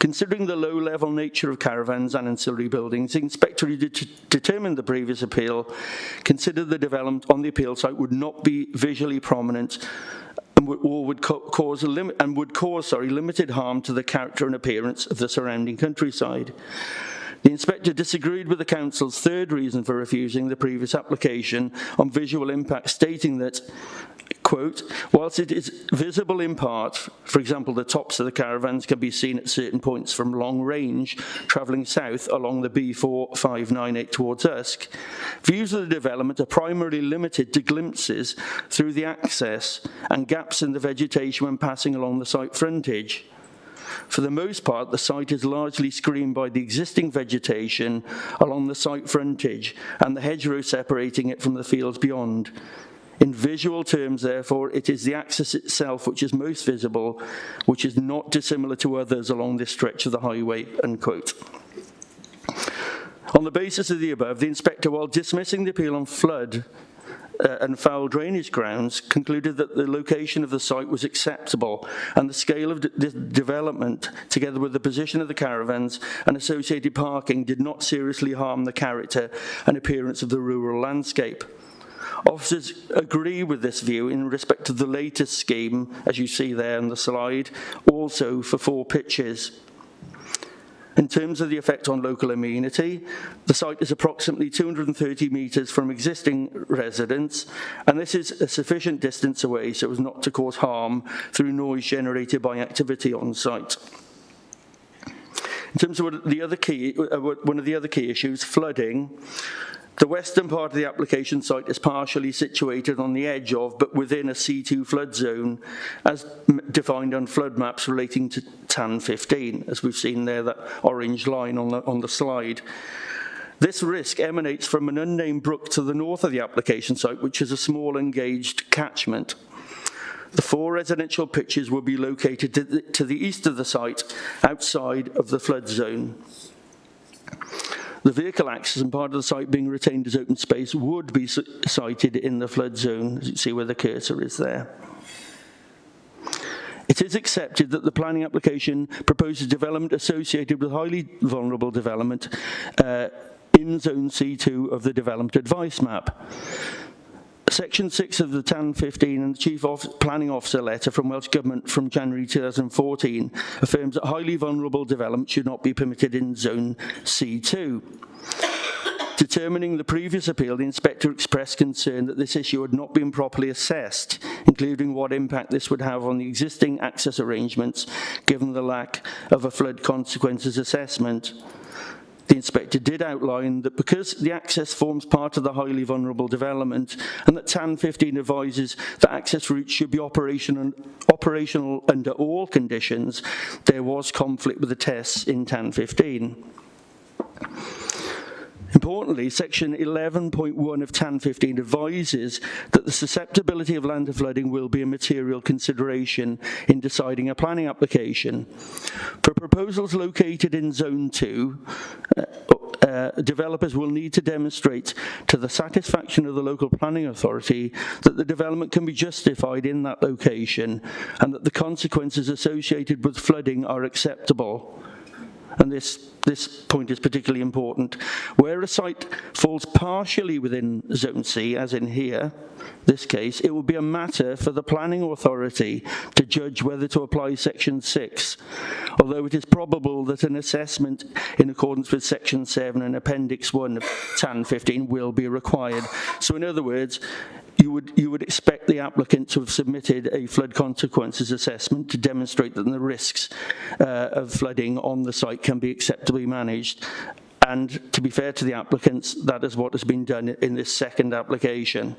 Considering the low-level nature of caravans and ancillary buildings, the inspector who determined the previous appeal considered the development on the appeal site would not be visually prominent and would cause limited harm to the character and appearance of the surrounding countryside. The inspector disagreed with the council's third reason for refusing the previous application on visual impact, stating that, quote, whilst it is visible in part, for example, the tops of the caravans can be seen at certain points from long range, travelling south along the B4598 towards Usk, views of the development are primarily limited to glimpses through the access and gaps in the vegetation when passing along the site frontage. For the most part, the site is largely screened by the existing vegetation along the site frontage and the hedgerow separating it from the fields beyond. In visual terms, therefore, it is the access itself which is most visible, which is not dissimilar to others along this stretch of the highway, unquote. On the basis of the above, the inspector, while dismissing the appeal on flood and foul drainage grounds, concluded that the location of the site was acceptable and the scale of the development, together with the position of the caravans and associated parking, did not seriously harm the character and appearance of the rural landscape. Officers agree with this view in respect to the latest scheme, as you see there on the slide, also for 4 pitches. In terms of the effect on local amenity, the site is approximately 230 metres from existing residents, and this is a sufficient distance away so as not to cause harm through noise generated by activity on site. In terms of one of the other key issues, flooding, The western part of the application site is partially situated on the edge of, but within a C2 flood zone, as defined on flood maps relating to TAN 15, as we've seen there, that orange line on the slide. This risk emanates from an unnamed brook to the north of the application site, which is a small engaged catchment. The 4 residential pitches will be located to the east of the site, outside of the flood zone. The vehicle access and part of the site being retained as open space would be sited in the flood zone, as you see where the cursor is there. It is accepted that the planning application proposes development associated with highly vulnerable development in Zone C2 of the Development Advice Map. Section 6 of the TAN 15 and the Chief Planning Officer letter from Welsh Government from January 2014 affirms that highly vulnerable development should not be permitted in Zone C2. Determining the previous appeal, the inspector expressed concern that this issue had not been properly assessed, including what impact this would have on the existing access arrangements, given the lack of a flood consequences assessment. The inspector did outline that because the access forms part of the highly vulnerable development and that TAN 15 advises that access routes should be operational under all conditions, there was conflict with the tests in TAN 15. Importantly, section 11.1 of TAN 15 advises that the susceptibility of land to flooding will be a material consideration in deciding a planning application. For proposals located in Zone 2, developers will need to demonstrate to the satisfaction of the local planning authority that the development can be justified in that location and that the consequences associated with flooding are acceptable. And this point is particularly important. Where a site falls partially within Zone C, as in here, this case, it will be a matter for the planning authority to judge whether to apply Section 6, although it is probable that an assessment in accordance with Section 7 and Appendix 1 of TAN 15 will be required. So in other words, you would expect the applicant to have submitted a flood consequences assessment to demonstrate that the risks of flooding on the site can be acceptably managed. And to be fair to the applicants, that is what has been done in this second application.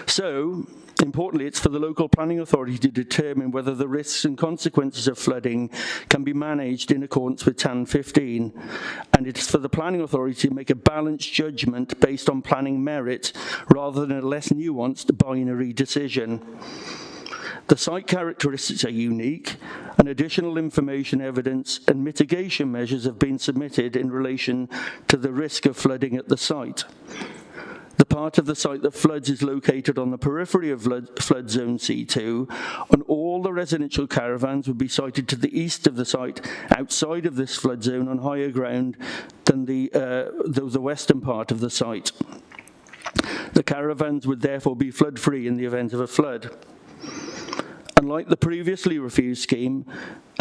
So, importantly, it's for the local planning authority to determine whether the risks and consequences of flooding can be managed in accordance with TAN 15, and it is for the planning authority to make a balanced judgment based on planning merit rather than a less nuanced binary decision. The site characteristics are unique, and additional information, evidence, and mitigation measures have been submitted in relation to the risk of flooding at the site. The part of the site that floods is located on the periphery of flood zone C2, and all the residential caravans would be sited to the east of the site, outside of this flood zone on higher ground than the western part of the site. The caravans would therefore be flood-free in the event of a flood. Unlike the previously refused scheme,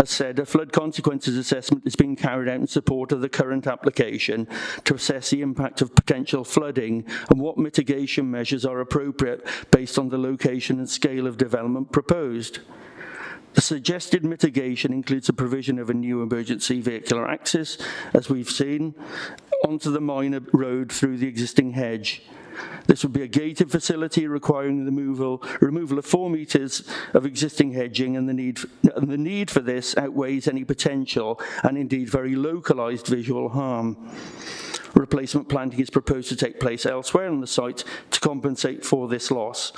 as said, a flood consequences assessment is being carried out in support of the current application to assess the impact of potential flooding and what mitigation measures are appropriate based on the location and scale of development proposed. The suggested mitigation includes the provision of a new emergency vehicular access, as we've seen, onto the minor road through the existing hedge. This would be a gated facility requiring the removal of 4 metres of existing hedging, and the need for this outweighs any potential and indeed very localised visual harm. Replacement planting is proposed to take place elsewhere on the site to compensate for this loss.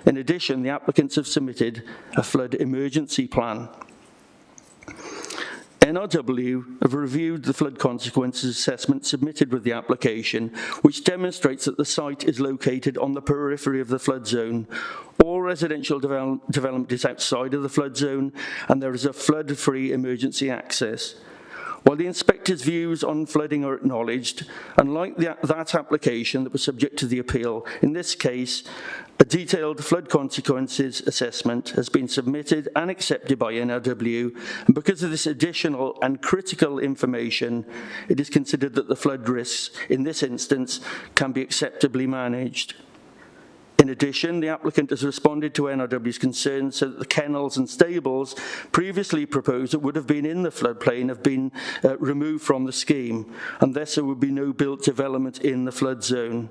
In addition, the applicants have submitted a flood emergency plan. NRW have reviewed the flood consequences assessment submitted with the application, which demonstrates that the site is located on the periphery of the flood zone. All residential development is outside of the flood zone, and there is a flood-free emergency access. While the inspector's views on flooding are acknowledged, unlike that application that was subject to the appeal, in this case, a detailed flood consequences assessment has been submitted and accepted by NRW, and because of this additional and critical information, it is considered that the flood risks in this instance can be acceptably managed. In addition, the applicant has responded to NRW's concerns so that the kennels and stables previously proposed that would have been in the floodplain have been removed from the scheme, and thus there would be no built development in the flood zone.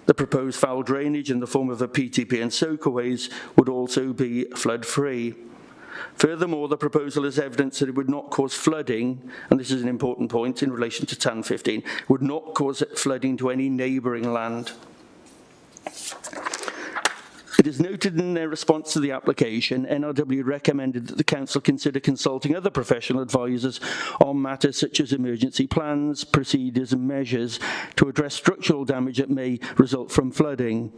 The proposed foul drainage in the form of a PTP and soakaways would also be flood-free. Furthermore, the proposal is evidence that it would not cause flooding, and this is an important point in relation to TAN 15, would not cause flooding to any neighbouring land. It is noted in their response to the application, NRW recommended that the Council consider consulting other professional advisors on matters such as emergency plans, procedures and measures to address structural damage that may result from flooding.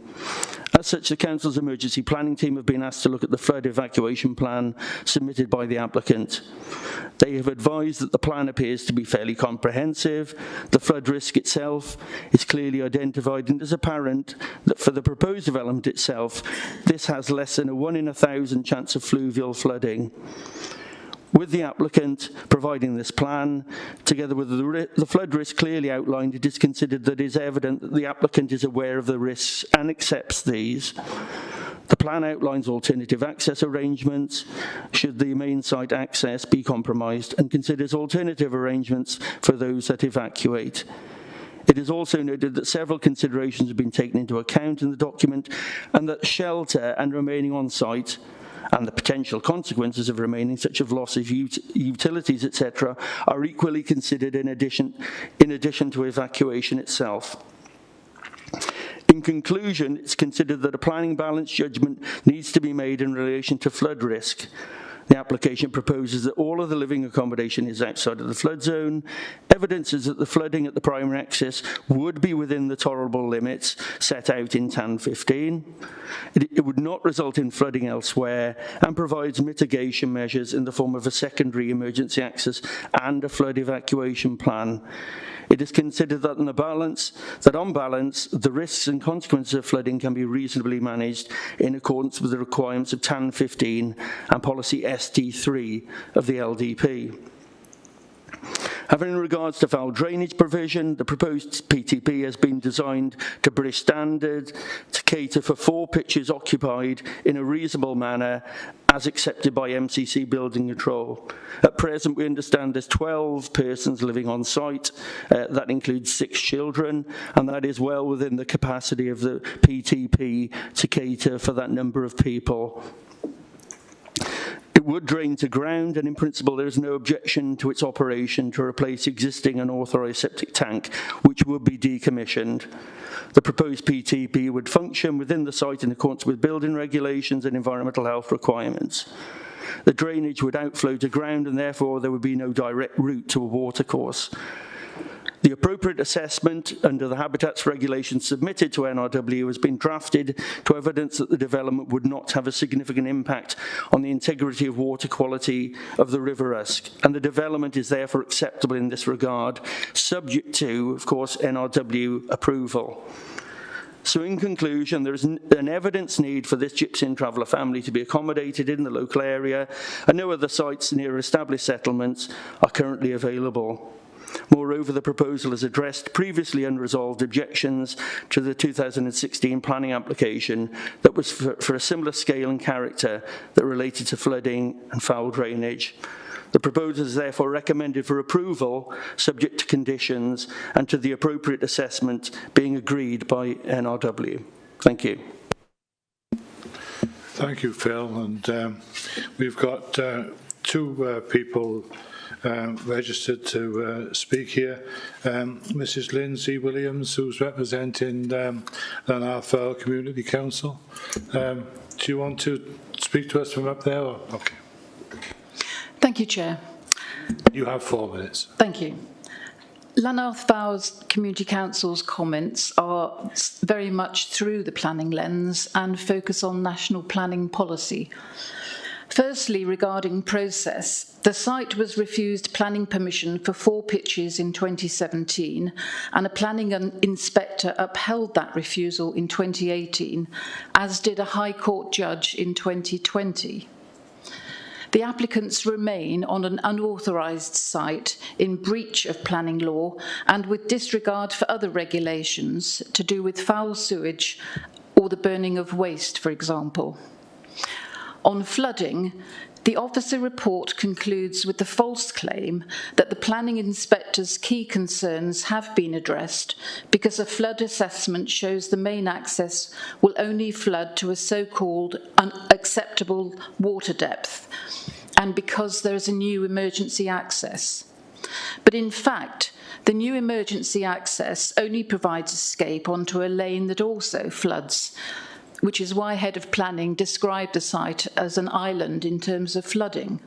As such, the Council's emergency planning team have been asked to look at the flood evacuation plan submitted by the applicant. They have advised that the plan appears to be fairly comprehensive. The flood risk itself is clearly identified, and it is apparent that for the proposed development itself, this has less than a 1 in 1,000 chance of fluvial flooding. With the applicant providing this plan, together with the flood risk clearly outlined, it is considered that it is evident that the applicant is aware of the risks and accepts these. The plan outlines alternative access arrangements should the main site access be compromised, and considers alternative arrangements for those that evacuate. It is also noted that several considerations have been taken into account in the document, and that shelter and remaining on site and the potential consequences of remaining, such as loss of utilities, etc., are equally considered in addition to evacuation itself. In conclusion, it's considered that a planning balance judgment needs to be made in relation to flood risk. The application proposes that all of the living accommodation is outside of the flood zone. Evidence is that the flooding at the primary access would be within the tolerable limits set out in TAN 15. It would not result in flooding elsewhere, and provides mitigation measures in the form of a secondary emergency access and a flood evacuation plan. It is considered that on balance, the risks and consequences of flooding can be reasonably managed in accordance with the requirements of TAN 15 and policy ST3 of the LDP. Having regards to foul drainage provision, the proposed PTP has been designed to British standard to cater for 4 pitches occupied in a reasonable manner as accepted by MCC Building Control. At present, we understand there's 12 persons living on site. That includes 6 children, and that is well within the capacity of the PTP to cater for that number of people. It would drain to ground, and in principle there is no objection to its operation to replace existing unauthorised septic tank, which would be decommissioned. The proposed PTP would function within the site in accordance with building regulations and environmental health requirements. The drainage would outflow to ground, and therefore there would be no direct route to a watercourse. The appropriate assessment under the Habitats regulations submitted to NRW has been drafted to evidence that the development would not have a significant impact on the integrity of water quality of the River Usk, and the development is therefore acceptable in this regard, subject to, of course, NRW approval. So in conclusion, there is an evidence need for this Gypsy Traveller family to be accommodated in the local area, and no other sites near established settlements are currently available. Moreover, the proposal has addressed previously unresolved objections to the 2016 planning application that was for a similar scale and character that related to flooding and foul drainage. The proposal is therefore recommended for approval, subject to conditions and to the appropriate assessment being agreed by NRW. Thank you. Thank you, Phil. And we've got 2 people registered to speak here. Mrs. Lindsay Williams, who's representing Lanark Vale Community Council. Do you want to speak to us from up there? Or? Okay. Thank you, Chair. You have 4 minutes. Thank you. Lanark Vale Community Council's comments are very much through the planning lens and focus on national planning policy. Firstly, regarding process, the site was refused planning permission for 4 pitches in 2017, and a planning inspector upheld that refusal in 2018, as did a High Court judge in 2020. The applicants remain on an unauthorised site in breach of planning law and with disregard for other regulations to do with foul sewage, or the burning of waste, for example. On flooding, the officer report concludes with the false claim that the planning inspector's key concerns have been addressed because a flood assessment shows the main access will only flood to a so-called unacceptable water depth, and because there is a new emergency access. But in fact, the new emergency access only provides escape onto a lane that also floods, which is why Head of Planning described the site as an island in terms of flooding.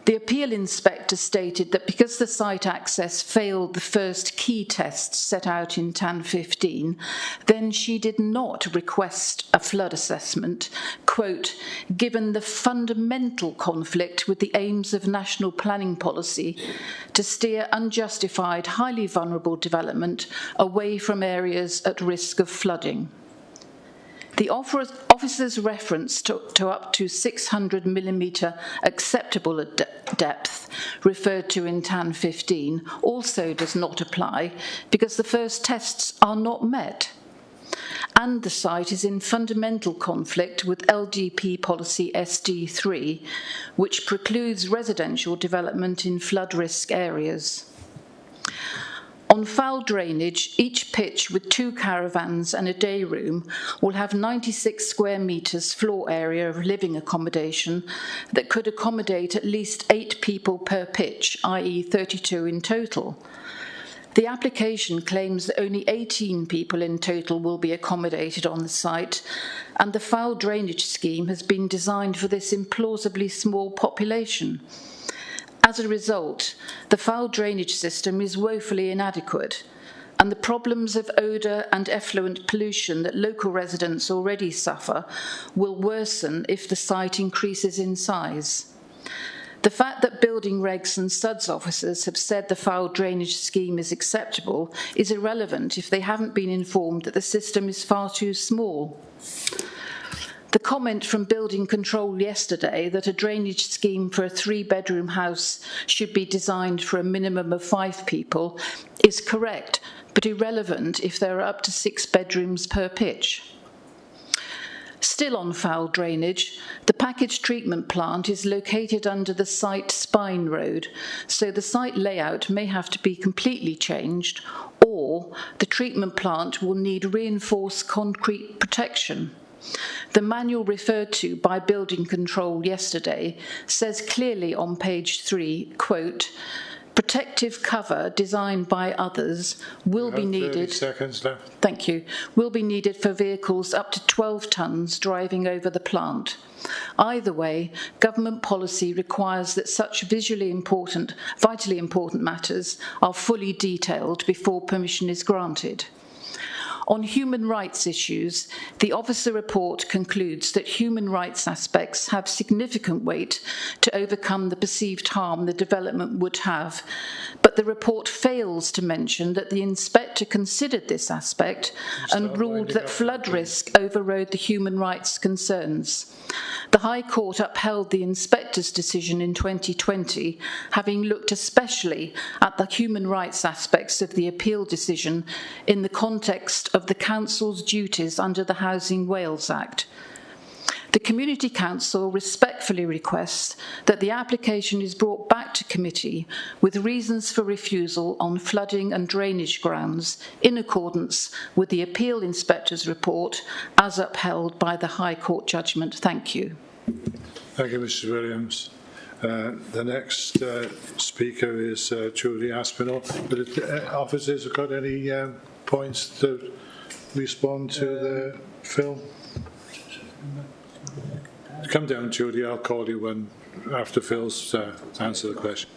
The appeal inspector stated that because the site access failed the first key tests set out in TAN 15, then she did not request a flood assessment, quote, given the fundamental conflict with the aims of national planning policy to steer unjustified, highly vulnerable development away from areas at risk of flooding. The officer's reference to up to 600 millimetre acceptable depth referred to in TAN 15 also does not apply because the first tests are not met. And the site is in fundamental conflict with LDP policy SD3, which precludes residential development in flood risk areas. On foul drainage, each pitch with 2 caravans and a day room will have 96 square metres floor area of living accommodation that could accommodate at least 8 people per pitch, i.e. 32 in total. The application claims that only 18 people in total will be accommodated on the site, and the foul drainage scheme has been designed for this implausibly small population. As a result, the foul drainage system is woefully inadequate, and the problems of odour and effluent pollution that local residents already suffer will worsen if the site increases in size. The fact that building regs and SUDS officers have said the foul drainage scheme is acceptable is irrelevant if they haven't been informed that the system is far too small. The comment from Building Control yesterday that a drainage scheme for a 3-bedroom house should be designed for a minimum of 5 people is correct, but irrelevant if there are up to 6 bedrooms per pitch. Still on foul drainage, the package treatment plant is located under the site spine road, so the site layout may have to be completely changed, or the treatment plant will need reinforced concrete protection. The manual referred to by Building Control yesterday says clearly on page 3, quote, protective cover designed by others will be needed. 30 seconds left. Thank you. Will be needed for vehicles up to 12 tonnes driving over the plant. Either way, government policy requires that such vitally important matters are fully detailed before permission is granted. On human rights issues, the officer report concludes that human rights aspects have significant weight to overcome the perceived harm the development would have, but the report fails to mention that the inspector considered this aspect and ruled that flood risk overrode the human rights concerns. The High Court upheld the inspector's decision in 2020, having looked especially at the human rights aspects of the appeal decision in the context of the Council's duties under the Housing Wales Act. The Community Council respectfully requests that the application is brought back to committee with reasons for refusal on flooding and drainage grounds in accordance with the Appeal Inspector's report as upheld by the High Court judgment. Thank you. Thank you, Mrs Williams. The next speaker is Julie Aspinall. But officers have got any points to respond to the film? Come down, Judy. I'll call you when after Phil's answer the question.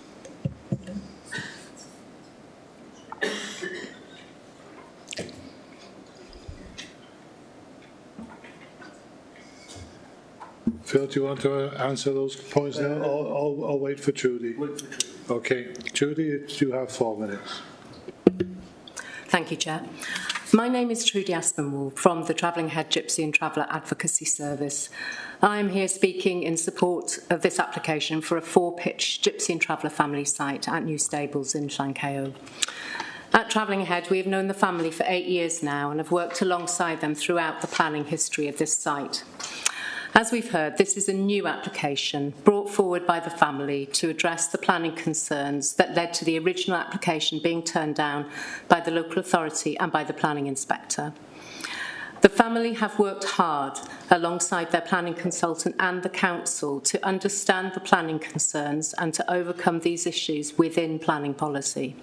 Phil, do you want to answer those points now? I'll wait for Judy. Okay, Judy, you have 4 minutes. Thank you, Chair. My name is Trudy Aspinall from the Travelling Head Gypsy and Traveller Advocacy Service. I am here speaking in support of this application for a 4-pitch Gypsy and Traveller family site at New Stables in Llancaio. At Travelling Ahead, we have known the family for 8 years now and have worked alongside them throughout the planning history of this site. As we've heard, this is a new application brought forward by the family to address the planning concerns that led to the original application being turned down by the local authority and by the planning inspector. The family have worked hard alongside their planning consultant and the council to understand the planning concerns and to overcome these issues within planning policy.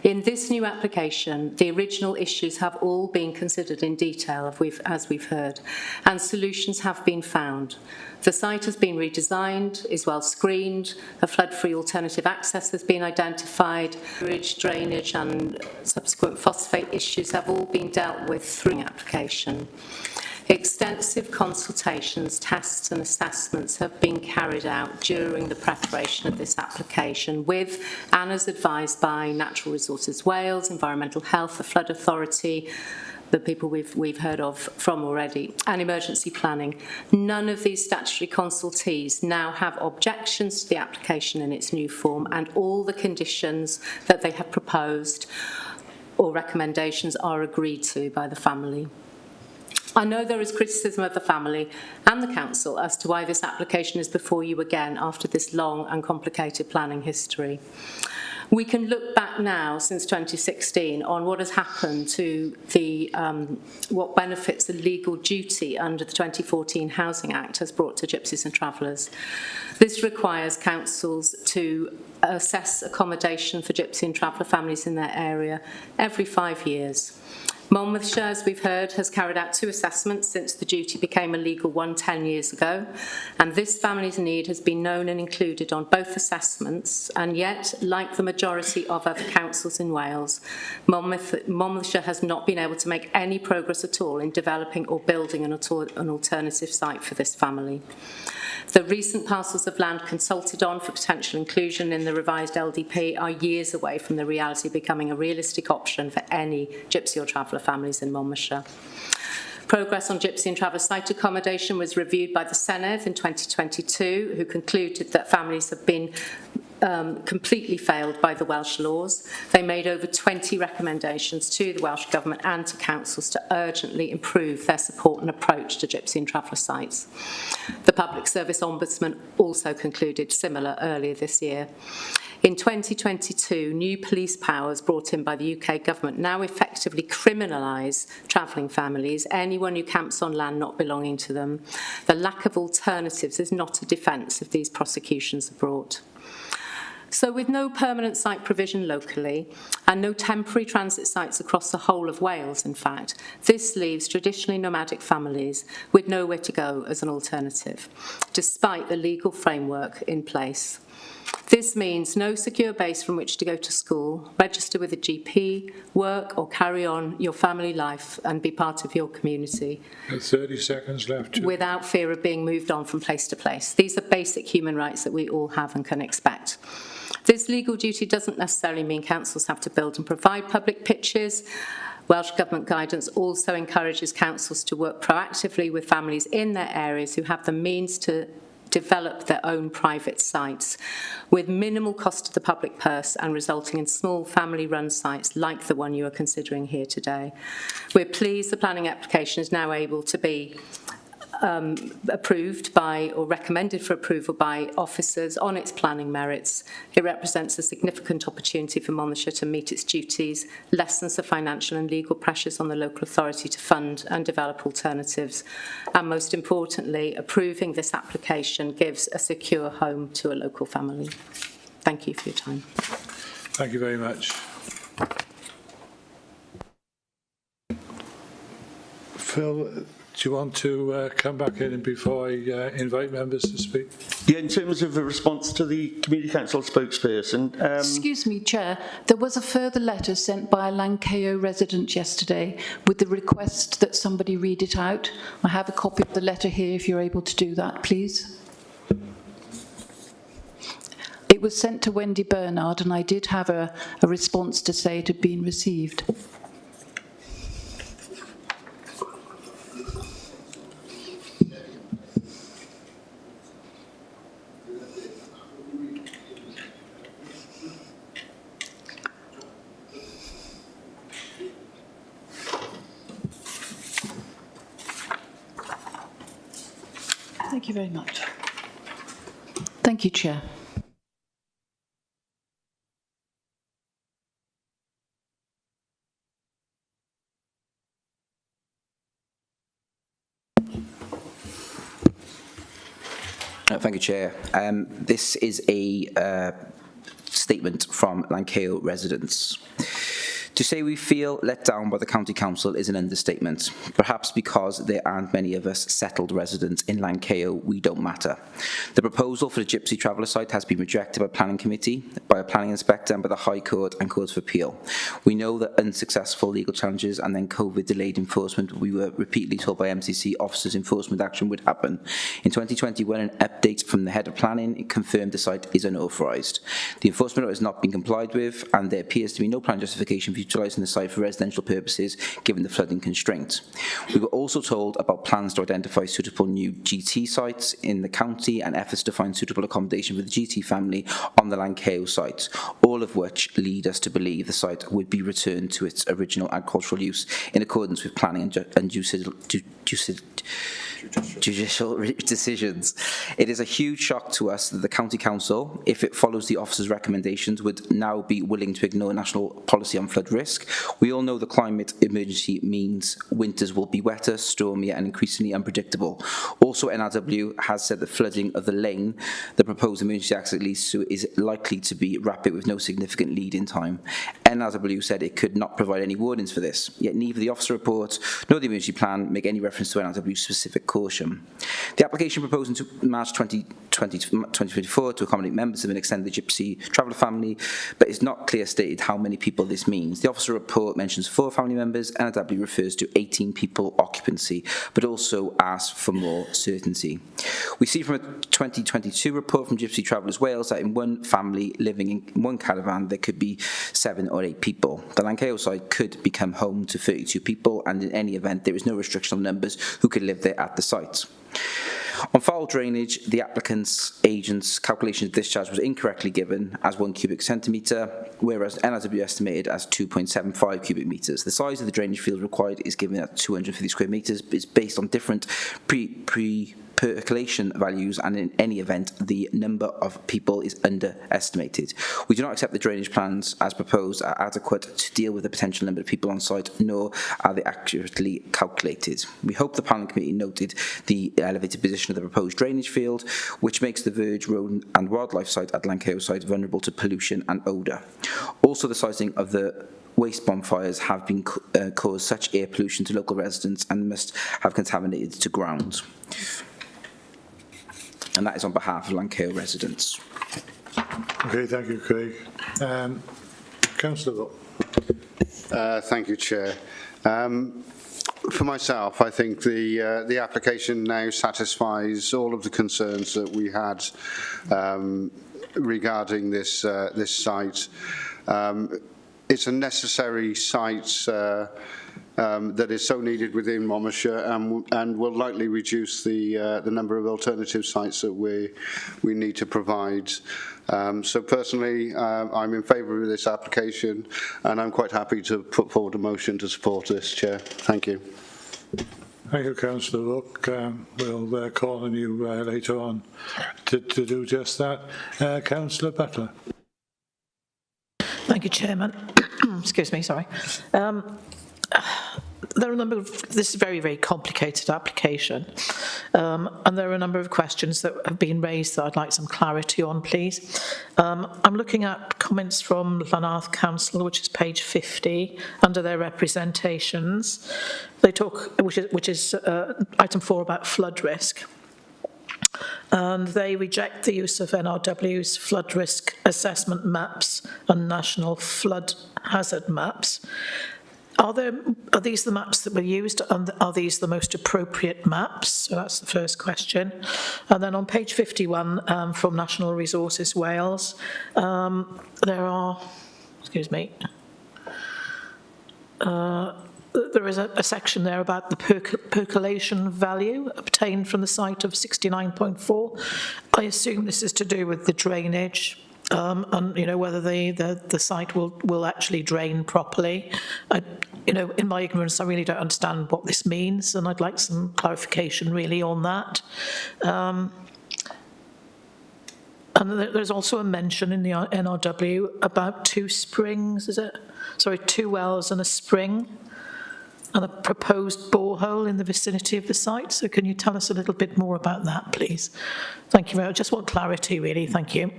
In this new application, the original issues have all been considered in detail, as we've heard, and solutions have been found. The site has been redesigned, is well screened, a flood-free alternative access has been identified, ridge drainage and subsequent phosphate issues have all been dealt with through the application. Extensive consultations, tests and assessments have been carried out during the preparation of this application with and as advised by Natural Resources Wales, Environmental Health, the Flood Authority, the people we've heard of from already, and emergency planning. None of these statutory consultees now have objections to the application in its new form, and all the conditions that they have proposed or recommendations are agreed to by the family. I know there is criticism of the family and the council as to why this application is before you again after this long and complicated planning history. We can look back now, since 2016, on what has happened to the what benefits the legal duty under the 2014 Housing Act has brought to gypsies and travellers. This requires councils to assess accommodation for gypsy and traveller families in their area every 5 years. Monmouthshire, as we've heard, has carried out 2 assessments since the duty became a legal one 10 years ago, and this family's need has been known and included on both assessments, and yet, like the majority of other councils in Wales, Monmouthshire has not been able to make any progress at all in developing or building an alternative site for this family. The recent parcels of land consulted on for potential inclusion in the revised LDP are years away from the reality of becoming a realistic option for any gypsy or traveller families in Monmouthshire. Progress on gypsy and traveller site accommodation was reviewed by the Senedd in 2022, who concluded that families have been completely failed by the Welsh laws. They made over 20 recommendations to the Welsh Government and to councils to urgently improve their support and approach to gypsy and traveller sites. The Public Service Ombudsman also concluded similar earlier this year. In 2022, new police powers brought in by the UK Government now effectively criminalise travelling families, anyone who camps on land not belonging to them. The lack of alternatives is not a defence if these prosecutions are brought. So with no permanent site provision locally and no temporary transit sites across the whole of Wales, in fact, this leaves traditionally nomadic families with nowhere to go as an alternative, despite the legal framework in place. This means no secure base from which to go to school, register with a GP, work or carry on your family life and be part of your community. 30 seconds left. Without fear of being moved on from place to place. These are basic human rights that we all have and can expect. This legal duty doesn't necessarily mean councils have to build and provide public pitches. Welsh Government guidance also encourages councils to work proactively with families in their areas who have the means to develop their own private sites with minimal cost to the public purse and resulting in small family-run sites like the one you are considering here today. We're pleased the planning application is now able to be approved by or recommended for approval by officers on its planning merits. It represents a significant opportunity for Monmouthshire to meet its duties, lessens the financial and legal pressures on the local authority to fund and develop alternatives, and most importantly, approving this application gives a secure home to a local family. Thank you for your time. Thank you very much. Phil, do you want to come back in before I invite members to speak? Yeah, in terms of a response to the Community Council spokesperson. Excuse me, Chair. There was a further letter sent by a Lanceo resident yesterday with the request that somebody read it out. I have a copy of the letter here if you're able to do that, please. It was sent to Wendy Bernard and I did have a response to say it had been received. Thank you very much. Thank you, Chair. Thank you, Chair. This is a statement from Lancashire residents. To say we feel let down by the County Council is an understatement. Perhaps because there aren't many of us settled residents in Lancashire, we don't matter. The proposal for the Gypsy Traveller site has been rejected by Planning Committee, by a Planning Inspector and by the High Court and Courts of Appeal. We know that unsuccessful legal challenges and then COVID delayed enforcement, we were repeatedly told by MCC officers enforcement action would happen. In 2020, when an update from the Head of Planning confirmed the site is unauthorised. The enforcement order has not been complied with and there appears to be no plan justification for utilising the site for residential purposes given the flooding constraint. We were also told about plans to identify suitable new GT sites in the county and efforts to find suitable accommodation for the GT family on the Lancashire site, all of which lead us to believe the site would be returned to its original agricultural use in accordance with planning and judicial decisions. It is a huge shock to us that the County Council, if it follows the officer's recommendations, would now be willing to ignore national policy on flood risk. We all know the climate emergency means winters will be wetter, stormier and increasingly unpredictable. Also, NRW has said the flooding of the lane the proposed emergency access leads to is likely to be rapid with no significant lead-in time. NRW said it could not provide any warnings for this, yet neither the officer report nor the emergency plan make any reference to NRW's specific caution. The application proposed in March 2024 to accommodate members of an extended Gypsy Traveller family, but it's not clear stated how many people this means. The officer report mentions 4 family members, NRW refers to 18 people occupancy, but also asks for more certainty. We see from a 2022 report from Gypsy Travellers Wales that in one family living in one caravan there could be 7 or 8 people. The Lancashire site could become home to 32 people, and in any event there is no restriction on numbers who could live there at the site. On foul drainage, the applicant's agent's calculation of discharge was incorrectly given as 1 cubic centimetre, whereas NRW estimated as 2.75 cubic metres. The size of the drainage field required is given at 250 square metres, but it's based on different percolation values, and in any event, the number of people is underestimated. We do not accept the drainage plans as proposed are adequate to deal with the potential number of people on site, nor are they accurately calculated. We hope the Planning Committee noted the elevated position of the proposed drainage field, which makes the Verge Road and Wildlife site at Lancashire site vulnerable to pollution and odour. Also, the siting of the waste bonfires have been caused such air pollution to local residents and must have contaminated to ground. And that is on behalf of Lancashire residents. Okay, thank you, Craig. Councillor Lowe. Thank you, Chair. For myself, I think the application now satisfies all of the concerns that we had regarding this this site. It's a necessary site that is so needed within Monmouthshire and will likely reduce the number of alternative sites that we need to provide. So personally, I'm in favour of this application and I'm quite happy to put forward a motion to support this, Chair. Thank you. Thank you, Councillor Look. We'll call on you later on to do just that. Councillor Butler. Thank you, Chairman. Excuse me, sorry. There are a number of, this is a very, very complicated application, and there are a number of questions that have been raised that I'd like some clarity on, please. I'm looking at comments from Lanarth Council, which is page 50, under their representations. They talk, which is item 4 about flood risk. And they reject the use of NRW's flood risk assessment maps and national flood hazard maps. Are these the maps that were used, and are these the most appropriate maps? So that's the first question. And then on page 51 from National Resources Wales, there are, excuse me, there is a section there about the percolation value obtained from the site of 69.4. I assume this is to do with the drainage and whether the site will actually drain properly. In my ignorance, I really don't understand what this means, and I'd like some clarification really on that. And there's also a mention in the NRW about 2 springs, two wells and a spring, and a proposed borehole in the vicinity of the site. So can you tell us a little bit more about that, please? Thank you very much. Just want clarity, really. Thank you.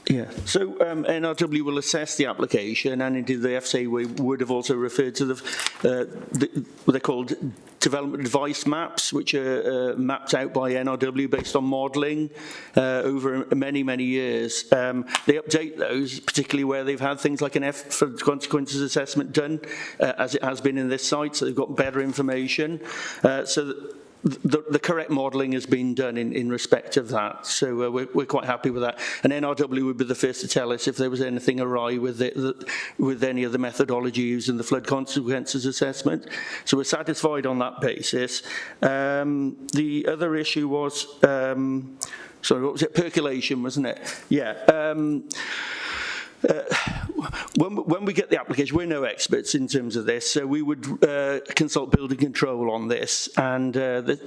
Yeah, so NRW will assess the application, and indeed the FSA would have also referred to what they're called development advice maps, which are mapped out by NRW based on modelling over many, many years. They update those, particularly where they've had things like an F for consequences assessment done, as it has been in this site, so they've got better information. The correct modelling has been done in respect of that, so we're quite happy with that. And NRW would be the first to tell us if there was anything awry with any of the methodology used in the flood consequences assessment. So we're satisfied on that basis. The other issue was, sorry, what was it? Percolation, wasn't it? Yeah. When we get the application, we're no experts in terms of this, so we would consult building control on this and the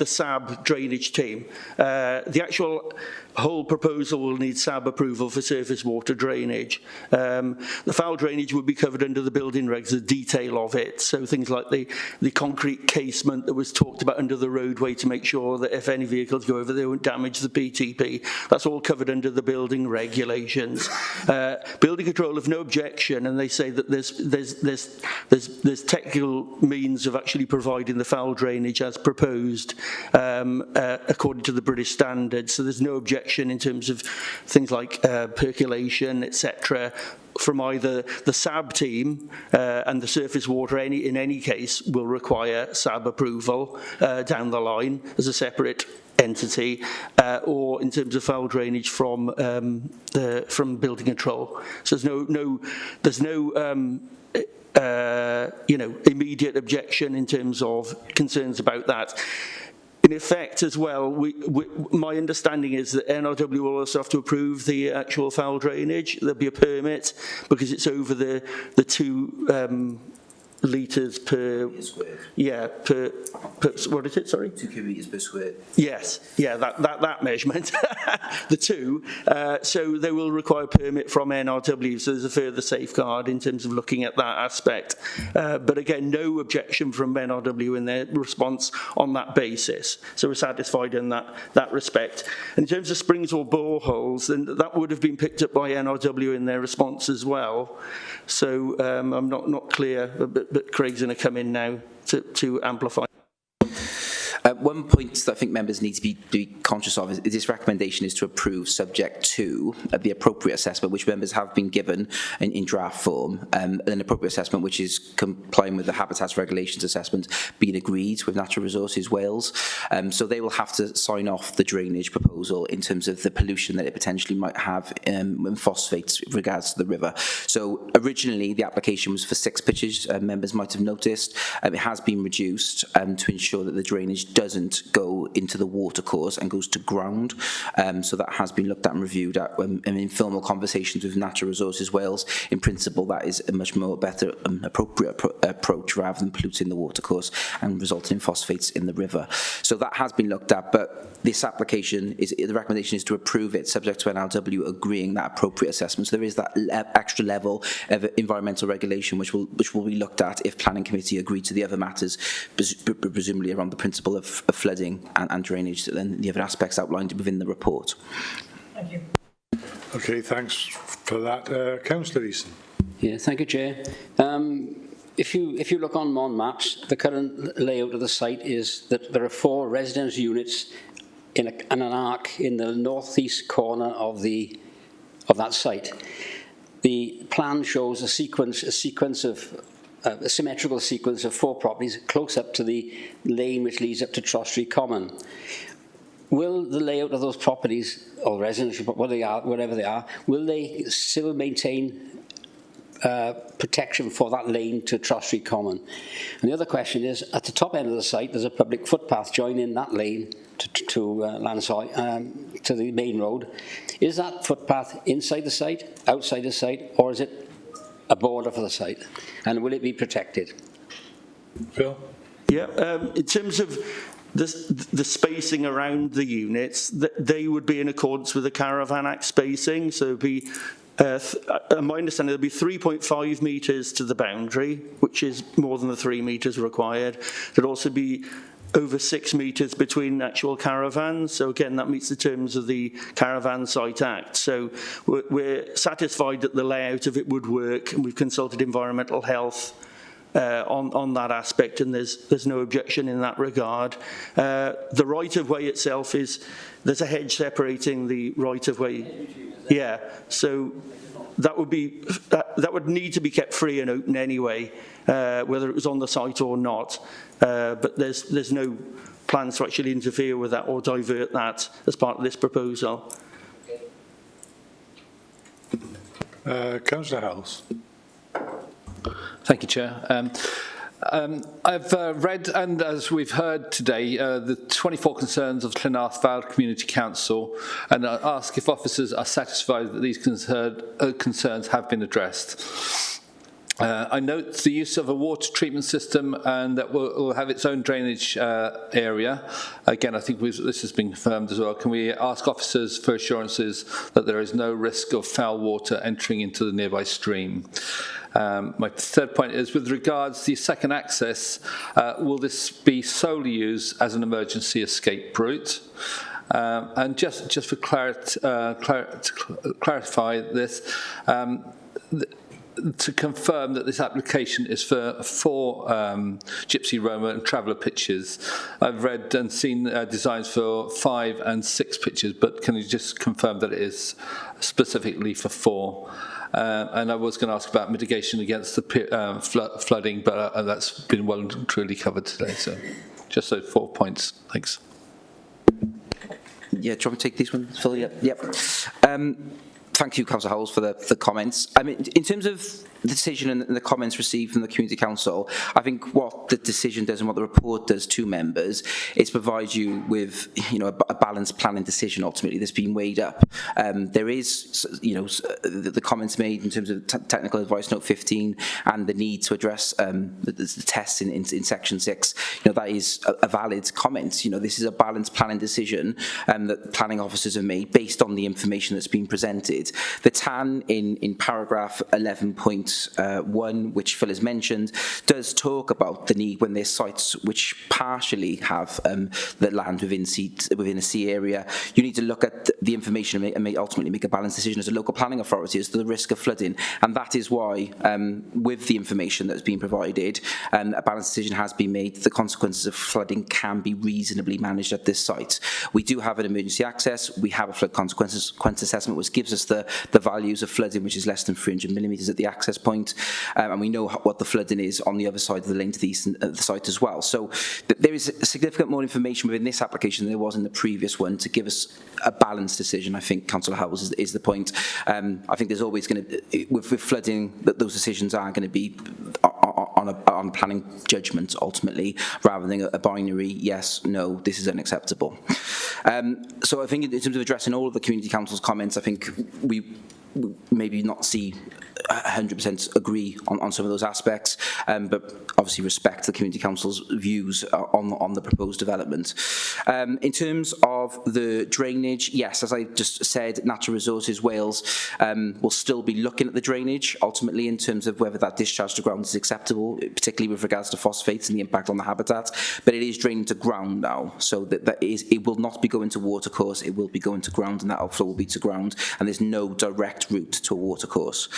SAB drainage team. The actual whole proposal will need SAB approval for surface water drainage. The foul drainage would be covered under the building regs, the detail of it, so things like the concrete casement that was talked about under the roadway to make sure that if any vehicles go over, they won't damage the PTP. That's all covered under the building regulations. Building control have no objection, and they say that there's technical means of actually providing the foul drainage as proposed according to the British standards, so there's no objection in terms of things like percolation, etc., from either the SAB team and the surface water in any case will require SAB approval down the line as a separate entity, or in terms of foul drainage from building control. So there's no immediate objection in terms of concerns about that. In effect, as well, my understanding is that NRW will also have to approve the actual foul drainage. There'll be a permit because it's over the 2 litres per square. Yeah, per what is it? Sorry. 2 cubic meters per square. Yes, yeah, that measurement. The 2. So they will require a permit from NRW. So there's a further safeguard in terms of looking at that aspect. But again, no objection from NRW in their response on that basis. So we're satisfied in that respect. And in terms of springs or boreholes, then that would have been picked up by NRW in their response as well. So I'm not clear, but Craig's going to come in now to amplify. One point that I think members need to be conscious of is this recommendation is to approve subject to the appropriate assessment, which members have been given in draft form, an appropriate assessment which is complying with the Habitats Regulations assessment being agreed with Natural Resources Wales. So they will have to sign off the drainage proposal in terms of the pollution that it potentially might have in phosphates with regards to the river. So originally the application was for 6 pitches, members might have noticed. It has been reduced to ensure that the drainage doesn't go into the watercourse and goes to ground. So that has been looked at and reviewed at in informal conversations with Natural Resources Wales. In principle, that is a much more better appropriate approach rather than polluting the watercourse and resulting in phosphates in the river. So that has been looked at, but this application the recommendation is to approve it subject to NRW agreeing that appropriate assessment. So there is that extra level of environmental regulation which will be looked at if Planning Committee agree to the other matters, presumably around the principle of flooding and drainage, and the other aspects outlined within the report. Thank you. Okay, thanks for that. Councillor Eason. Yeah, thank you, Chair. If you look on Mon Maps, the current layout of the site is that there are 4 residence units in an arc in the northeast corner of that site. The plan shows a symmetrical sequence of 4 properties close up to the lane which leads up to Tross Street Common. Will the layout of those properties, or residential, wherever they are, will they still maintain protection for that lane to Tross Street Common. And the other question is, at the top end of the site, there's a public footpath joining that lane to Lanside, to the main road. Is that footpath inside the site, outside the site, or is it a border for the site? And will it be protected? Phil? Yeah, in terms of the spacing around the units, they would be in accordance with the Caravan Act spacing. So it'd be, my understanding, there'll be 3.5 metres to the boundary, which is more than the 3 metres required. There'd also be over 6 metres between actual caravans. So again, that meets the terms of the Caravan Site Act. So we're satisfied that the layout of it would work, and we've consulted environmental health on that aspect, and there's no objection in that regard. The right-of-way itself there's a hedge separating the right-of-way. Yeah, so that would need to be kept free and open anyway, whether it was on the site or not. But there's no plans to actually interfere with that or divert that as part of this proposal. Councillor Howells. Thank you, Chair. I've read, and as we've heard today, the 24 concerns of Llanarth Vale Community Council, and I ask if officers are satisfied that these concerns have been addressed. I note the use of a water treatment system, and that will have its own drainage area. Again, I think this has been confirmed as well. Can we ask officers for assurances that there is no risk of foul water entering into the nearby stream? My third point is, with regards to the second access, will this be solely used as an emergency escape route? And just for to clarify this, to confirm that this application is for 4 Gypsy, Roma and Traveller pitches. I've read and seen designs for 5 and 6 pitches, but can you just confirm that it is specifically for 4? And I was going to ask about mitigation against the flooding, but that's been well and truly covered today. So just those 4 points. Thanks. Yeah, do you want me to take these ones, Phil? Yep. Thank you, Councillor Howells, for the comments. I mean, in terms of the decision and the comments received from the Community Council, I think what the decision does and what the report does to members is provide you with, a balanced planning decision ultimately that's been weighed up. There is, the comments made in terms of technical advice note 15 and the need to address the tests in section 6. That is a valid comment. This is a balanced planning decision that planning officers have made based on the information that's been presented. The TAN in paragraph 11.1, which Phil has mentioned, does talk about the need when there's sites which partially have the land within a C area. You need to look at the information and ultimately make a balanced decision as a local planning authority as to the risk of flooding. And that is why, with the information that has been provided, a balanced decision has been made. The consequences of flooding can be reasonably managed at this site. We do have an emergency access. We have a flood consequence assessment, which gives us the values of flooding, which is less than 300 millimetres at the access point, and we know what the flooding is on the other side of the lane to the east of the site as well. So there is significant more information within this application than there was in the previous one to give us a balanced decision. I think Councillor Howells is the point. I think there's always going to, with flooding, that those decisions are going to be on planning judgment ultimately, rather than a binary yes, no, this is unacceptable. So I think in terms of addressing all of the Community Council's comments, I think we maybe not see 100% agree on some of those aspects, but obviously respect the Community Council's views on the proposed development. In terms of the drainage, yes, as I just said, Natural Resources Wales will still be looking at the drainage ultimately in terms of whether that discharge to ground is acceptable, particularly with regards to phosphates and the impact on the habitat, but it is draining to ground now, so it will not be going to watercourse, it will be going to ground, and that outflow will be to ground, and there's no direct route to a watercourse.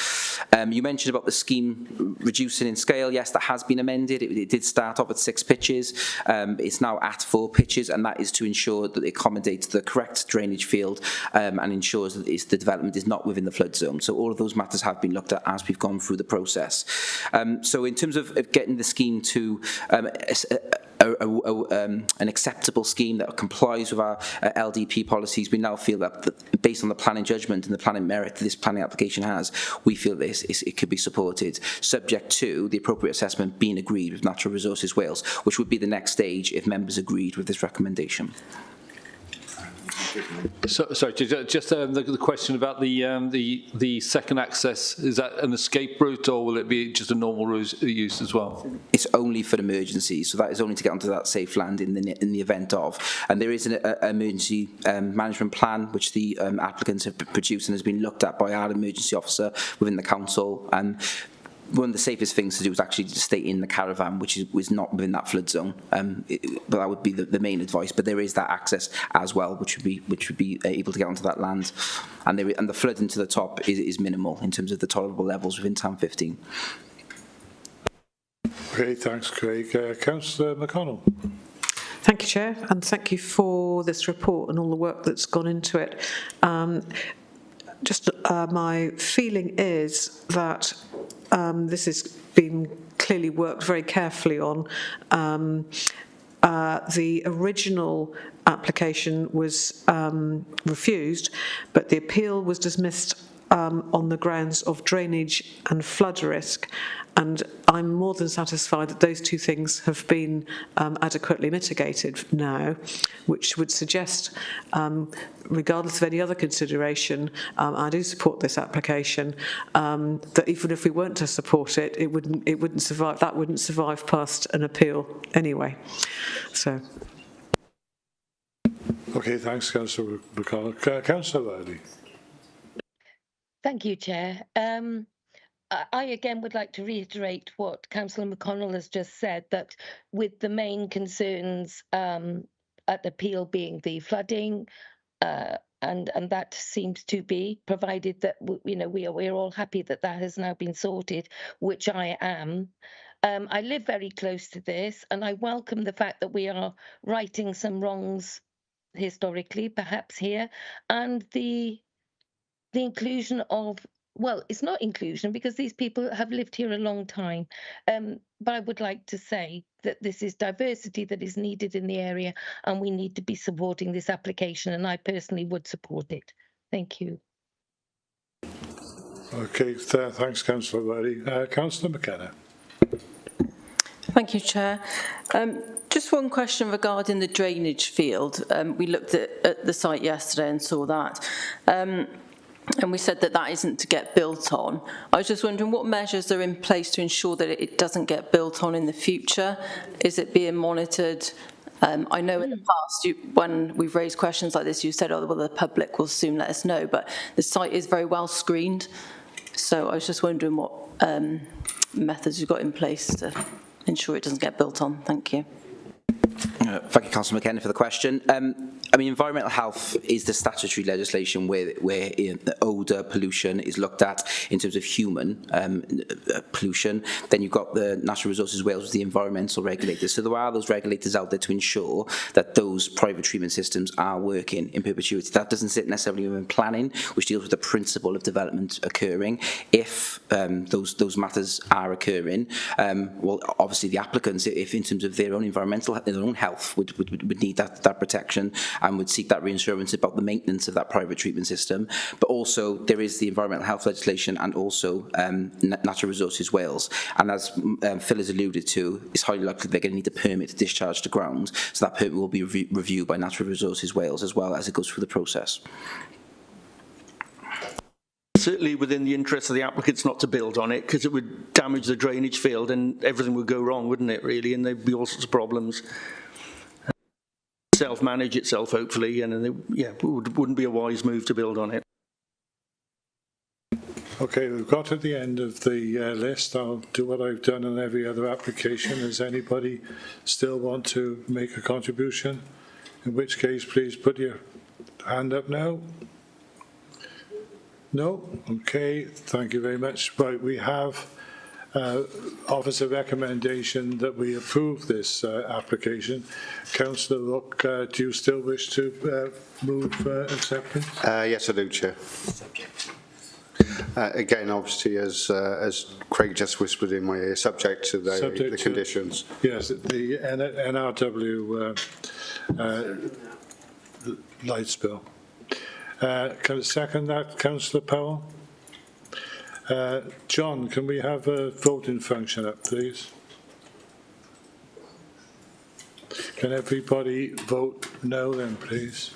You mentioned about the scheme reducing in scale. Yes, that has been amended. It did start off at 6 pitches. It's now at 4 pitches, and that is to ensure that it accommodates the correct drainage field and ensures that the development is not within the flood zone. So all of those matters have been looked at as we've gone through the process. So in terms of getting the scheme to an acceptable scheme that complies with our LDP policies, we now feel that based on the planning judgment and the planning merit that this planning application has, we feel that it could be supported, subject to the appropriate assessment being agreed with Natural Resources Wales, which would be the next stage if members agreed with this recommendation. So, sorry, just the question about the second access, is that an escape route or will it be just a normal use as well? It's only for emergencies, so that is only to get onto that safe land in the event of. And there is an emergency management plan which the applicants have produced and has been looked at by our emergency officer within the council. And one of the safest things to do is actually to stay in the caravan, which is not within that flood zone. But that would be the main advice. But there is that access as well, which would be able to get onto that land, and the flood into the top is minimal in terms of the tolerable levels within Town 15. Okay, thanks, Craig. Councillor McConnell. Thank you, Chair, and thank you for this report and all the work that's gone into it. My feeling is that this has been clearly worked very carefully on. The original application was refused, but the appeal was dismissed on the grounds of drainage and flood risk. And I'm more than satisfied that those two things have been adequately mitigated now, which would suggest, regardless of any other consideration, I do support this application, that even if we weren't to support it, it wouldn't survive. That wouldn't survive past an appeal anyway. So. Okay, thanks, Councillor McConnell. Councillor Riley. Thank you, Chair. I again would like to reiterate what Councillor McConnell has just said, that with the main concerns at the appeal being the flooding, and that seems to be, provided that we're all happy that that has now been sorted, which I am. I live very close to this, and I welcome the fact that we are righting some wrongs historically, perhaps here, and the inclusion of, well, it's not inclusion because these people have lived here a long time, but I would like to say that this is diversity that is needed in the area, and we need to be supporting this application, and I personally would support it. Thank you. Okay, thanks, Councillor Riley. Councillor McKenna. Thank you, Chair. Just one question regarding the drainage field. We looked at the site yesterday and saw that. And we said that that isn't to get built on. I was just wondering what measures are in place to ensure that it doesn't get built on in the future? Is it being monitored? I know in the past, when we've raised questions like this, you said, oh, well, the public will soon let us know, but the site is very well screened. So I was just wondering what methods you've got in place to ensure it doesn't get built on. Thank you. Thank you, Councillor McKenna, for the question. I mean, environmental health is the statutory legislation where the odour pollution is looked at in terms of human pollution. Then you've got the Natural Resources Wales, the environmental regulators. So there are those regulators out there to ensure that those private treatment systems are working in perpetuity. That doesn't sit necessarily within planning, which deals with the principle of development occurring. If those matters are occurring, well, obviously the applicants, if in terms of their own environmental, their own health, would need that protection, and would seek that reassurance about the maintenance of that private treatment system. But also there is the environmental health legislation and also Natural Resources Wales. And as Phil has alluded to, it's highly likely they're going to need a permit to discharge the ground. So that permit will be reviewed by Natural Resources Wales as well as it goes through the process. Certainly within the interest of the applicants not to build on it, because it would damage the drainage field and everything would go wrong, wouldn't it, really? And there'd be all sorts of problems. Self-manage itself, hopefully, and it wouldn't be a wise move to build on it. Okay, we've got to the end of the list. I'll do what I've done on every other application. Does anybody still want to make a contribution? In which case, please put your hand up now. No? Okay, thank you very much. Right, we have office a recommendation that we approve this application. Councillor Rook, do you still wish to move acceptance? Yes, I do, Chair. Again, obviously, as Craig just whispered in my ear, subject to the conditions. Yes, the NRW light spill. Can I second that, Councillor Powell? John, can we have a voting function up, please? Can everybody vote no then, please?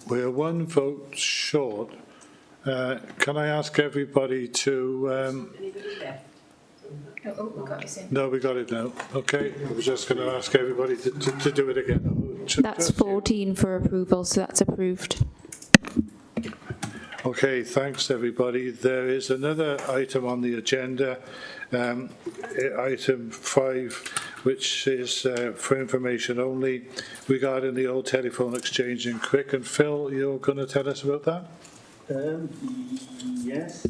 We are one vote short. Can I ask everybody to... No, we got it now. Okay, I was just going to ask everybody to do it again. That's 14 for approval, so that's approved. Okay, thanks everybody. There is another item on the agenda, item 5, which is for information only regarding the old telephone exchange in Crick. And Phil, you're going to tell us about that? Yes.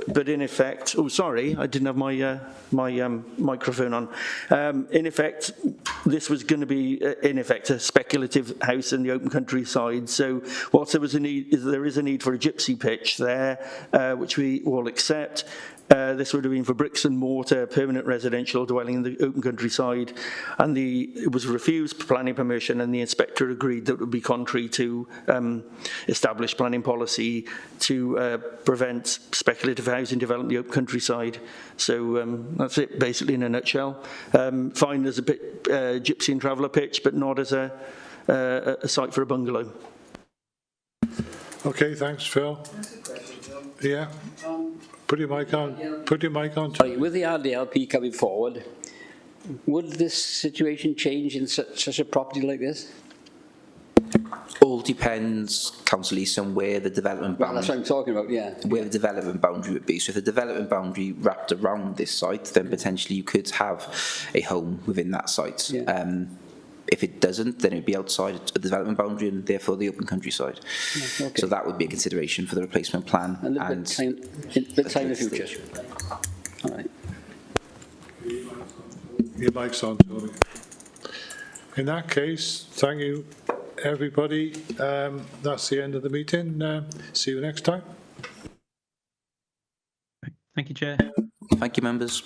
But in effect, oh sorry, I didn't have my microphone on. In effect, this was going to be in effect a speculative house in the open countryside. So whilst there is a need for a gypsy pitch there, which we all accept. This would have been for bricks and mortar, permanent residential dwelling in the open countryside, and it was refused planning permission, and the inspector agreed that it would be contrary to established planning policy to prevent speculative housing development in the open countryside. So that's it, basically, in a nutshell. Fine as a gypsy and traveller pitch, but not as a site for a bungalow. Okay, thanks, Phil. Yeah. Put your mic on. Put your mic on. With the RDLP coming forward, would this situation change in such a property like this? All depends, Councillor Easton, where the development boundary... Well, that's what I'm talking about, yeah. Where the development boundary would be. So if the development boundary wrapped around this site, then potentially you could have a home within that site. Yeah. If it doesn't, then it would be outside the development boundary and therefore the open countryside. Yeah, okay. So that would be a consideration for the replacement plan. A little bit time in the future. All right. Your mic's on, Tony. In that case, thank you, everybody. That's the end of the meeting. See you next time. Thank you, Chair. Thank you, members.